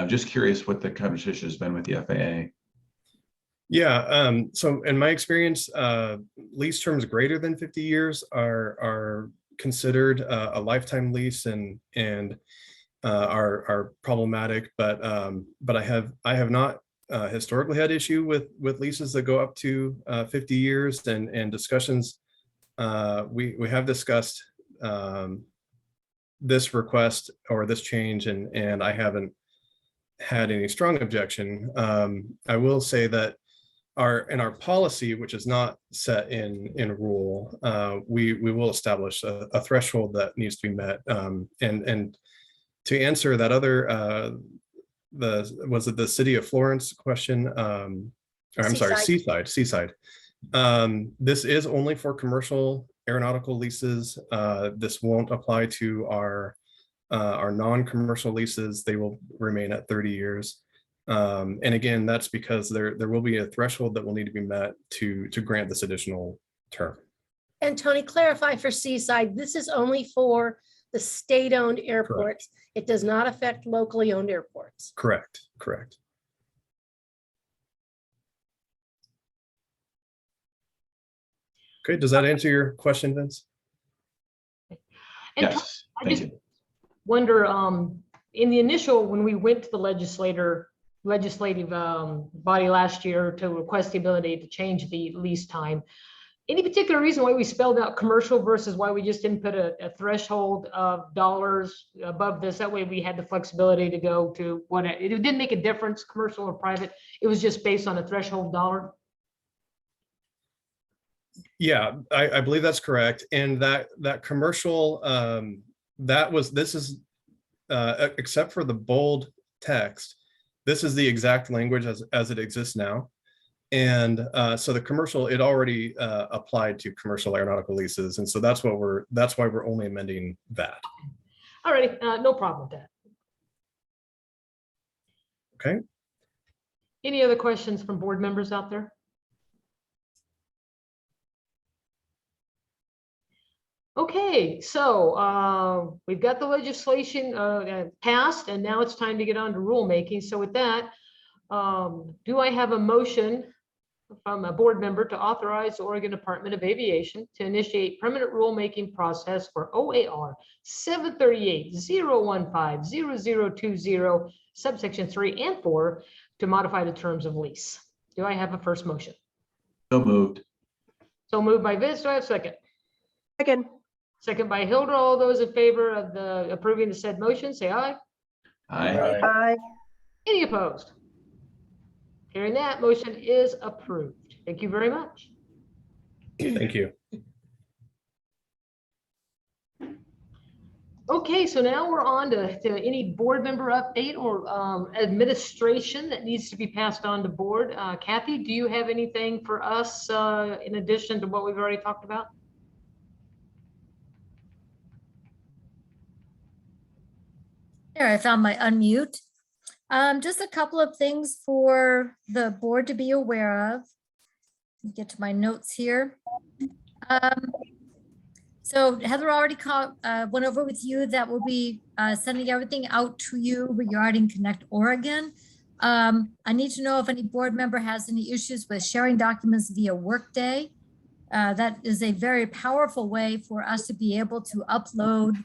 just curious what the conversation has been with the FAA. Yeah, so in my experience, lease terms greater than 50 years are considered a lifetime lease and are problematic. But I have not historically had issue with leases that go up to 50 years, and discussions. We have discussed this request or this change, and I haven't had any strong objection. I will say that in our policy, which is not set in rule, we will establish a threshold that needs to be met. And to answer that other, was it the City of Florence question? Or I'm sorry, Seaside. This is only for commercial aeronautical leases. This won't apply to our non-commercial leases. They will remain at 30 years. And again, that's because there will be a threshold that will need to be met to grant this additional term. And Tony, clarify for Seaside, this is only for the state-owned airports. Correct. It does not affect locally owned airports. Correct. Okay, does that answer your question, Vince? And yes, I just wonder, in the initial, when we went to the legislative body last year to request the ability to change the lease time, any particular reason why we spelled out commercial versus why we just didn't put a threshold of dollars above this? That way we had the flexibility to go to what it didn't make a difference, commercial or private. It was just based on a threshold dollar. Yeah, I believe that's correct. And that commercial, this is except for the bold text, this is the exact language as it exists now. And so the commercial, it already applied to commercial aeronautical leases. And so that's why we're only amending that. All right, no problem with that. Okay. Any other questions from board members out there? Okay, so we've got the legislation passed, and now it's time to get on to rulemaking. So with that, do I have a motion from a board member to authorize the Oregon Department of Aviation to initiate permanent rulemaking process for OAR 738-015-0020, subsection 3 and 4, to modify the terms of lease? Do I have a first motion? So moved. So moved by Vince. Do I have a second? Second. Second by Hilda. All those in favor of the approving the said motion, say aye. Aye. Aye. Any opposed? Hearing that, motion is approved. Thank you very much. Thank you. Okay, so now we're on to any board member update or administration that needs to be passed on to board. Kathy, do you have anything for us in addition to what we've already talked about? There, I found my unmute. Just a couple of things for the board to be aware of. Get to my notes here. So Heather already went over with you that we'll be sending everything out to you regarding Connect Oregon. I need to know if any board member has any issues with sharing documents via Workday. That is a very powerful way for us to be able to upload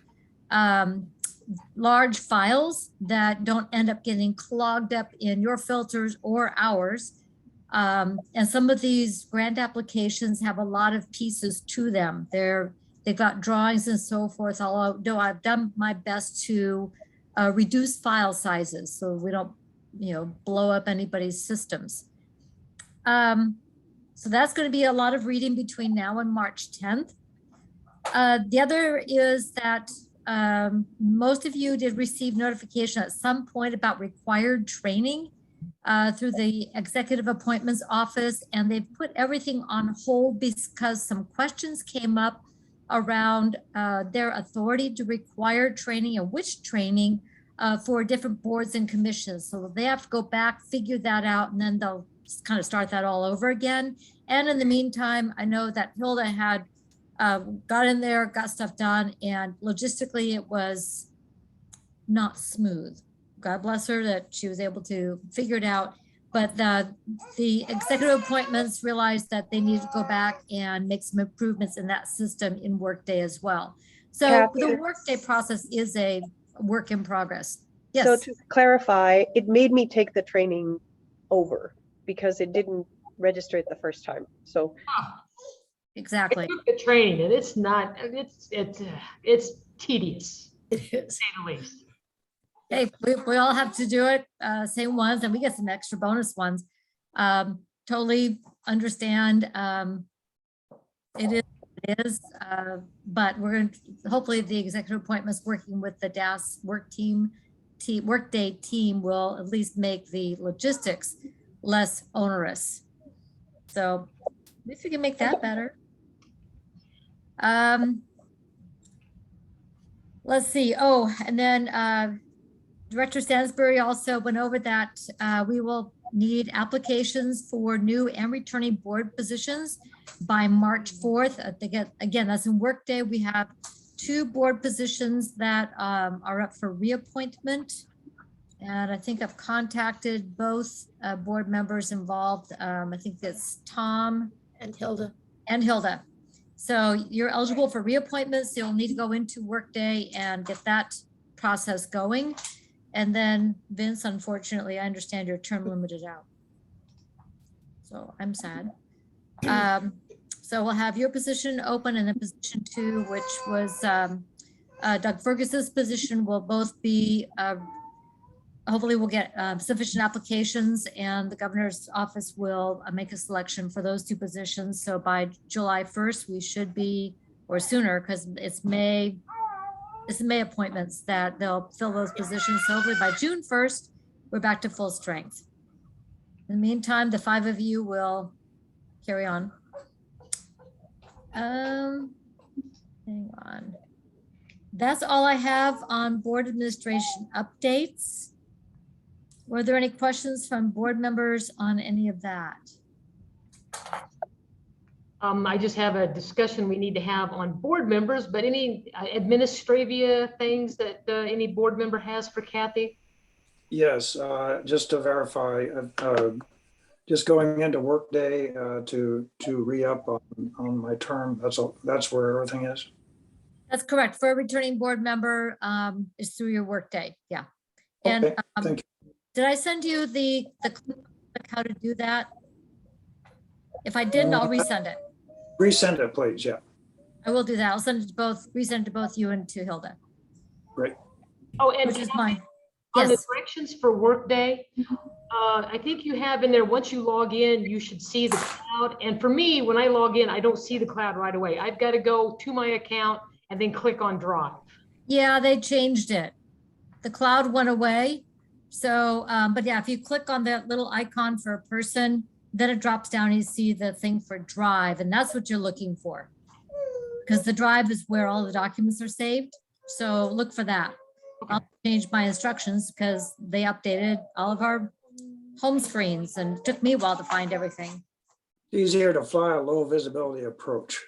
large files that don't end up getting clogged up in your filters or ours. And some of these grant applications have a lot of pieces to them. They've got drawings and so forth, although I've done my best to reduce file sizes so we don't, blow up anybody's systems. So that's going to be a lot of reading between now and March 10th. The other is that most of you did receive notification at some point about required training through the Executive Appointments Office, and they've put everything on hold because some questions came up around their authority to require training and which training for different boards and commissions. So they have to go back, figure that out, and then they'll kind of start that all over again. And in the meantime, I know that Hilda had got in there, got stuff done, and logistically it was not smooth. God bless her that she was able to figure it out. But the executive appointments realized that they needed to go back and make some improvements in that system in Workday as well. So Kathy? the Workday process is a work in progress. So Yes. to clarify, it made me take the training over because it didn't register it the first time. So Exactly. I took the training and it's not, it's tedious, to say the least. Hey, we all have to do it, same ones, and we get some extra bonus ones. Totally understand. It is, but we're going to, hopefully the executive appointments working with the DAS Workday team will at least make the logistics less onerous. So at least we can make that better. Let's see. Oh, and then Director Stansbury also went over that we will need applications for new and returning board positions by March 4th. I think, again, that's in Workday. We have 2 board positions that are up for reappointment. And I think I've contacted both board members involved. I think it's Tom And Hilda. and Hilda. So you're eligible for reappointments. So you'll need to go into Workday and get that process going. And then Vince, unfortunately, I understand your term limited out. So I'm sad. So we'll have your position open, and then position 2, which was Doug Fergus's position, will both be, hopefully we'll get sufficient applications, and the governor's office will make a selection for those 2 positions. So by July 1st, we should be, or sooner, because it's May appointments that they'll fill those positions. So hopefully by June 1st, we're back to full strength. In the meantime, the 5 of you will carry on. Hang on. That's all I have on board administration updates. Were there any questions from board members on any of that? I just have a discussion we need to have on board members, but any administrative things that any board member has for Kathy? Yes, just to verify, just going into Workday to re-up on my term. That's where everything is. That's correct. For a returning board member, is through your Workday. Yeah. And Okay, thank you. did I send you the how to do that? If I didn't, I'll resend it. Resend it, please. Yeah, I will do that. I'll send it to both, resend it to both you and to Hilda, great. Oh, and which is mine. on the Yes. directions for Workday, I think you have in there, once you log in, you should see the cloud. And for me, when I log in, I don't see the cloud right away. I've got to go to my account and then click on Drive. Yeah, they changed it. The cloud went away. So, but yeah, if you click on that little icon for a person, then it drops down, you see the thing for Drive, and that's what you're looking for. Because the Drive is where all the documents are saved. So look for that. Okay. I'll change my instructions because they updated all of our home screens, and it took me a while to find everything. Easier to fly a low visibility approach.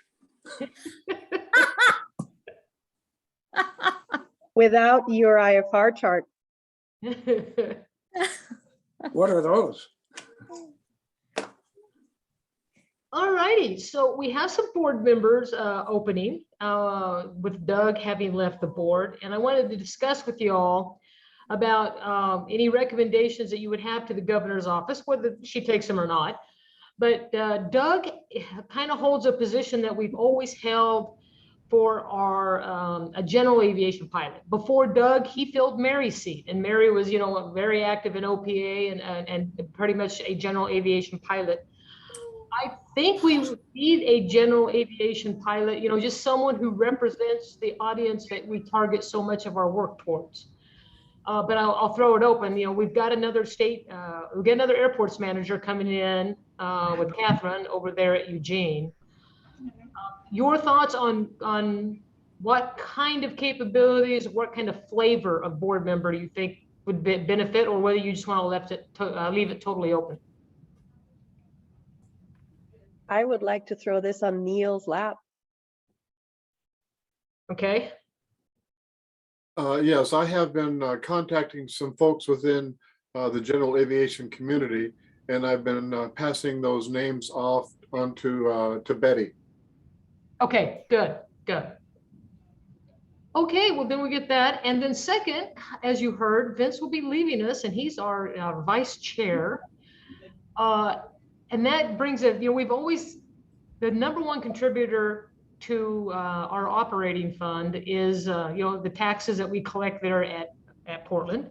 without your IFR chart. What are those? All righty, so we have some board members opening with Doug having left the board, and I wanted to discuss with you all about any recommendations that you would have to the governor's office, whether she takes them or not, But Doug kind of holds a position that we've always held for our a general aviation pilot. Before Doug, he filled Mary's seat, and Mary was, you know, very active in OPA and pretty much a general aviation pilot. I think we would need a general aviation pilot, you know, just someone who represents the audience that we target so much of our work towards. But I'll throw it open. You know, we've got another we've got another airports manager coming in with Catherine over there at Eugene. Your thoughts on what kind of capabilities, what kind of flavor of board member you think would benefit, or whether you just want to leave it totally open? I would like to throw this on Neil's lap. Okay. Yes, I have been contacting some folks within the general aviation community, and I've been passing those names off onto to Betty. Okay, good. Okay, well then we get that. And then second, as you heard, Vince will be leaving us, and he's our vice chair. And that brings it, you know, we've always, the number one contributor to our operating fund is, you know, the taxes that we collect there at Portland.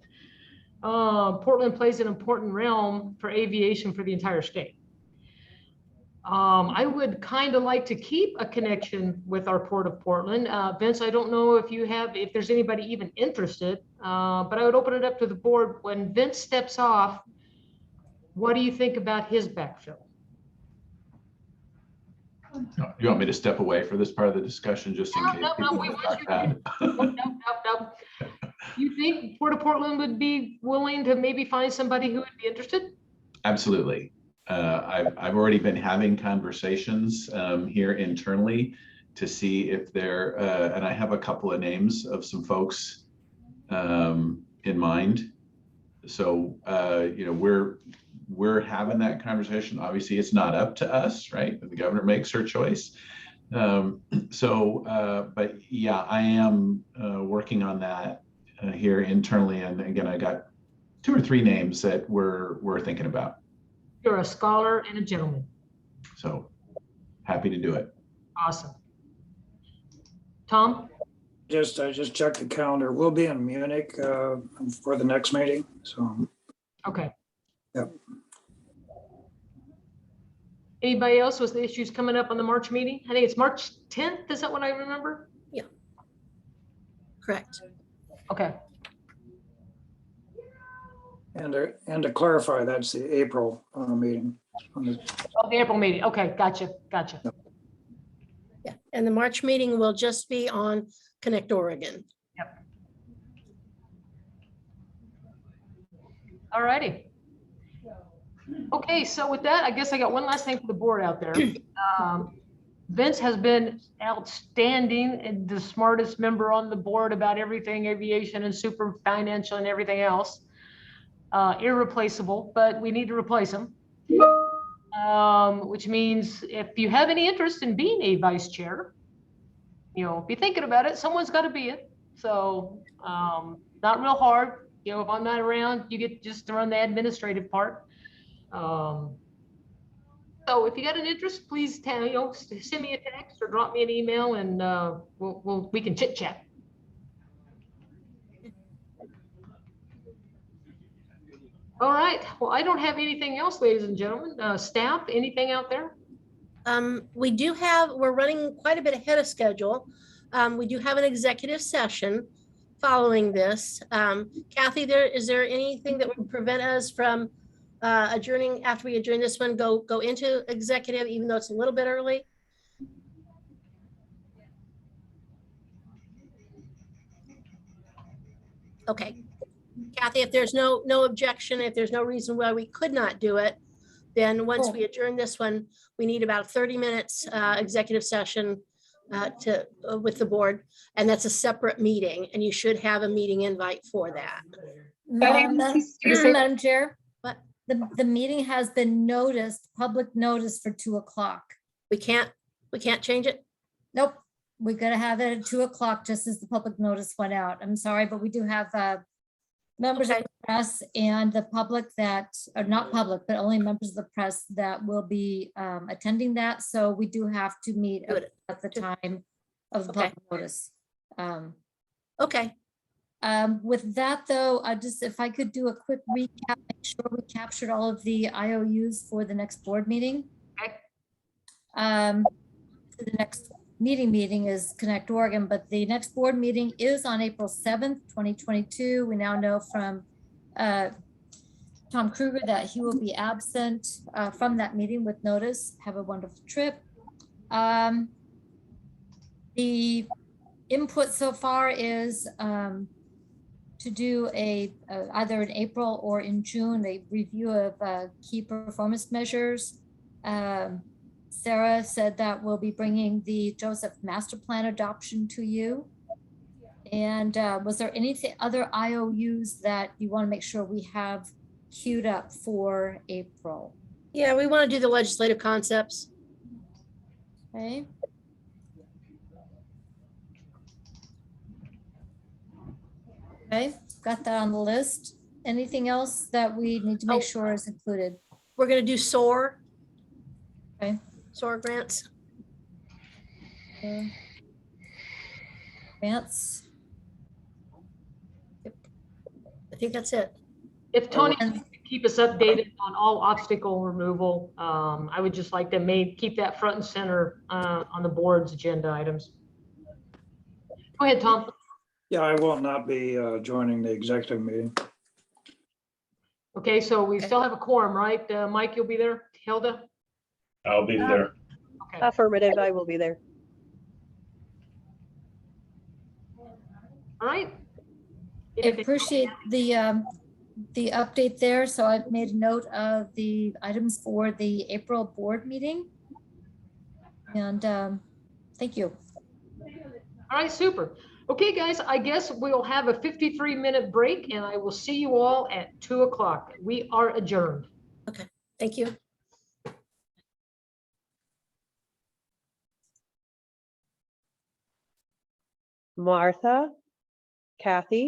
Portland plays an important realm for aviation for the entire state. I would kind of like to keep a connection with our Port of Portland. Vince, I don't know if there's anybody even interested, but I would open it up to the board. When Vince steps off, what do you think about his backfill? You want me to step away for this part of the discussion just in case? No, we want you to. No. You think Port of Portland would be willing to maybe find somebody who would be interested? Absolutely. I've already been having conversations here internally to see if there, and I have a couple of names of some folks in mind. So, you know, we're having that conversation. Obviously, it's not up to us, right? The governor makes her choice. But yeah, I am working on that here internally. And again, I got 2 or 3 names that we're thinking about. You're a scholar and a gentleman. So happy to do it. Awesome. Tom? I just checked the calendar. We'll be in Munich for the next meeting. So. Okay. Yep. Anybody else with the issues coming up on the March meeting? I think it's March 10th. Is that what I remember? Yeah. Correct. Okay. And to clarify, that's the April meeting. Oh, the April meeting. Okay, gotcha. Yeah, and the March meeting will just be on Connect Oregon. Yep. All righty. Okay, so with that, I guess I got one last thing for the board out there. Vince has been outstanding and the smartest member on the board about everything aviation and super financial and everything else. Irreplaceable, but we need to replace him. Which means if you have any interest in being a vice chair, you know, be thinking about it. Someone's got to be it. So not real hard. You know, if I'm not around, you get just to run the administrative part. So if you got an interest, please send me a text or drop me an email, and we can chit chat. All right. Well, I don't have anything else, ladies and gentlemen. Staff, anything out there? We're running quite a bit ahead of schedule. We do have an executive session following this. Kathy, is there anything that would prevent us from adjourning after we adjourn this one, go into executive, even though it's a little bit early? Okay. Kathy, if there's no objection, if there's no reason why we could not do it, then once we adjourn this one, we need about 30 minutes executive session with the board, and that's a separate meeting, and you should have a meeting invite for that. Madam Chair, what? The meeting has been noticed, public notice for 2 o'clock. We can't change it? Nope, we're gonna have it at 2 o'clock, just as the public notice went out. I'm sorry, but we do have members of Okay. the press and the public that are not public, but only members of the press that will be attending that. So we do have to meet Good. at the time of the Okay. public notice. Okay, With that, though, if I could do a quick recap, make sure we captured all of the IOUs for the next board meeting. Okay. The next meeting is Connect Oregon, but the next board meeting is on April 7th, 2022. We now know from Tom Kruger that he will be absent from that meeting with notice. Have a wonderful trip. The input so far is to do either in April or in June, a review of key performance measures. Sarah said that we'll be bringing the Joseph Master Plan adoption to you. And was there anything other IOUs that you want to make sure we have queued up for April? yeah, we want to do the legislative concepts. Okay. Okay, got that on the list. Anything else that we need to make sure is included? We're gonna do SOAR. Okay. SOAR grants. Grants. I think that's it. If Tony can keep us updated on all obstacle removal, I would just like to keep that front and center on the board's agenda items. Go ahead, Tom. Yeah, I will not be joining the executive meeting. Okay, so we still have a quorum, right? Mike, you'll be there? Hilda? I'll be there. Okay. Affirmative, I will be there. All right. I appreciate the update there. So I've made a note of the items for the April board meeting. And thank you. All right, super. Okay, guys, I guess we'll have a 53-minute break and I will see you all at 2 o'clock. We are adjourned. Okay, thank you. Martha, Kathy,